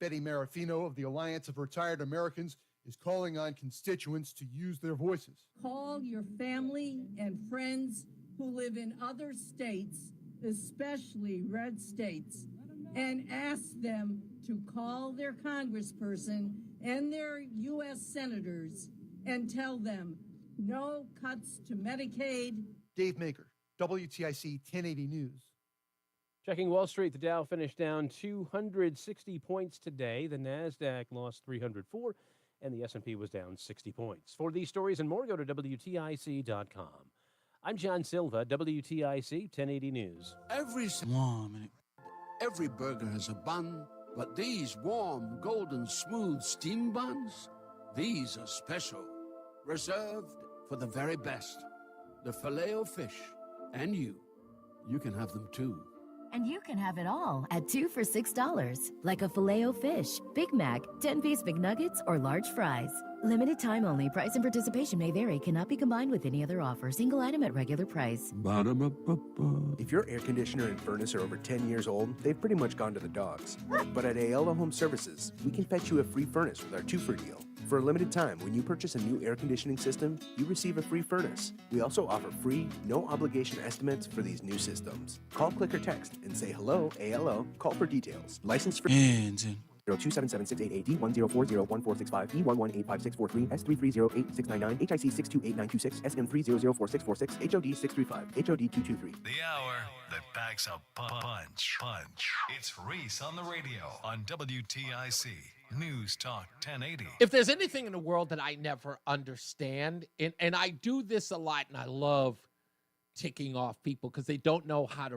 Betty Marafino of the Alliance of Retired Americans is calling on constituents to use their voices. Call your family and friends who live in other states, especially red states, and ask them to call their congressperson and their U.S. senators and tell them no cuts to Medicaid. Dave Maker, WTIC 1080 News. Checking Wall Street, the Dow finished down 260 points today. The NASDAQ lost 304. And the S&P was down 60 points. For these stories and more, go to WTIC.com. I'm John Silva, WTIC 1080 News. Every burger has a bun, but these warm, golden, smooth steam buns, these are special, reserved for the very best. The Filet-O-Fish. And you can have them too. And you can have it all at 2 for $6, like a Filet-O-Fish, Big Mac, 10-piece McNuggets, or large fries. Limited time only. Price and participation may vary. Cannot be combined with any other offer. Single item at regular price. Ba-da-ba-ba-ba. If your air conditioner and furnace are over 10 years old, they've pretty much gone to the dogs. But at Ayala Home Services, we can fetch you a free furnace with our 2-for deal. For a limited time, when you purchase a new air conditioning system, you receive a free furnace. We also offer free, no-obligation estimates for these new systems. Call, click, or text and say hello, ALO. Call for details. License for... 0277688010401465 E11856443 S330869 HIC 628926 SM30044646 HOD 635 HOD 223. The hour that packs a punch. It's Reese on the radio on WTIC News Talk 1080. If there's anything in the world that I never understand, and I do this a lot, and I love ticking off people because they don't know how to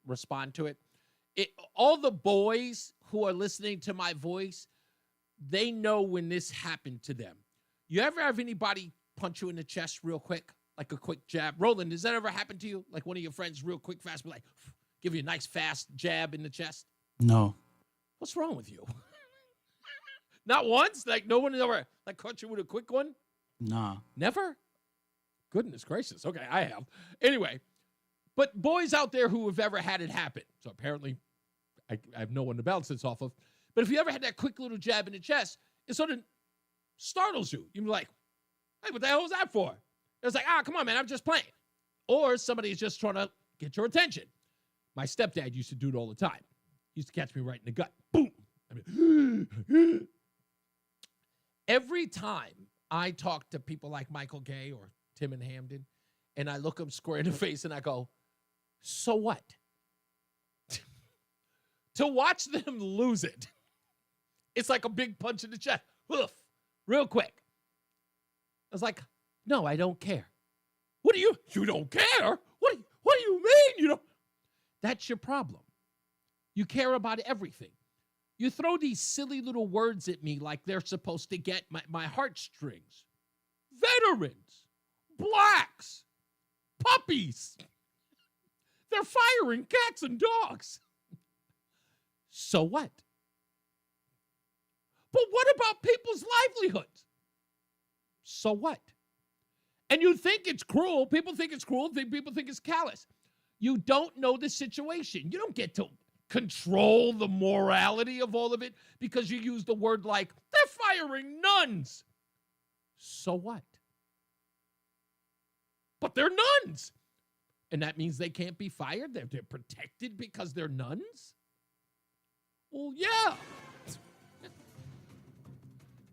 respond to it. All the boys who are listening to my voice, they know when this happened to them. You ever have anybody punch you in the chest real quick, like a quick jab? Roland, does that ever happen to you? Like one of your friends real quick, fast, be like, give you a nice fast jab in the chest? No. What's wrong with you? Not once? Like no one ever like caught you with a quick one? Nah. Never? Goodness gracious. Okay, I have. Anyway, but boys out there who have ever had it happen, so apparently I have no one to bounce this off of, but if you ever had that quick little jab in the chest, it sort of startles you. You're like, hey, what the hell was that for? It's like, come on, man, I'm just playing. Or somebody's just trying to get your attention. My stepdad used to do it all the time. He used to catch me right in the gut. Boom. I mean, every time I talk to people like Michael Gay or Tim and Hamden, and I look them square in the face and I go, so what? To watch them lose it, it's like a big punch in the chest. Hoof, real quick. I was like, no, I don't care. What do you don't care? What do you mean you don't? That's your problem. You care about everything. You throw these silly little words at me like they're supposed to get my heartstrings. Veterans, blacks, puppies. They're firing cats and dogs. So what? But what about people's livelihoods? So what? And you think it's cruel. People think it's cruel. People think it's callous. You don't know the situation. You don't get to control the morality of all of it because you use the word like, they're firing nuns. So what? But they're nuns. And that means they can't be fired? They're protected because they're nuns? Well, yeah.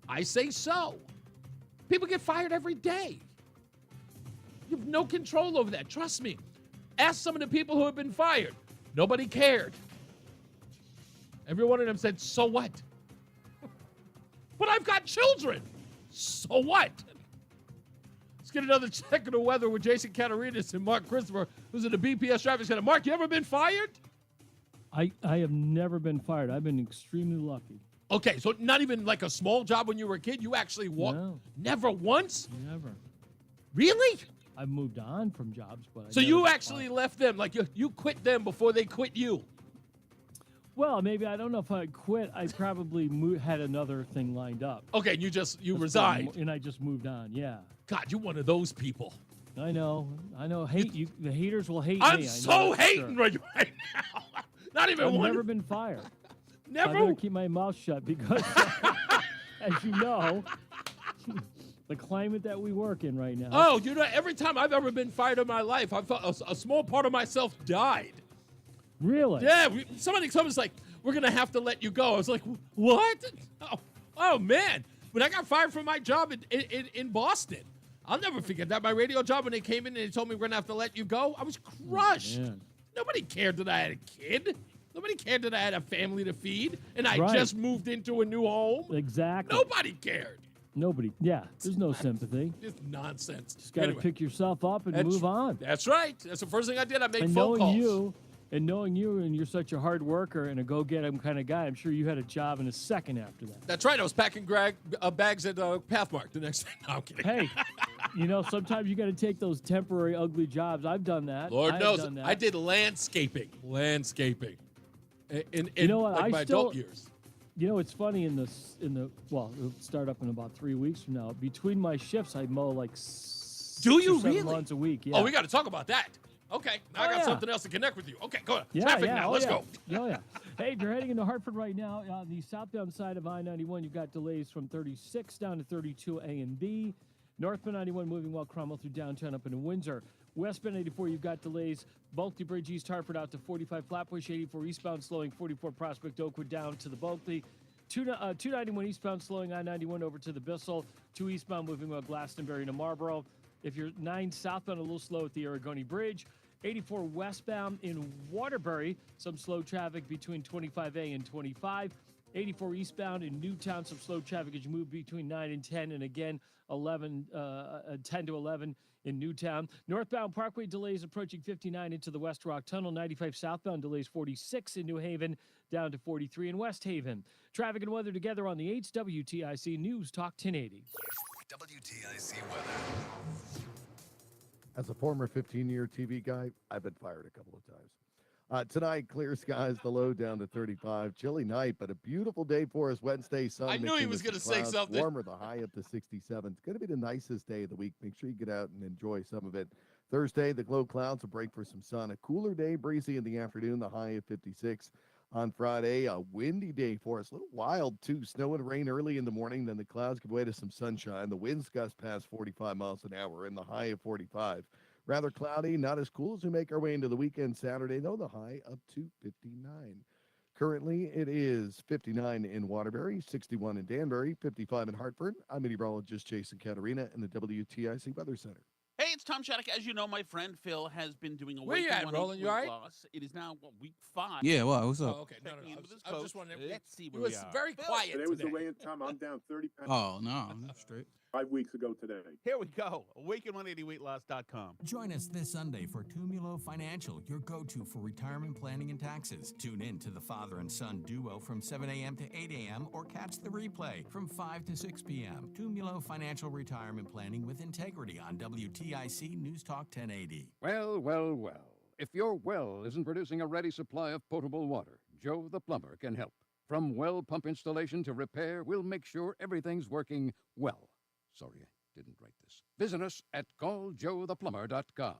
I say so. People get fired every day. You have no control over that. Trust me. Ask some of the people who have been fired. Nobody cared. Every one of them said, so what? But I've got children. So what? Let's get another check of the weather with Jason Catarinas and Mark Christopher, who's in the BPS Traffic Center. Mark, you ever been fired? I have never been fired. I've been extremely lucky. Okay, so not even like a small job when you were a kid? You actually walked? No. Never once? Never. Really? I've moved on from jobs, but so you actually left them, like you quit them before they quit you? Well, maybe, I don't know if I quit. I probably had another thing lined up. Okay, you resigned. And I just moved on, yeah. God, you're one of those people. I know. Hate you. The haters will hate I'm me. so hating right now. Not even I've one. never been fired. Never. I better keep my mouth shut because, as you know, the climate that we work in right now. Oh, every time I've ever been fired in my life, I thought a small part of myself died. Really? Yeah. Somebody told me, it's like, we're going to have to let you go. I was like, what? Oh, man. When I got fired from my job in Boston, I'll never forget that. My radio job, when they came in and they told me we're going to have to let you go, I was crushed. Oh, Nobody cared that I had a kid. Nobody cared that I had a family to feed, and I Right. just moved into a new home. Exactly. Nobody cared. Nobody. Yeah, there's no sympathy. Just nonsense. Just got to pick yourself up and move on. That's right. That's the first thing I did. I made And phone calls. knowing you, and you're such a hard worker and a go-get-'em kind of guy, I'm sure you had a job in a second after that. That's right. I was packing bags at Pathmark the next day. No, I'm kidding. Hey, sometimes you got to take those temporary ugly jobs. I've done that. Lord I've knows. done that. I did landscaping. In what? my adult years. It's funny it'll start up in about 3 weeks from now. Between my shifts, I mow like 6 Do you or 7 really? lawns a week. Yeah. Oh, we got to talk about that. Okay, now I got something else to connect with you. Okay, go on. Traffic now. Let's go. Oh, yeah. Hey, if you're heading into Hartford right now, the southbound side of I-91, you've got delays from 36 down to 32 A and B. Northbound 91 moving well Cromwell through downtown up into Windsor. Westbound 84, you've got delays. Bulkley Bridge East Hartford out to 45 Flatbush, 84 eastbound slowing, 44 Prospect Oakwood down to the Bulkley. 291 eastbound slowing I-91 over to the Bissell. 2 eastbound moving well Glastonbury to Marlboro. If you're 9 southbound, a little slow at the Aragoni Bridge. 84 westbound in Waterbury, some slow traffic between 25A and 25. 84 eastbound in Newtown, some slow traffic as you move between 9 and 10, and again 10 to 11 in Newtown. Northbound Parkway delays approaching 59 into the West Rock Tunnel. 95 southbound delays 46 in New Haven, down to 43 in West Haven. Traffic and weather together on the 8's WTIC News Talk 1080. WTIC weather. As a former 15-year TV guy, I've been fired a couple of times. Tonight, clear skies, the low down to 35. Chilly night, but a beautiful day for us. Wednesday, sun. I knew he was going to say something. Warmer, the high up to 67. It's going to be the nicest day of the week. Make sure you get out and enjoy some of it. Thursday, the low clouds, a break for some sun. A cooler day, breezy in the afternoon, the high of 56. On Friday, a windy day for us. A little wild, too. Snow and rain early in the morning. Then the clouds give way to some sunshine. The winds gust past 45 miles an hour and the high of 45. Rather cloudy, not as cool as we make our way into the weekend Saturday, though, the high up to 59. Currently, it is 59 in Waterbury, 61 in Danbury, 55 in Hartford. I'm meteorologist Jason Catarina in the WTIC Weather Center. Hey, it's Tom Shattuck. As you know, my friend Phil has been doing a Where you at, Roland? You all right? loss. It is now week 5. Yeah, well, what's up? Oh, okay. No. Checking in with his I was coach. just wondering. Let's see He where was we are. very quiet Today was the today. weigh-in time. I'm down 30 pounds. Oh, no, I'm straight. 5 weeks ago today. Here we go. Awaken180weightloss.com. Join us this Sunday for Tumulo Financial, your go-to for retirement planning and taxes. Tune in to the father and son duo from 7 a.m. to 8 a.m. or catch the replay from 5 to 6 p.m. Tumulo Financial Retirement Planning with Integrity on WTIC News Talk 1080. Well, well, well. If your well isn't producing a ready supply of potable water, Joe the plumber can help. From well pump installation to repair, we'll make sure everything's working well. Sorry, I didn't write this. Visit us at calljoetheplumber.com.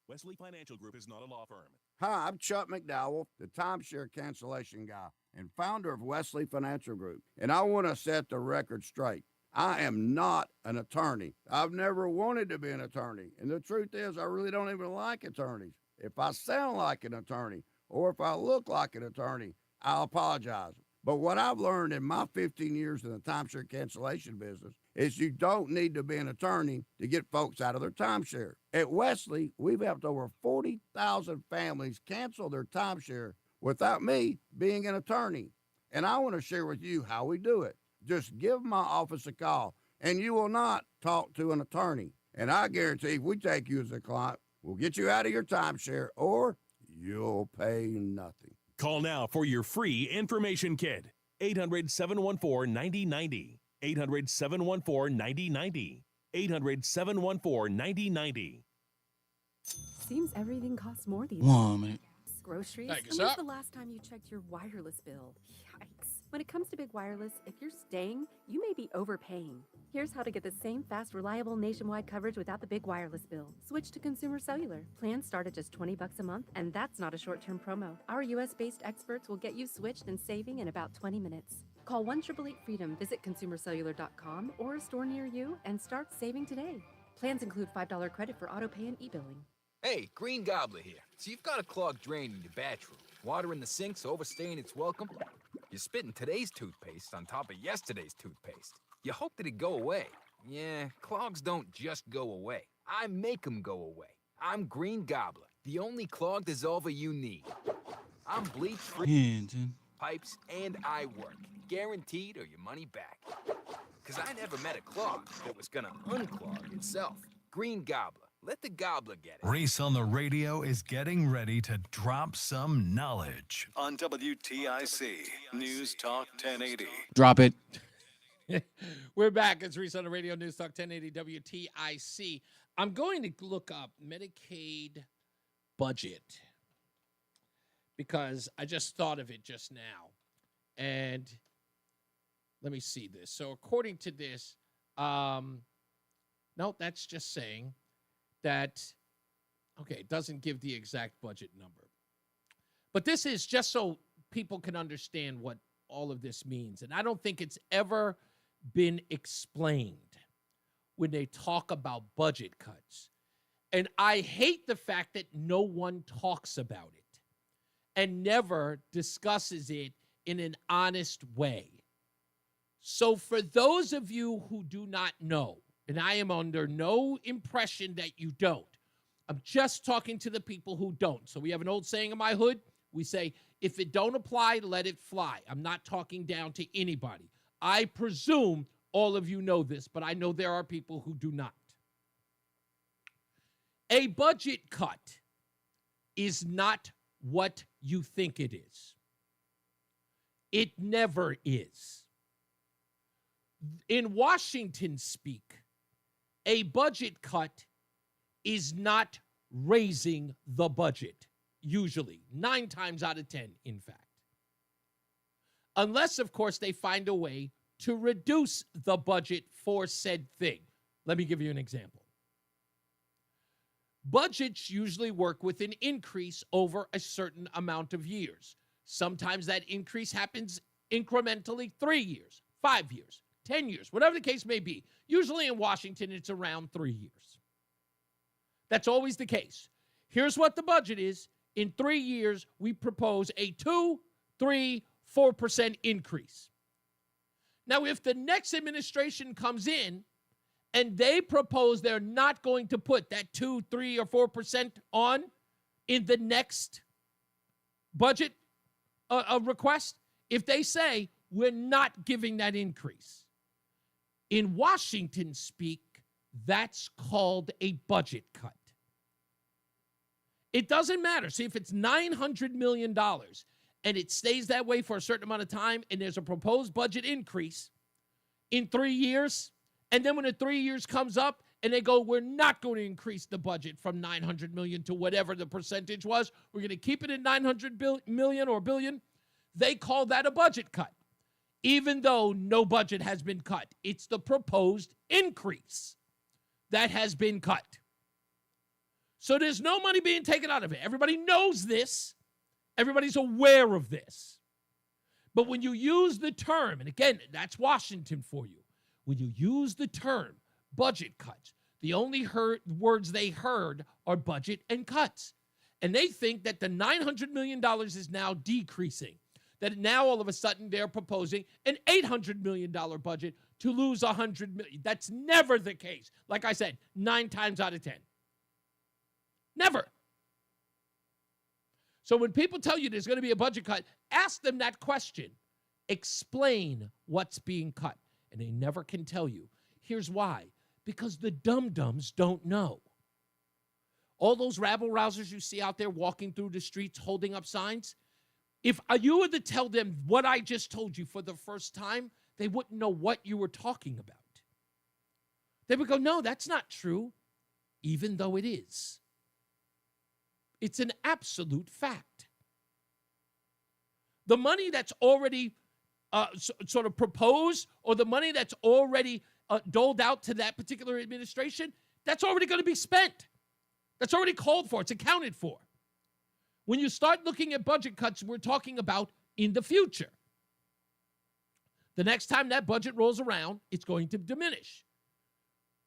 Wesley Financial Group is not a law firm. Hi, I'm Chuck McDowell, the timeshare cancellation guy and founder of Wesley Financial Group. And I want to set the record straight. I am not an attorney. I've never wanted to be an attorney. And the truth is, I really don't even like attorneys. If I sound like an attorney or if I look like an attorney, I'll apologize. But what I've learned in my 15 years in the timeshare cancellation business is you don't need to be an attorney to get folks out of their timeshare. At Wesley, we've helped over 40,000 families cancel their timeshare without me being an attorney. And I want to share with you how we do it. Just give my office a call, and you will not talk to an attorney. And I guarantee if we take you as a client, we'll get you out of your timeshare, or you'll pay nothing. Call now for your free information kit. 800-714-9090. 800-714-9090. 800-714-9090. Seems everything costs more these Woman. Groceries? Thank you, When sir. was the last time you checked your wireless bill? Yikes. When it comes to big wireless, if you're staying, you may be overpaying. Here's how to get the same fast, reliable nationwide coverage without the big wireless bill. Switch to Consumer Cellular. Plans start at just $20 a month, and that's not a short-term promo. Our U.S.-based experts will get you switched and saving in about 20 minutes. Call 1-888-FREEDOM, visit consumercellular.com or a store near you, and start saving today. Plans include $5 credit for autopay and e-billing. Hey, Green Gobbler here. So you've got a clogged drain in your bathroom. Water in the sink's overstaying its welcome. You're spitting today's toothpaste on top of yesterday's toothpaste. You hope that it go away. Yeah, clogs don't just go away. I make them go away. I'm Green Gobbler, the only clog dissolver you need. I'm bleach-free, pipes, and I work. Guaranteed or your money back. Because I never met a clog that was gonna unclog itself. Green Gobbler. Let the gobbler get it. Reese on the Radio is getting ready to drop some knowledge on WTIC News Talk 1080. Drop it. We're back. It's Reese on the Radio, News Talk 1080 WTIC. I'm going to look up Medicaid budget because I just thought of it just now. And let me see this. So according to this, no, that's just saying that, okay, it doesn't give the exact budget number. But this is just so people can understand what all of this means. And I don't think it's ever been explained when they talk about budget cuts. And I hate the fact that no one talks about it and never discusses it in an honest way. So for those of you who do not know, and I am under no impression that you don't. I'm just talking to the people who don't. So we have an old saying in my hood. We say, if it don't apply, let it fly. I'm not talking down to anybody. I presume all of you know this, but I know there are people who do not. A budget cut is not what you think it is. It never is. In Washington speak, a budget cut is not raising the budget, usually, 9 times out of 10, in fact. Unless, of course, they find a way to reduce the budget for said thing. Let me give you an example. Budgets usually work with an increase over a certain amount of years. Sometimes that increase happens incrementally 3 years, 5 years, 10 years, whatever the case may be. Usually in Washington, it's around 3 years. That's always the case. Here's what the budget is. In 3 years, we propose a 2, 3, 4% increase. Now, if the next administration comes in And they propose they're not going to put that 2, 3, or 4% on in the next budget request. If they say we're not giving that increase, in Washington speak, that's called a budget cut. It doesn't matter. See, if it's $900 million and it stays that way for a certain amount of time and there's a proposed budget increase in 3 years, and then when the 3 years comes up and they go, we're not going to increase the budget from $900 million to whatever the percentage was, we're going to keep it at $900 million or billion, they call that a budget cut. Even though no budget has been cut, it's the proposed increase that has been cut. So there's no money being taken out of it. Everybody knows this. Everybody's aware of this. But when you use the term, and again, that's Washington for you, when you use the term budget cuts, the only words they heard are budget and cuts. And they think that the $900 million is now decreasing. That now all of a sudden they're proposing an $800 million budget to lose $100 million. That's never the case. Like I said, 9 times out of 10. Never. So when people tell you there's going to be a budget cut, ask them that question. Explain what's being cut. And they never can tell you. Here's why. Because the dum-dums don't know. All those rabble-rousers you see out there walking through the streets holding up signs, if you were to tell them what I just told you for the first time, they wouldn't know what you were talking about. They would go, no, that's not true, even though it is. It's an absolute fact. The money that's already sort of proposed, or the money that's already doled out to that particular administration, that's already going to be spent. That's already called for. It's accounted for. When you start looking at budget cuts, we're talking about in the future. The next time that budget rolls around, it's going to diminish.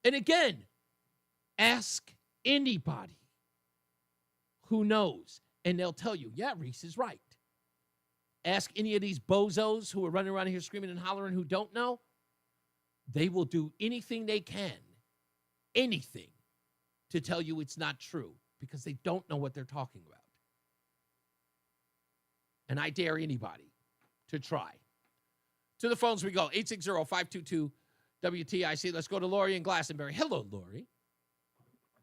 And again, ask anybody who knows, and they'll tell you, yeah, Reese is right. Ask any of these bozos who are running around here screaming and hollering who don't know. They will do anything they can, anything, to tell you it's not true because they don't know what they're talking about. And I dare anybody to try. To the phones we go, 860-522-WTIC. Let's go to Lori in Glastonbury. Hello, Lori.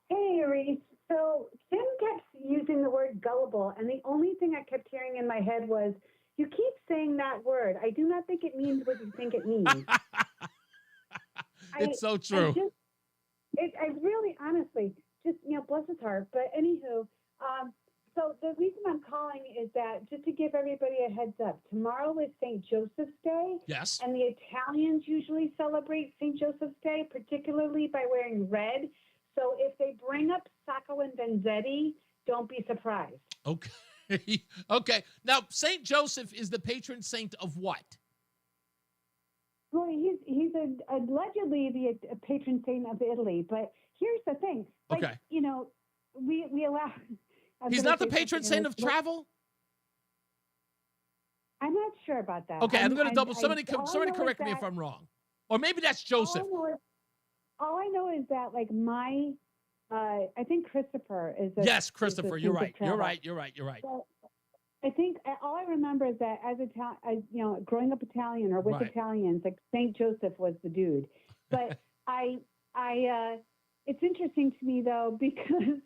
Hey, Reese. So Tim kept using the word gullible, and the only thing I kept hearing in my head was, you keep saying that word. I do not think it means what you think it means. It's so true. I really, honestly, just, bless his heart. But anywho, so the reason I'm calling is that, just to give everybody a heads up, tomorrow is St. Joseph's Day. Yes. And the Italians usually celebrate St. Joseph's Day, particularly by wearing red. So if they bring up Sacco and Vanzetti, don't be surprised. Okay. Okay. Now, St. Joseph is the patron saint of what? Well, he's allegedly the patron saint of Italy. But here's the thing. Like, Okay. We allow... He's not the patron saint of travel? I'm not sure about that. Okay, I'm going to double. Somebody correct me if that, I'm wrong. Or maybe that's Joseph. All I know is that, like, I think Christopher is. Yes, Christopher. You're right. You're right. So I think all I remember is that as growing up Italian or with Right. Italians, like St. Joseph was the dude. But it's interesting to me though because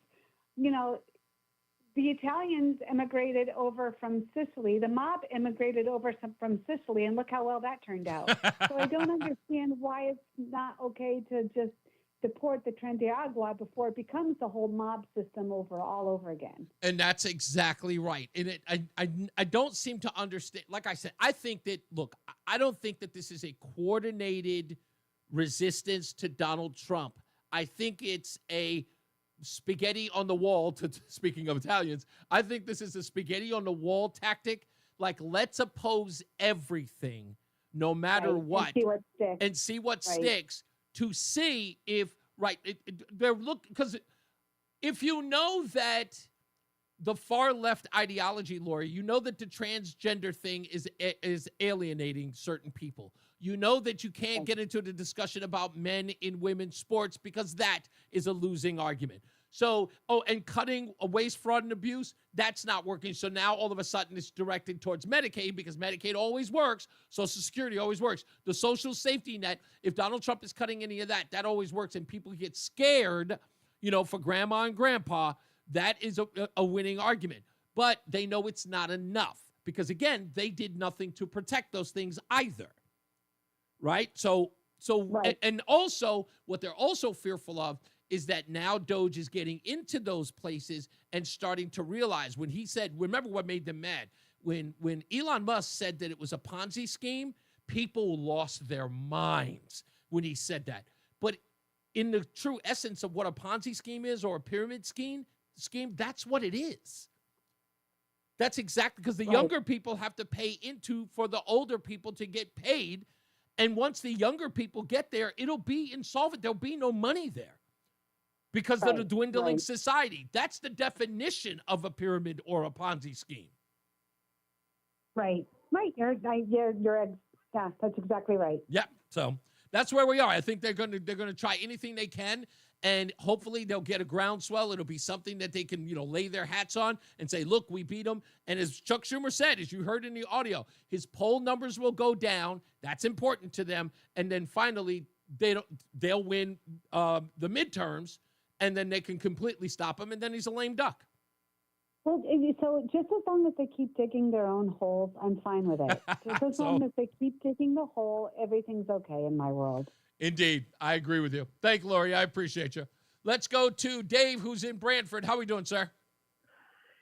the Italians immigrated over from Sicily. The mob immigrated over from Sicily, and look how well that turned out. So I don't understand why it's not okay to just deport the Trendiagua before it becomes the whole mob system all over again. And that's exactly right. And I don't seem to understand. Like I said, I think that, look, I don't think that this is a coordinated resistance to Donald Trump. I think it's a spaghetti on the wall, speaking of Italians, I think this is a spaghetti on the wall tactic. Like, let's oppose everything, no matter what, and see what sticks to see if, because if you know that the far left ideology, Lori, you know that the transgender thing is alienating certain people. You know that you can't get into the discussion about men in women's sports because that is a losing argument. So, and cutting waste, fraud, and abuse, that's not working. So now all of a sudden it's directed towards Medicaid because Medicaid always works. Social Security always works. The social safety net, if Donald Trump is cutting any of that, that always works. And people get scared, for grandma and grandpa. That is a winning argument. But they know it's not enough because, again, they did nothing to protect those things either. Right? So, right. And also what they're also fearful of is that now Doge is getting into those places and starting to realize when he said, remember what made them mad? When Elon Musk said that it was a Ponzi scheme, people lost their minds when he said that. But in the true essence of what a Ponzi scheme is or a pyramid scheme, that's what it is. That's exactly because the younger people have to pay into for the older people to get paid. And once the younger people get there, it'll be insolvent. There'll be no money there because of the dwindling society. That's the definition of a pyramid or a Ponzi scheme. Right. You're that's exactly right. Yeah. So that's where we are. I think they're going to try anything they can. And hopefully they'll get a groundswell. It'll be something that they can, lay their hats on and say, look, we beat them. And as Chuck Schumer said, as you heard in the audio, his poll numbers will go down. That's important to them. And then finally, they'll win the midterms, and then they can completely stop him. And then he's a lame duck. Well, so just as long as they keep digging their own holes, I'm fine with it. Just as long as they keep digging the hole, everything's okay in my world. Indeed. I agree with you. Thank you, Lori. I appreciate you. Let's go to Dave, who's in Brantford. How are we doing, sir?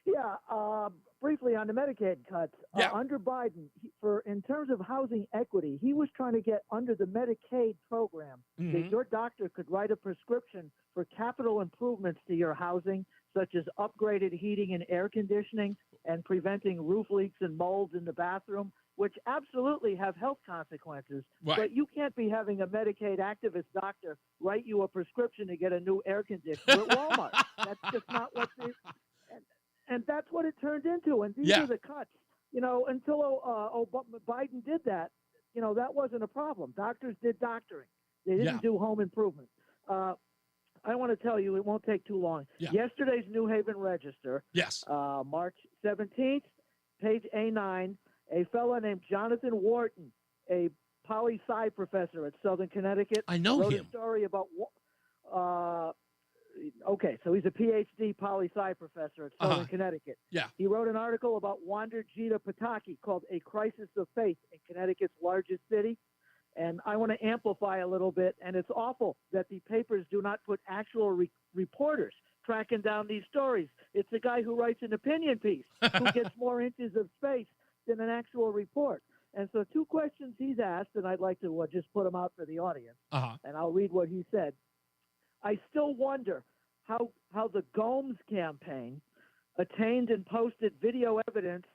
Yeah, briefly on the Medicaid cuts. Yeah. Under Biden, in terms of housing equity, he was trying to get under the Medicaid program that your doctor could write a prescription for capital improvements to your housing, such as upgraded heating and air conditioning and preventing roof leaks and molds in the bathroom, which absolutely have health consequences. Right. But you can't be having a Medicaid activist doctor write you a prescription to get a new air conditioner at Walmart. That's just not what they... And that's what it turned into. And these are the cuts. Until Biden did that, that wasn't a problem. Doctors did doctoring. They didn't do home improvement. I want to tell you, it won't take too long. Yeah. Yesterday's New Haven Register, March 17th, page A9, a fellow named Jonathan Wharton, a poli-sci professor at Southern Connecticut, wrote a story about so he's a PhD poli-sci professor at Southern Connecticut. Yeah. He wrote an article about Wander Gita Pataki called A Crisis of Faith in Connecticut's Largest City. And I want to amplify a little bit. And it's awful that the papers do not put actual reporters tracking down these stories. It's a guy who writes an opinion piece who gets more inches of space than an actual report. And so 2 questions he's asked, and I'd like to just put them out for the audience. And I'll read what he said. I still wonder how the Gomes campaign attained and posted video evidence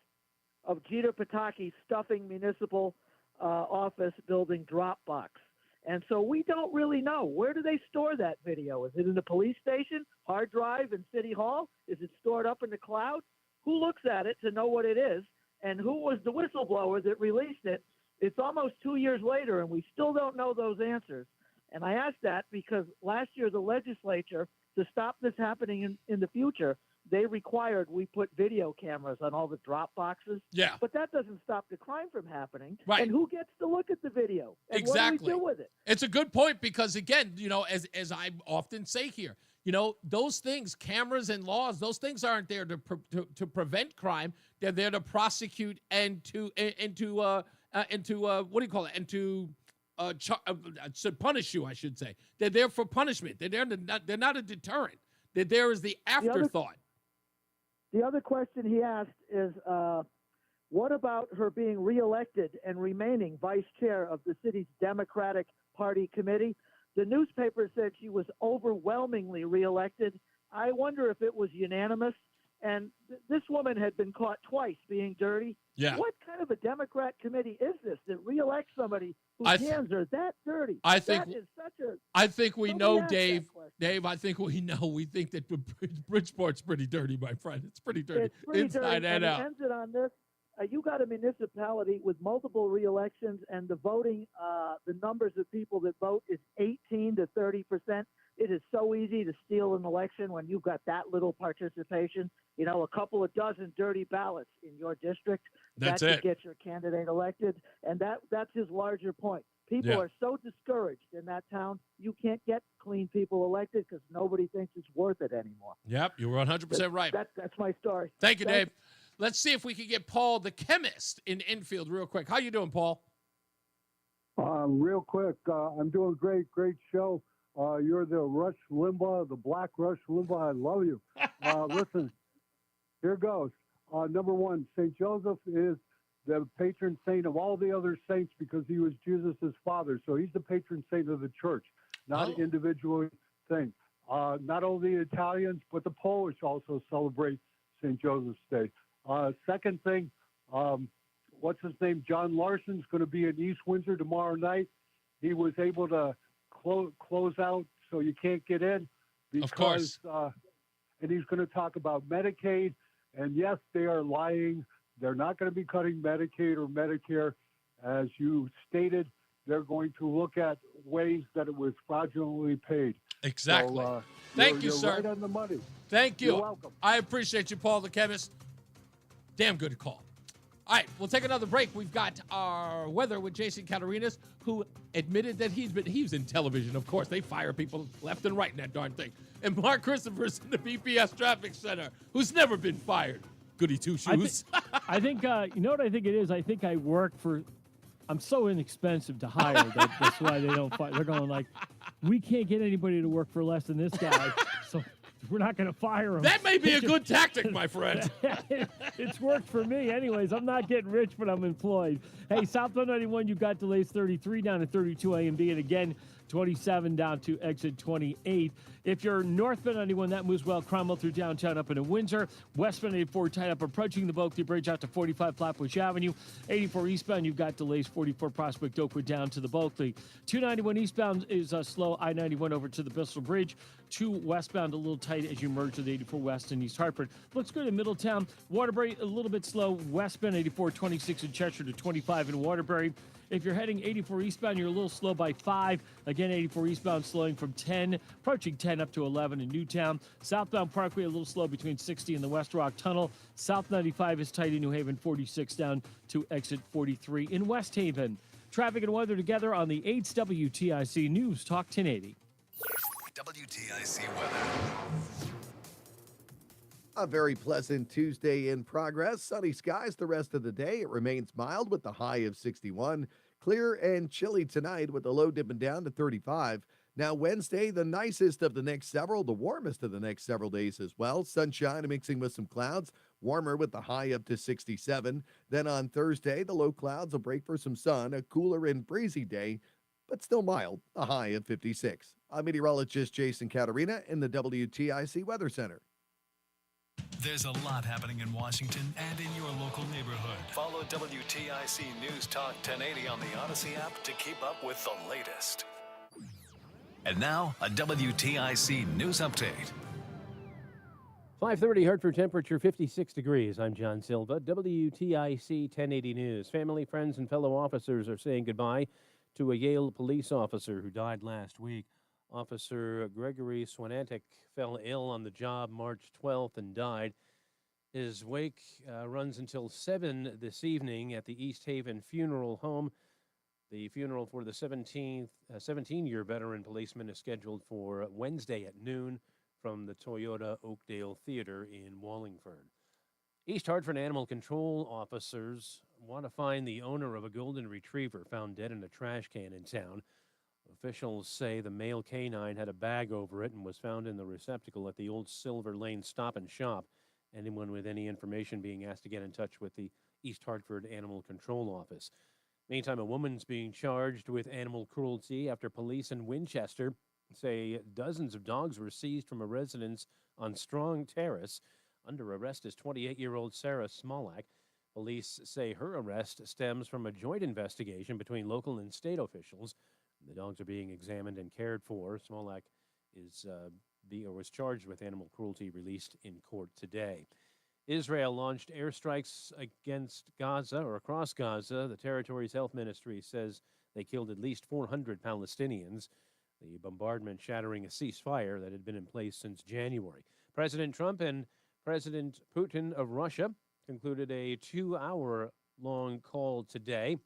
of Gita Pataki stuffing municipal office building Dropbox. And so we don't really know. Where do they store that video? Is it in the police station, hard drive in City Hall? Is it stored up in the cloud? Who looks at it to know what it is? And who was the whistleblower that released it? It's almost 2 years later, and we still don't know those answers. And I ask that because last year the legislature, to stop this happening in the future, they required we put video cameras on all the drop boxes. Yeah. But that doesn't stop the crime from happening. Right. And who gets to look at the video? And Exactly. what do we do with it? It's a good point because, again, as I often say here, those things, cameras and laws, those things aren't there to prevent crime. They're there to prosecute and to punish you, I should say. They're there for punishment. They're not a deterrent. They're there as the afterthought. The other question he asked is, what about her being reelected and remaining vice chair of the city's Democratic Party committee? The newspaper said she was overwhelmingly reelected. I wonder if it was unanimous. And this woman had been caught twice being dirty. Yeah. What kind of a Democrat committee is this that reelects somebody whose hands are that dirty? I think that is such a. I think we Nobody know, asked that Dave. question. Dave, I think we know. We think that Bridgeport's pretty dirty, my friend. It's pretty dirty, It's pretty inside dirty, and it out. ends it on this. You got a municipality with multiple re-elections, and the voting, the numbers of people that vote is 18 to 30%. It is so easy to steal an election when you've got that little participation. You know, a couple of dozen dirty ballots in your district. That's that it. could get your candidate elected, and that's his larger point. People are so discouraged in that town, you can't get clean people elected because nobody thinks it's worth it anymore. Yep, you're 100% right. That's my story. Thank you, Dave. Let's see if we can get Paul, the chemist, in infield real quick. How you doing, Paul? Real quick, I'm doing great show. You're the Rush Limbaugh, the Black Rush Limbaugh. I love you. Listen, here goes. Number one, St. Joseph is the patron saint of all the other saints because he was Jesus' father. So he's the patron saint of the church, not an individual thing. Not only the Italians, but the Polish also celebrate St. Joseph's Day. Second thing, what's his name? John Larson's going to be in East Windsor tomorrow night. He was able to close out so you can't get in because, of course. And he's going to talk about Medicaid. And yes, they are lying. They're not going to be cutting Medicaid or Medicare. As you stated, they're going to look at ways that it was fraudulently paid. Exactly. So, Thank you, you're sir. right on the money. Thank you. You're welcome. I appreciate you, Paul, the chemist. Damn good call. All right, we'll take another break. We've got our weather with Jason Catarinas, who admitted that he's in television. Of course, they fire people left and right in that darn thing. And Mark Christopher's in the BPS Traffic Center, who's never been fired. Goody two-shoes. I think you know what I think it is? I think I work for – I'm so inexpensive to hire that that's why they don't fire. They're going like, we can't get anybody to work for less than this guy, so we're not going to fire him. That may be a good tactic, my friend. It's worked for me. Anyways, I'm not getting rich, but I'm employed. Hey, Southbound 91, you've got delays 33 down to 32 A and B, and again, 27 down to exit 28. If you're northbound 91, that moves well. Cromwell through downtown up into Windsor. Westbound 84 tied up approaching the Bulkley Bridge out to 45 Flatbush Avenue. 84 eastbound, you've got delays 44 Prospect Oakwood down to the Bulkley. 291 eastbound is slow. I-91 over to the Bristol Bridge. 2 westbound a little tight as you merge with 84 West and East Hartford. Looks good in Middletown. Waterbury a little bit slow. Westbound 84 26 in Cheshire to 25 in Waterbury. If you're heading 84 eastbound, you're a little slow by 5. Again, 84 eastbound slowing from 10, approaching 10 up to 11 in Newtown. Southbound Parkway a little slow between 60 and the West Rock Tunnel. South 95 is tight in New Haven, 46 down to exit 43 in West Haven. Traffic and weather together on the 8's WTIC News Talk 1080. WTIC weather. A very pleasant Tuesday in progress. Sunny skies the rest of the day. It remains mild with the high of 61. Clear and chilly tonight with the low dipping down to 35. Now Wednesday, the nicest of the next several, the warmest of the next several days as well. Sunshine mixing with some clouds. Warmer with the high up to 67. Then on Thursday, the low clouds will break for some sun. A cooler and breezy day, but still mild. A high of 56. I'm meteorologist Jason Catarina in the WTIC Weather Center. There's a lot happening in Washington and in your local neighborhood. Follow WTIC News Talk 1080 on the Odyssey app to keep up with the latest. And now, a WTIC News Update. 5:30 Hartford, temperature 56 degrees. I'm John Silva, WTIC 1080 News. Family, friends, and fellow officers are saying goodbye to a Yale police officer who died last week. Officer Gregory Swanantic fell ill on the job March 12th and died. His wake runs until 7 this evening at the East Haven Funeral Home. The funeral for the 17-year veteran policeman is scheduled for Wednesday at noon from the Toyota Oakdale Theater in Wallingford. East Hartford Animal Control officers want to find the owner of a golden retriever found dead in a trash can in town. Officials say the male canine had a bag over it and was found in the receptacle at the old Silver Lane Stop and Shop. Anyone with any information being asked to get in touch with the East Hartford Animal Control Office. Meantime, a woman's being charged with animal cruelty after police in Winchester say dozens of dogs were seized from a residence on Strong Terrace. Under arrest is 28-year-old Sarah Smolak. Police say her arrest stems from a joint investigation between local and state officials. The dogs are being examined and cared for. Smolak was charged with animal cruelty, released in court today. Israel launched airstrikes against Gaza or across Gaza. The territory's health ministry says they killed at least 400 Palestinians. The bombardment shattering a ceasefire that had been in place since January. President Trump and President Putin of Russia concluded a 2-hour-long call today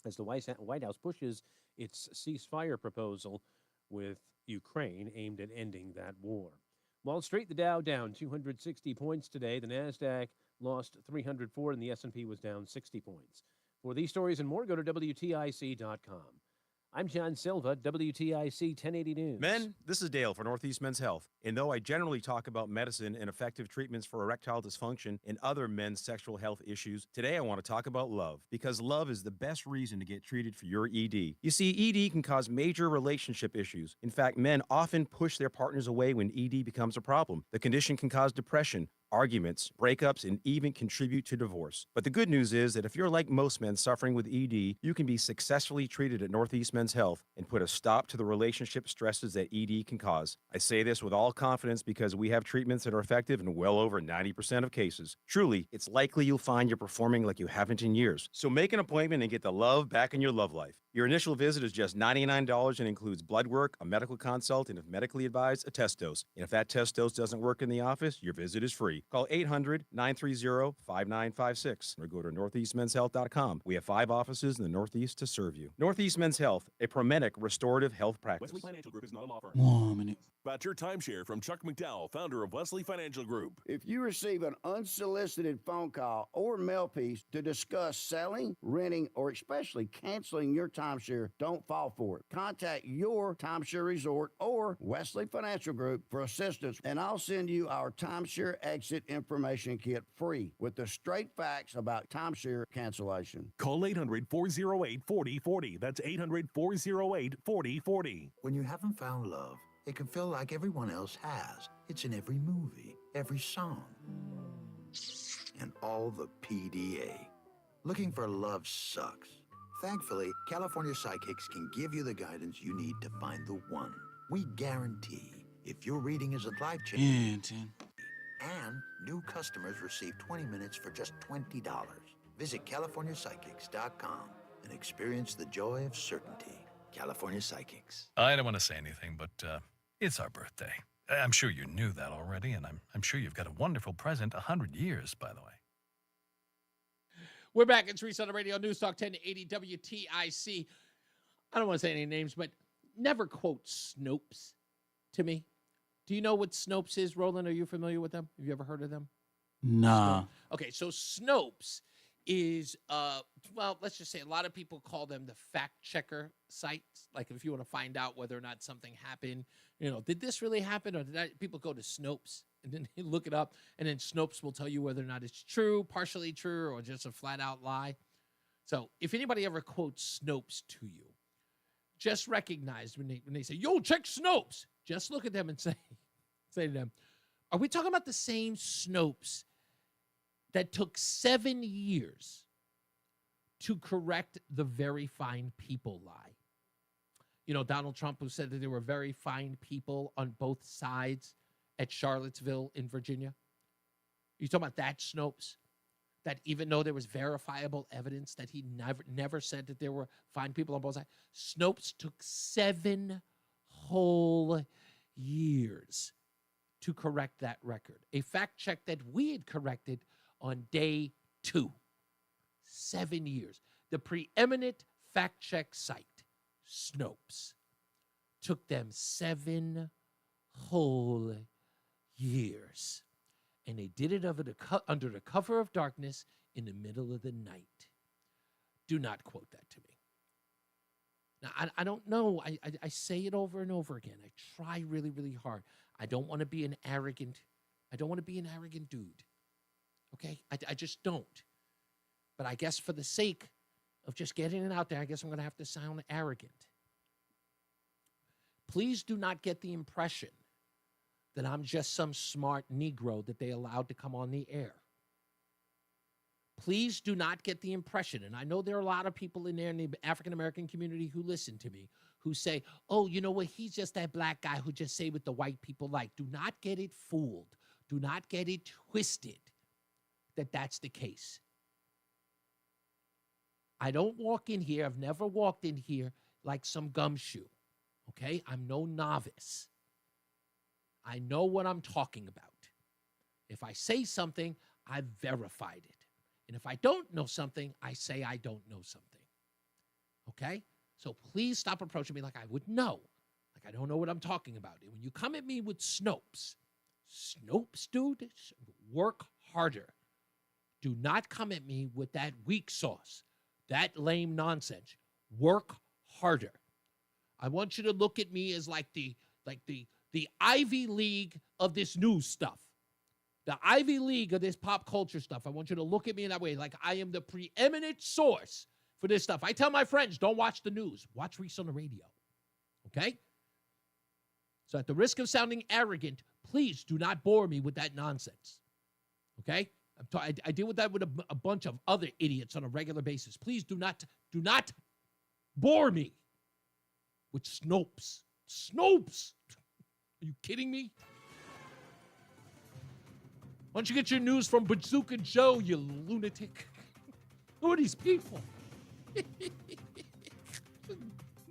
as the White House pushes its ceasefire proposal with Ukraine aimed at ending that war. Wall Street, the Dow down 260 points today. The NASDAQ lost 304 and the S&P was down 60 points. For these stories and more, go to WTIC.com. I'm John Silva, WTIC 1080 News. Men, this is Dale for Northeast Men's Health. And though I generally talk about medicine and effective treatments for erectile dysfunction and other men's sexual health issues, today I want to talk about love, because love is the best reason to get treated for your ED. You see, ED can cause major relationship issues. In fact, men often push their partners away when ED becomes a problem. The condition can cause depression, arguments, breakups, and even contribute to divorce. But the good news is that if you're like most men suffering with ED, you can be successfully treated at Northeast Men's Health and put a stop to the relationship stresses that ED can cause. I say this with all confidence because we have treatments that are effective in well over 90% of cases. Truly, it's likely you'll find you're performing like you haven't in years. So make an appointment and get the love back in your love life. Your initial visit is just $99 and includes blood work, a medical consult, and if medically advised, a test dose. And if that test dose doesn't work in the office, your visit is free. Call 800-930-5956 or go to northeastmenshealth.com. We have 5 offices in the Northeast to serve you. Northeast Men's Health, a Promedic restorative health practice. Wesley Financial Group is not a law firm. About your timeshare from Chuck McDowell, founder of Wesley Financial Group. If you receive an unsolicited phone call or mail piece to discuss selling, renting, or especially canceling your timeshare, don't fall for it. Contact your timeshare resort or Wesley Financial Group for assistance, and I'll send you our timeshare exit information kit free with the straight facts about timeshare cancellation. Call 800-408-4040. That's 800-408-4040. When you haven't found love, it can feel like everyone else has. It's in every movie, every song, and all the PDA. Looking for love sucks. Thankfully, California Psychics can give you the guidance you need to find the one. We guarantee if your reading isn't life-changing, and new customers receive 20 minutes for just $20. Visit CaliforniaPsychics.com and experience the joy of certainty. California Psychics. I don't want to say anything, but it's our birthday. I'm sure you knew that already, and I'm sure you've got a wonderful present. 100 years, by the way. We're back. It's Reese on the Radio, NewsTalk 1080 WTIC. I don't want to say any names, but never quote Snopes to me. Do you know what Snopes is, Roland? Are you familiar with them? Have you ever heard of them? Nah. Okay, so Snopes is, well, let's just say a lot of people call them the fact checker sites. Like if you want to find out whether or not something happened, did this really happen or did that? People go to Snopes and then they look it up, and then Snopes will tell you whether or not it's true, partially true, or just a flat out lie. So if anybody ever quotes Snopes to you, just recognize when they say, yo, check Snopes, just look at them and say to them, are we talking about the same Snopes that took 7 years to correct the very fine people lie? Donald Trump, who said that there were very fine people on both sides at Charlottesville in Virginia. You talking about that Snopes? That even though there was verifiable evidence that he never said that there were fine people on both sides, Snopes took 7 whole years to correct that record. A fact check that we had corrected on day 2. 7 years. The preeminent fact check site, Snopes, took them 7 whole years. And they did it under the cover of darkness in the middle of the night. Do not quote that to me. Now, I don't know. I say it over and over again. I try really, really hard. I don't want to be an arrogant dude. Okay? I just don't. But I guess for the sake of just getting it out there, I guess I'm going to have to sound arrogant. Please do not get the impression that I'm just some smart Negro that they allowed to come on the air. Please do not get the impression, and I know there are a lot of people in there in the African-American community who listen to me, who say, oh, you know what, he's just that black guy who just say what the white people like. Do not get it fooled. Do not get it twisted that that's the case. I don't walk in here, I've never walked in here like some gumshoe, okay? I'm no novice. I know what I'm talking about. If I say something, I've verified it. And if I don't know something, I say I don't know something. Okay? So please stop approaching me like I would know. Like I don't know what I'm talking about. And when you come at me with Snopes, dude, work harder. Do not come at me with that weak sauce, that lame nonsense. Work harder. I want you to look at me as like the Ivy League of this news stuff. The Ivy League of this pop culture stuff. I want you to look at me in that way, like I am the preeminent source for this stuff. I tell my friends, don't watch the news. Watch Reese on the Radio. Okay? So at the risk of sounding arrogant, please do not bore me with that nonsense. Okay? I deal with that with a bunch of other idiots on a regular basis. Please do not bore me with Snopes. Snopes! Are you kidding me? Why don't you get your news from Bazooka Joe, you lunatic? Who are these people?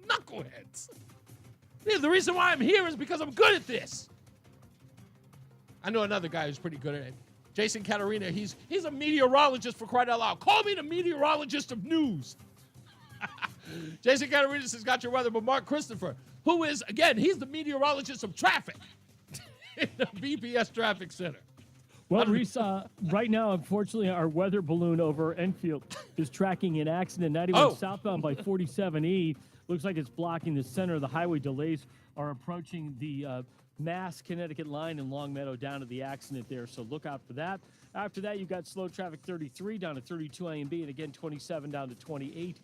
Knuckleheads. Yeah, the reason why I'm here is because I'm good at this. I know another guy who's pretty good at it. Jason Caterina, he's a meteorologist, for crying out loud. Call me the meteorologist of news. Jason Caterina has got your weather, but Mark Christopher, who is, again, he's the meteorologist of traffic in the BPS Traffic Center. Well, Reese, right now, unfortunately, our weather balloon over Enfield is tracking an accident. 91 southbound by 47E. Looks like it's blocking the center of the highway. Delays are approaching the Mass Connecticut line in Longmeadow down to the accident there, so look out for that. After that, you've got slow traffic 33 down to 32 A and B, and again 27 down to 28.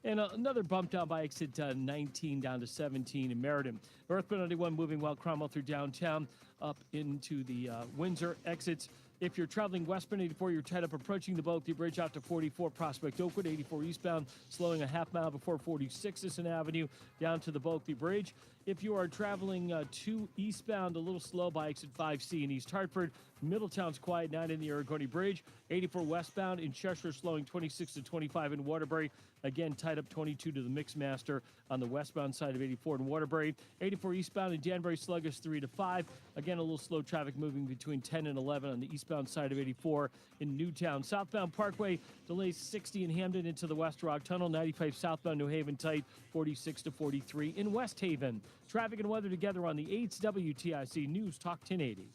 And another bump down by exit 19 down to 17 in Meriden. Northbound 91 moving well, Cromwell through downtown up into the Windsor exits. If you're traveling westbound 84, you're tied up approaching the Bulkley Bridge out to 44 Prospect Oakwood. 84 eastbound, slowing a half mile before 46 Sisson Avenue down to the Bulkley Bridge. If you are traveling to eastbound, a little slow by exit 5C in East Hartford. Middletown's quiet, 9 in the Aragoni Bridge. 84 westbound in Cheshire, slowing 26 to 25 in Waterbury. Again, tied up 22 to the Mixmaster on the westbound side of 84 in Waterbury. 84 eastbound in Danbury, sluggish 3 to 5. Again, a little slow traffic moving between 10 and 11 on the eastbound side of 84 in Newtown. Southbound Parkway delays 60 in Hamden into the West Rock Tunnel. 95 southbound New Haven tight, 46 to 43 in West Haven. Traffic and weather together on the 8th WTIC News Talk 1080.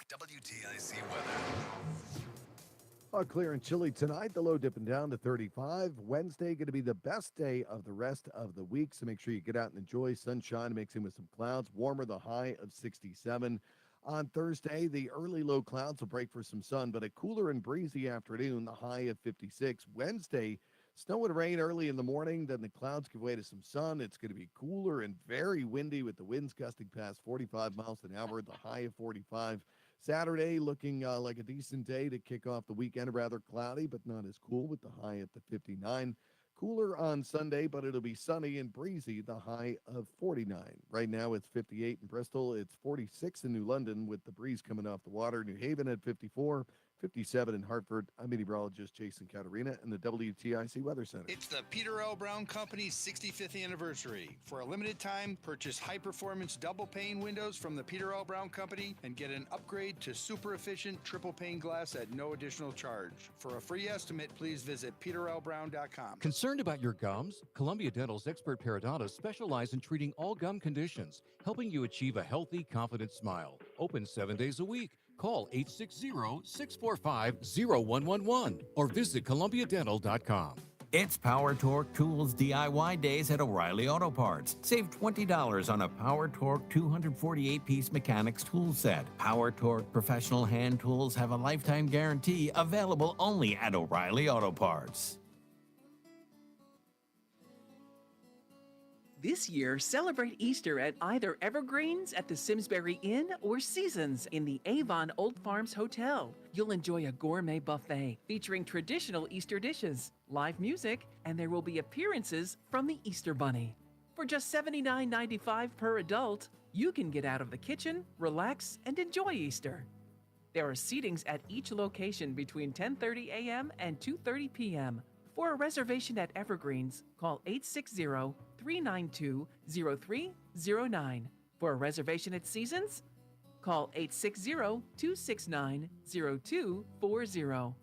WTIC weather. Clear and chilly tonight. The low dipping down to 35. Wednesday going to be the best day of the rest of the week, so make sure you get out and enjoy sunshine mixing with some clouds. Warmer, the high of 67. On Thursday, the early low clouds will break for some sun, but a cooler and breezy afternoon, the high of 56. Wednesday, snow and rain early in the morning, then the clouds give way to some sun. It's going to be cooler and very windy with the winds gusting past 45 miles an hour, the high of 45. Saturday looking like a decent day to kick off the weekend, rather cloudy, but not as cool with the high at the 59. Cooler on Sunday, but it'll be sunny and breezy, the high of 49. Right now it's 58 in Bristol. It's 46 in New London with the breeze coming off the water. New Haven at 54. 57 in Hartford. I'm meteorologist Jason Caterina in the WTIC Weather Center. It's the Peter L. Brown Company's 65th anniversary. For a limited time, purchase high-performance double-pane windows from the Peter L. Brown Company and get an upgrade to super-efficient triple-pane glass at no additional charge. For a free estimate, please visit peterlbrown.com. Concerned about your gums? Columbia Dental's expert periodontists specialize in treating all gum conditions, helping you achieve a healthy, confident smile. Open 7 days a week. Call 860-645-0111 or visit columbiadental.com. It's Power Torque Tools DIY Days at O'Reilly Auto Parts. Save $20 on a Power Torque 248-piece mechanics tool set. Power Torque professional hand tools have a lifetime guarantee, available only at O'Reilly Auto Parts. This year, celebrate Easter at either Evergreens at the Simsbury Inn or Seasons in the Avon Old Farms Hotel. You'll enjoy a gourmet buffet featuring traditional Easter dishes, live music, and there will be appearances from the Easter Bunny. For just $79.95 per adult, you can get out of the kitchen, relax, and enjoy Easter. There are seatings at each location between 10:30 a.m. and 2:30 p.m. For a reservation at Evergreens, call 860-392-0309. For a reservation at Seasons, call 860-269-0240.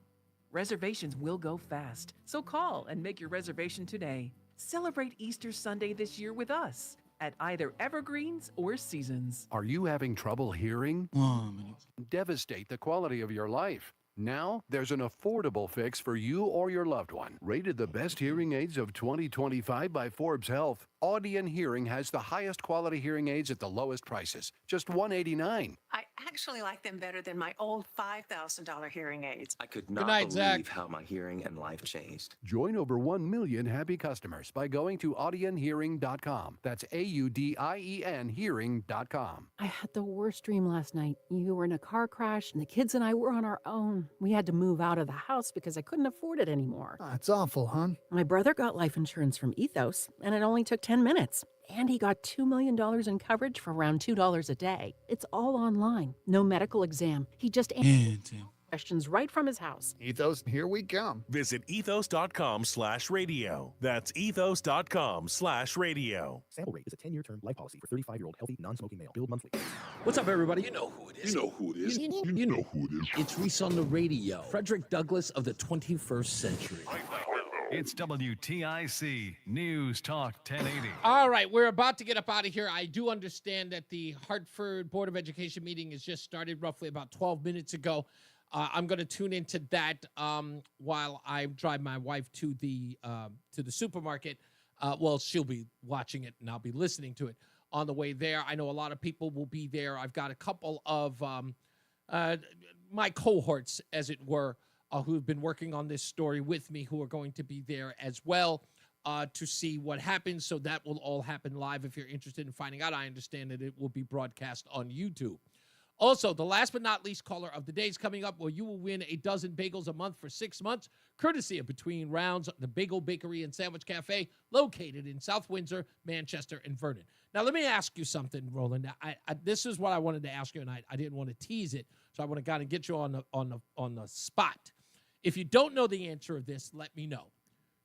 Reservations will go fast, so call and make your reservation today. Celebrate Easter Sunday this year with us at either Evergreens or Seasons. Are you having trouble hearing? Devastate the quality of your life. Now, there's an affordable fix for you or your loved one. Rated the best hearing aids of 2025 by Forbes Health, Audion Hearing has the highest quality hearing aids at the lowest prices, just $189. I actually like them better than my old $5,000 hearing aids. I could not believe how my hearing and life changed. Join over 1 million happy customers by going to audionhearing.com. That's AUDIEN hearing.com. I had the worst dream last night. You were in a car crash, and the kids and I were on our own. We had to move out of the house because I couldn't afford it anymore. It's awful, hon. My brother got life insurance from Ethos, and it only took 10 minutes. And he got $2 million in coverage for around $2 a day. It's all online. No medical exam. He just answered questions right from his house. Ethos, here we come. Visit ethos.com/radio. That's ethos.com/radio. Sample rate is a 10-year term life policy for 35-year-old healthy, non-smoking male. Billed monthly. What's up, everybody? You know who it is. You know who it is. You know who it is. It's Reese on the Radio. Frederick Douglass of the 21st century. It's WTIC News Talk 1080. All right, we're about to get up out of here. I do understand that the Hartford Board of Education meeting has just started roughly about 12 minutes ago. I'm going to tune into that while I drive my wife to the supermarket. Well, she'll be watching it, and I'll be listening to it on the way there. I know a lot of people will be there. I've got a couple of my cohorts, as it were, who've been working on this story with me, who are going to be there as well to see what happens. So that will all happen live. If you're interested in finding out, I understand that it will be broadcast on YouTube. Also, the last but not least caller of the day is coming up, where you will win a dozen bagels a month for 6 months, courtesy of Between Rounds, the Bagel Bakery and Sandwich Cafe, located in South Windsor, Manchester, and Vernon. Now, let me ask you something, Roland. This is what I wanted to ask you, and I didn't want to tease it, so I want to kind of get you on the spot. If you don't know the answer of this, let me know.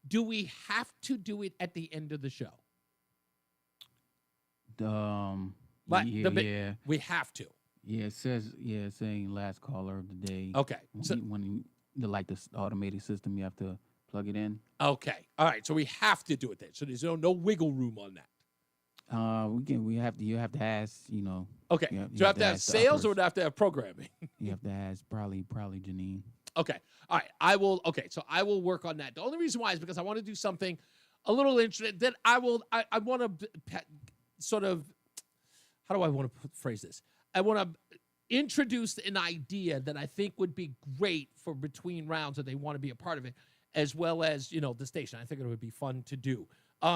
Do we have to do it at the end of the show? Yeah. We have to. Yeah, it says, it's saying last caller of the day. Okay. When like the automated system, you have to plug it in. Okay. All right. So we have to do it then. So there's no wiggle room on that. You have to ask, Okay. Do you have to have sales or do you have to have programming? You have to ask probably Janine. Okay. All right. I will work on that. The only reason why is because I want to do something a little interesting that I want to sort of, how do I want to phrase this? I want to introduce an idea that I think would be great for Between Rounds, that they want to be a part of it, as well as, the station. I think it would be fun to do.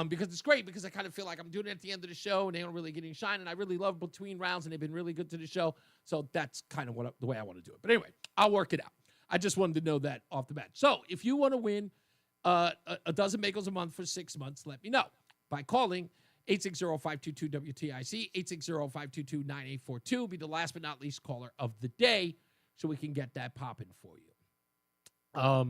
Because it's great, because I kind of feel like I'm doing it at the end of the show and they don't really get any shine, and I really love Between Rounds and they've been really good to the show. So that's kind of the way I want to do it. But anyway, I'll work it out. I just wanted to know that off the bat. So if you want to win a dozen bagels a month for 6 months, let me know by calling 860-522-WTIC, 860-522-9842. Be the last but not least caller of the day, so we can get that popping for you. I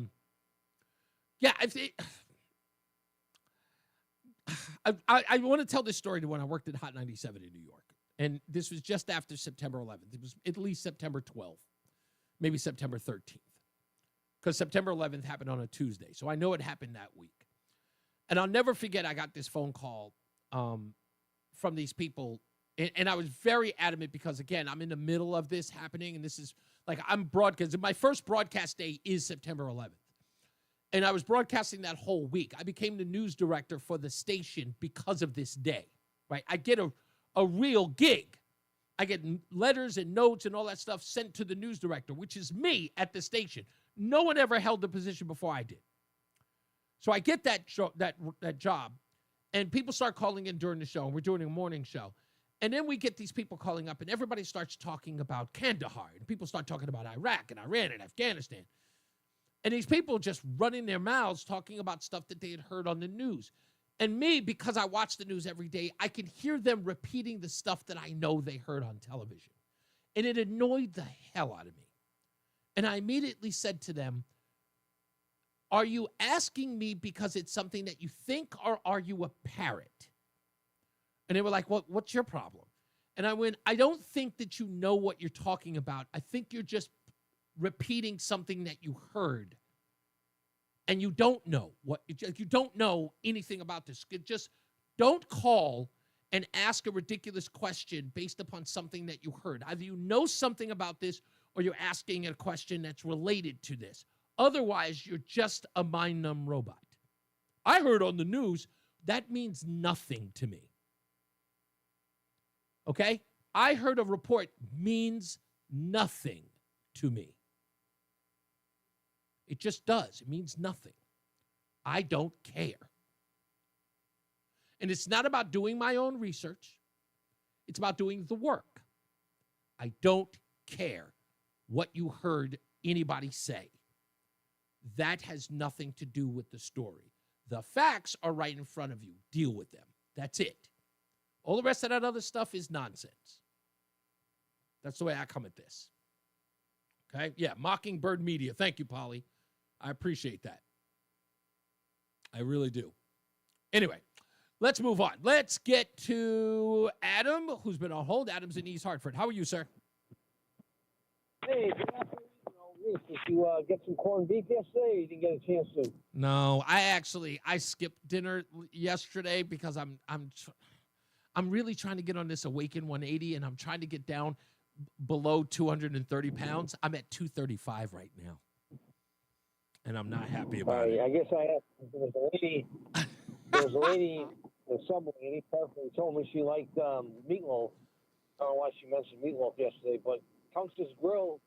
want to tell this story to when I worked at Hot 97 in New York. And this was just after September 11th. It was at least September 12th, maybe September 13th. Because September 11th happened on a Tuesday. So I know it happened that week. And I'll never forget, I got this phone call from these people. And I was very adamant because, again, I'm in the middle of this happening. And this is like, I'm broadcasting. My first broadcast day is September 11th. And I was broadcasting that whole week. I became the news director for the station because of this day, right? I get a real gig. I get letters and notes and all that stuff sent to the news director, which is me at the station. No one ever held the position before I did. So I get that job, And people start calling in during the show, and we're doing a morning show. And then we get these people calling up, and everybody starts talking about Kandahar. And people start talking about Iraq and Iran and Afghanistan. And these people just running their mouths talking about stuff that they had heard on the news. And me, because I watch the news every day, I can hear them repeating the stuff that I know they heard on television. And it annoyed the hell out of me. And I immediately said to them, are you asking me because it's something that you think, or are you a parrot? And they were like, well, what's your problem? And I went, I don't think that you know what you're talking about. I think you're just repeating something that you heard. And you don't know you don't know anything about this. Just don't call and ask a ridiculous question based upon something that you heard. Either you know something about this, or you're asking a question that's related to this. Otherwise, you're just a mind-numb robot. I heard on the news, that means nothing to me. Okay? I heard a report means nothing to me. It just does. It means nothing. I don't care. And it's not about doing my own research. It's about doing the work. I don't care what you heard anybody say. That has nothing to do with the story. The facts are right in front of you. Deal with them. That's it. All the rest of that other stuff is nonsense. That's the way I come at this. Okay? Yeah, Mockingbird Media. Thank you, Polly. I appreciate that. I really do. Anyway, let's move on. Let's get to Adam, who's been on hold. Adam's in East Hartford. How are you, sir? Hey, good afternoon. Reese, did you get some corned beef yesterday, or you didn't get a chance to? No, I skipped dinner yesterday because I'm really trying to get on this Awaken 180, and I'm trying to get down below 230 pounds. I'm at 235 right now, and I'm not happy about it. I guess there was a lady in the subway, and he personally told me she liked meatloaf. I don't know why she mentioned meatloaf yesterday, but Tunks's Grill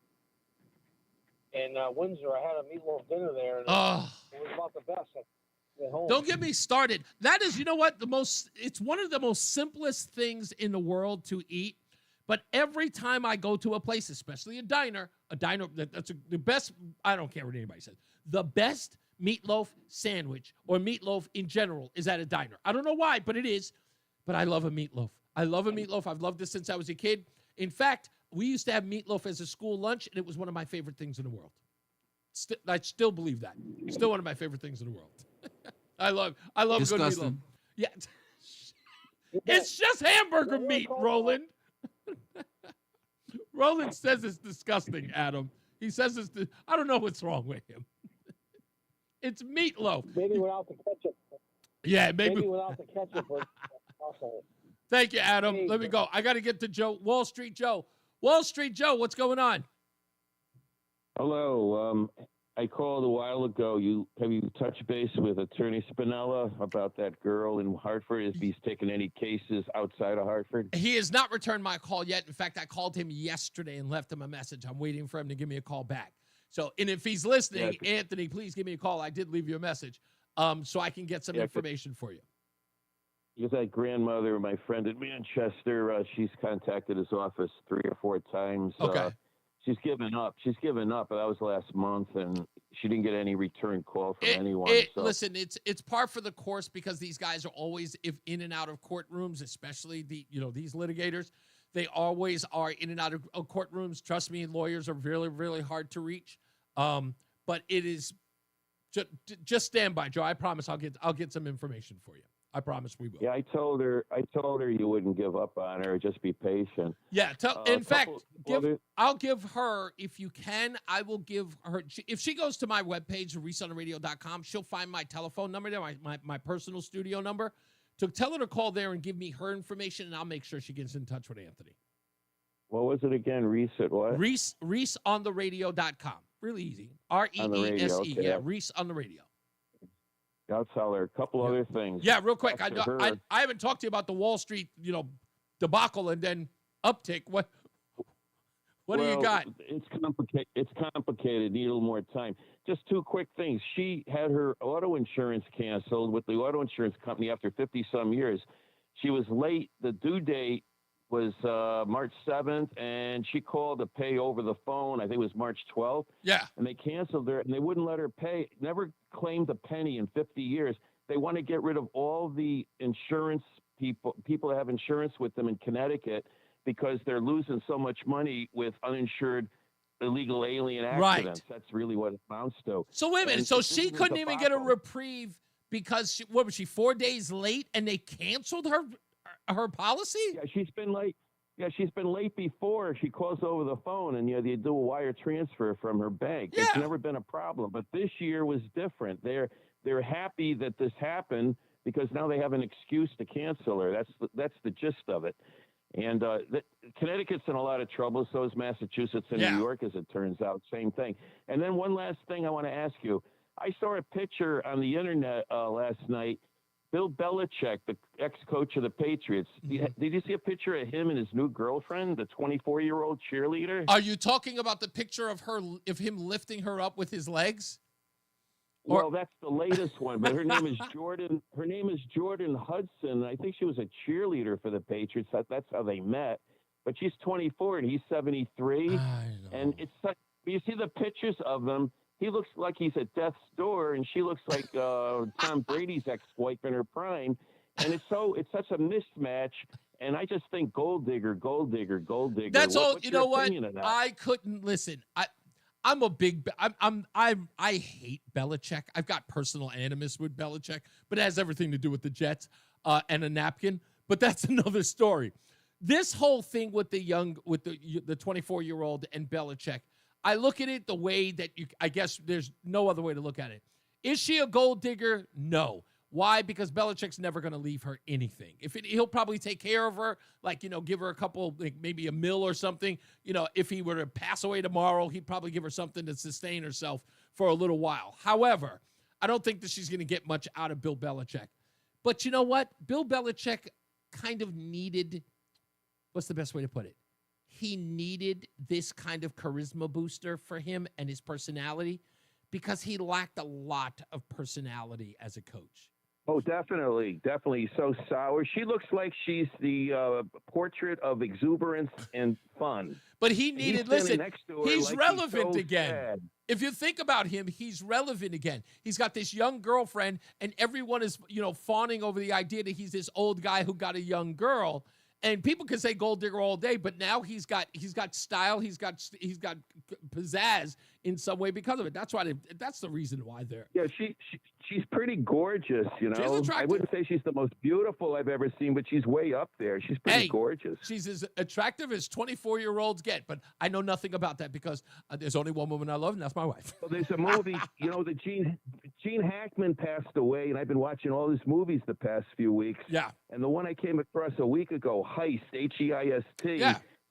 in Windsor, I had a meatloaf dinner there, and it was about the best. At home. Don't get me started. That is, you know what, it's one of the most simplest things in the world to eat. But every time I go to a place, especially a diner that's the best, I don't care what anybody says, the best meatloaf sandwich or meatloaf in general is at a diner. I don't know why, but it is. But I love a meatloaf. I love a meatloaf. I've loved it since I was a kid. In fact, we used to have meatloaf as a school lunch, and it was one of my favorite things in the world. I still believe that. Still one of my favorite things in the world. I love good meatloaf. Yeah. It's just hamburger meat, Roland. Roland says it's disgusting, Adam. He says I don't know what's wrong with him. It's meatloaf. Maybe without the ketchup. Yeah, maybe without the ketchup. Thank you, Adam. Let me go. I got to get to Joe. Wall Street Joe. Wall Street Joe, what's going on? Hello. I called a while ago. Have you touched base with Attorney Spinella about that girl in Hartford? If he's taken any cases outside of Hartford? He has not returned my call yet. In fact, I called him yesterday and left him a message. I'm waiting for him to give me a call back. So, and if he's listening, Anthony, please give me a call. I did leave you a message so I can get some information for you. Because that grandmother, my friend in Manchester, she's contacted his office 3 or 4 times. Okay. She's given up. But that was last month, and she didn't get any return call from anyone. Listen, it's par for the course because these guys are always in and out of courtrooms, especially these litigators. They always are in and out of courtrooms. Trust me, lawyers are really, really hard to reach. But it is just stand by, Joe. I promise I'll get some information for you. I promise we will. Yeah, I told her you wouldn't give up on her. Just be patient. Yeah. In fact, I'll give her, if you can, I will give her, if she goes to my webpage, reasoontheradio.com, she'll find my telephone number there, my personal studio number. So tell her to call there and give me her information, and I'll make sure she gets in touch with Anthony. What was it again? Reese at what? ReeseOnTheRadio.com. Really easy. REESE. Okay. Yeah, Reese on the Radio. I'll tell her a couple other things. Yeah, real quick. I haven't talked to you about the Wall Street, debacle and then uptick. What do you got? It's complicated. It's complicated. Need a little more time. Just two quick things. She had her auto insurance canceled with the auto insurance company after 50-some years. She was late. The due date was March 7th, and she called to pay over the phone. I think it was March 12th. Yeah. And they canceled her, and they wouldn't let her pay. Never claimed a penny in 50 years. They want to get rid of all the insurance people that have insurance with them in Connecticut, because they're losing so much money with uninsured illegal alien accidents. Right. That's really what it amounts to. So wait a minute. And So this she is a couldn't even get a debacle. reprieve because what was she 4 days late and they canceled her policy? Yeah, she's been late. Yeah, she's been late before. She calls over the phone, and they do a wire transfer from her bank. Yeah. It's never been a problem, but this year was different. They're happy that this happened because now they have an excuse to cancel her. That's the gist of it. And Connecticut's in a lot of trouble. So is Massachusetts and New York, as it turns out. Same thing. And then one last thing I want to ask you. I saw a picture on the internet last night. Bill Belichick, the ex-coach of the Patriots. Did you see a picture of him and his new girlfriend, the 24-year-old cheerleader? Are you talking about the picture of him lifting her up with his legs? Well, that's the latest one, but her name is Jordan. Her name is Jordan Hudson. I think she was a cheerleader for the Patriots. That's how they met. But she's 24 and he's 73. And it's such, you see the pictures of them. He looks like he's at death's door, and she looks like Tom Brady's ex-wife in her prime. And it's such a mismatch. And I just think gold digger, gold digger, gold digger. That's all. What's You your know what? opinion of that? I couldn't listen. I'm a big. I hate Belichick. I've got personal animus with Belichick, but it has everything to do with the Jets and a napkin. But that's another story. This whole thing with the 24-year-old and Belichick, I look at it the way that I guess there's no other way to look at it. Is she a gold digger? No. Why? Because Belichick's never going to leave her anything. He'll probably take care of her, give her a couple, maybe a $1 or something. If he were to pass away tomorrow, he'd probably give her something to sustain herself for a little while. However, I don't think that she's going to get much out of Bill Belichick. But you know what? Bill Belichick kind of needed, what's the best way to put it? He needed this kind of charisma booster for him and his personality because he lacked a lot of personality as a coach. Oh, definitely. Definitely. So sour. She looks like she's the portrait of exuberance and fun. But he needed, he's relevant so again. sad. If you think about him, he's relevant again. He's got this young girlfriend, and everyone is, fawning over the idea that he's this old guy who got a young girl. And people can say gold digger all day, but now he's got style, he's got pizzazz in some way because of it. That's why that's the reason why they're. Yeah, she's pretty gorgeous, She's attractive. I wouldn't say she's the most beautiful I've ever seen, but she's way up there. She's pretty gorgeous. She's as attractive as 24-year-olds get, but I know nothing about that because there's only one woman I love, and that's my wife. Well, there's a movie, the Gene Hackman passed away, and I've been watching all his movies the past few weeks. Yeah. And the one I came across a week ago, Heist, H-E-I-S-T,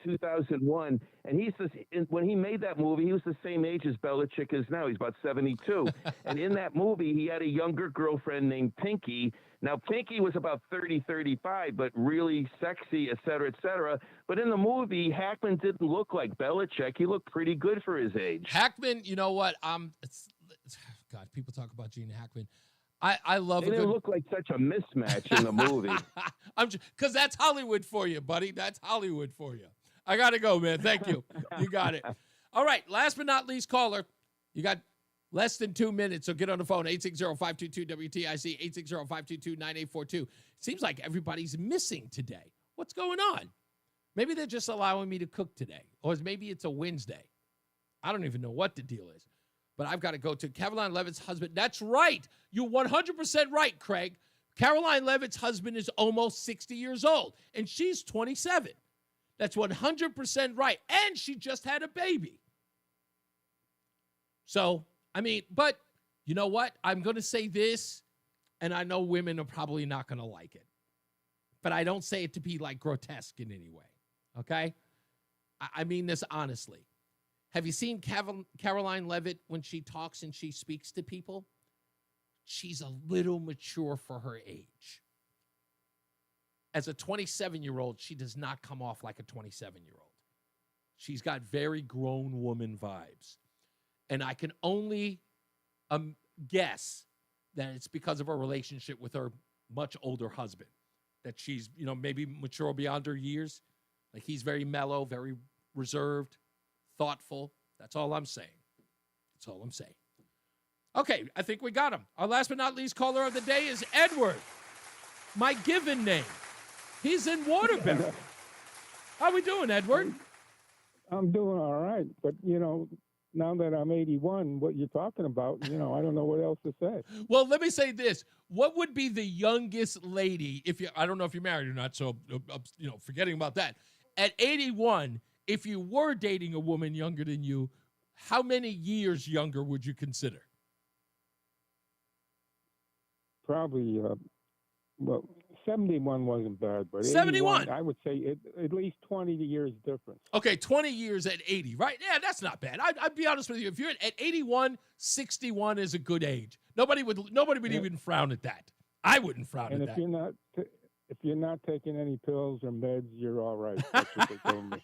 2001. And when he made that movie, he was the same age as Belichick is now. He's about 72. And in that movie, he had a younger girlfriend named Pinky. Now, Pinky was about 30, 35, but really sexy, et cetera, et cetera. But in the movie, Hackman didn't look like Belichick. He looked pretty good for his age. Hackman, you know what? God, people talk about Gene Hackman. I love it. They didn't look like such a mismatch in the movie. Because that's Hollywood for you, buddy. That's Hollywood for you. I got to go, man. Thank you. You got it. All right. Last but not least, caller. You got less than 2 minutes, so get on the phone. 860-522-WTIC, 860-522-9842. Seems like everybody's missing today. What's going on? Maybe they're just allowing me to cook today. Or maybe it's a Wednesday. I don't even know what the deal is. But I've got to go to Caroline Levitt's husband. That's right. You're 100% right, Craig. Caroline Levitt's husband is almost 60 years old, and she's 27. That's 100% right. And she just had a baby. So, but you know what? I'm going to say this, and I know women are probably not going to like it. But I don't say it to be grotesque in any way. Okay? I mean this honestly. Have you seen Caroline Levitt when she talks and she speaks to people? She's a little mature for her age. As a 27-year-old, she does not come off like a 27-year-old. She's got very grown woman vibes. And I can only guess that it's because of her relationship with her much older husband, that she's, maybe mature beyond her years. Like, he's very mellow, very reserved, thoughtful. That's all I'm saying. That's all I'm saying. Okay, I think we got him. Our last but not least caller of the day is Edward, my given name. He's in Waterbury. How we doing, Edward? I'm doing all right, but now that I'm 81, what you're talking about, I don't know what else to say. Well, let me say this: what would be the youngest lady I don't know if you're married or not, so forgetting about that. At 81, if you were dating a woman younger than you, how many years younger would you consider? Probably, 71 wasn't bad, but 71, I would say at least 20 years difference. Okay, 20 years at 80, right? Yeah, that's not bad. I'd be honest with you. If you're at 81, 61 is a good age. Nobody would even frown at that. I wouldn't frown at that. And if you're not taking any pills or meds, you're all right. That's what they told me.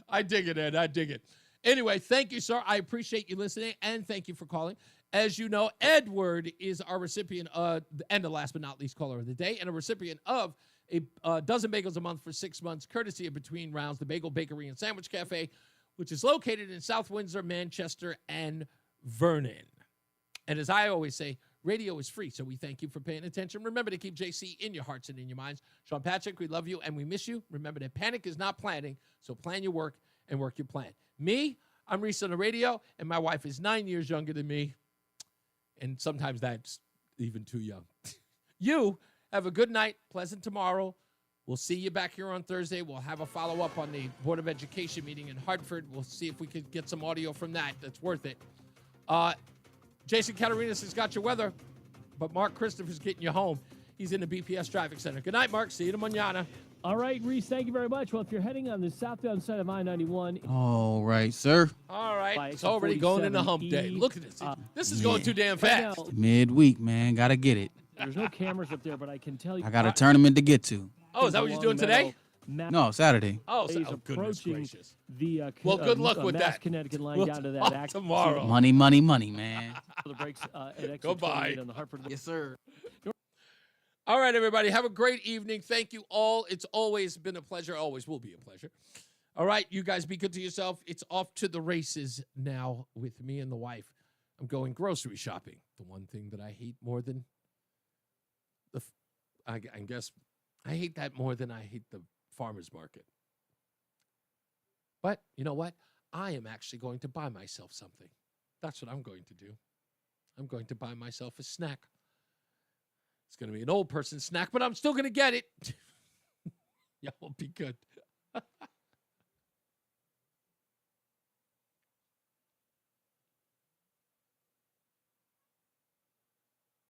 I dig it, Ed. I dig it. Anyway, thank you, sir. I appreciate you listening, and thank you for calling. As you know, Edward is our recipient and the last but not least caller of the day, and a recipient of a dozen bagels a month for 6 months, courtesy of Between Rounds, the Bagel Bakery and Sandwich Cafe, which is located in South Windsor, Manchester, and Vernon. And as I always say, radio is free, so we thank you for paying attention. Remember to keep JC in your hearts and in your minds. Sean Patrick, we love you and we miss you. Remember that panic is not planning, so plan your work and work your plan. Me, I'm Reese on the Radio, and my wife is 9 years younger than me. And sometimes that's even too young. You have a good night, pleasant tomorrow. We'll see you back here on Thursday. We'll have a follow-up on the Board of Education meeting in Hartford. We'll see if we could get some audio from that. That's worth it. Jason Catarinas has got your weather, but Mark Christopher's getting you home. He's in the BPS Traffic Center. Good night, Mark. See you mañana. All right, Reese, thank you very much. Well, if you're heading on the southbound side of I-91. All right, sir. All right. It's already going into hump day. Look at this. This is going too damn fast. Right now, Midweek, man. Got to get it. there's no cameras up there, but I can tell you. I got a tournament to get to. Oh, is that what you're doing today? No, Saturday. Oh, goodness gracious. Well, good luck with Mass that. Connecticut line We'll down to talk that act tomorrow. Money, money, money, man. The breaks at exit Goodbye. 28 on the Hartford. Yes, sir. All right, everybody. Have a great evening. Thank you all. It's always been a pleasure. Always will be a pleasure. All right, you guys be good to yourself. It's off to the races now with me and the wife. I'm going grocery shopping. The one thing that I hate more than I guess I hate that more than I hate the farmer's market. But you know what? I am actually going to buy myself something. That's what I'm going to do. I'm going to buy myself a snack. It's going to be an old person snack, but I'm still going to get it. Yeah, will be good.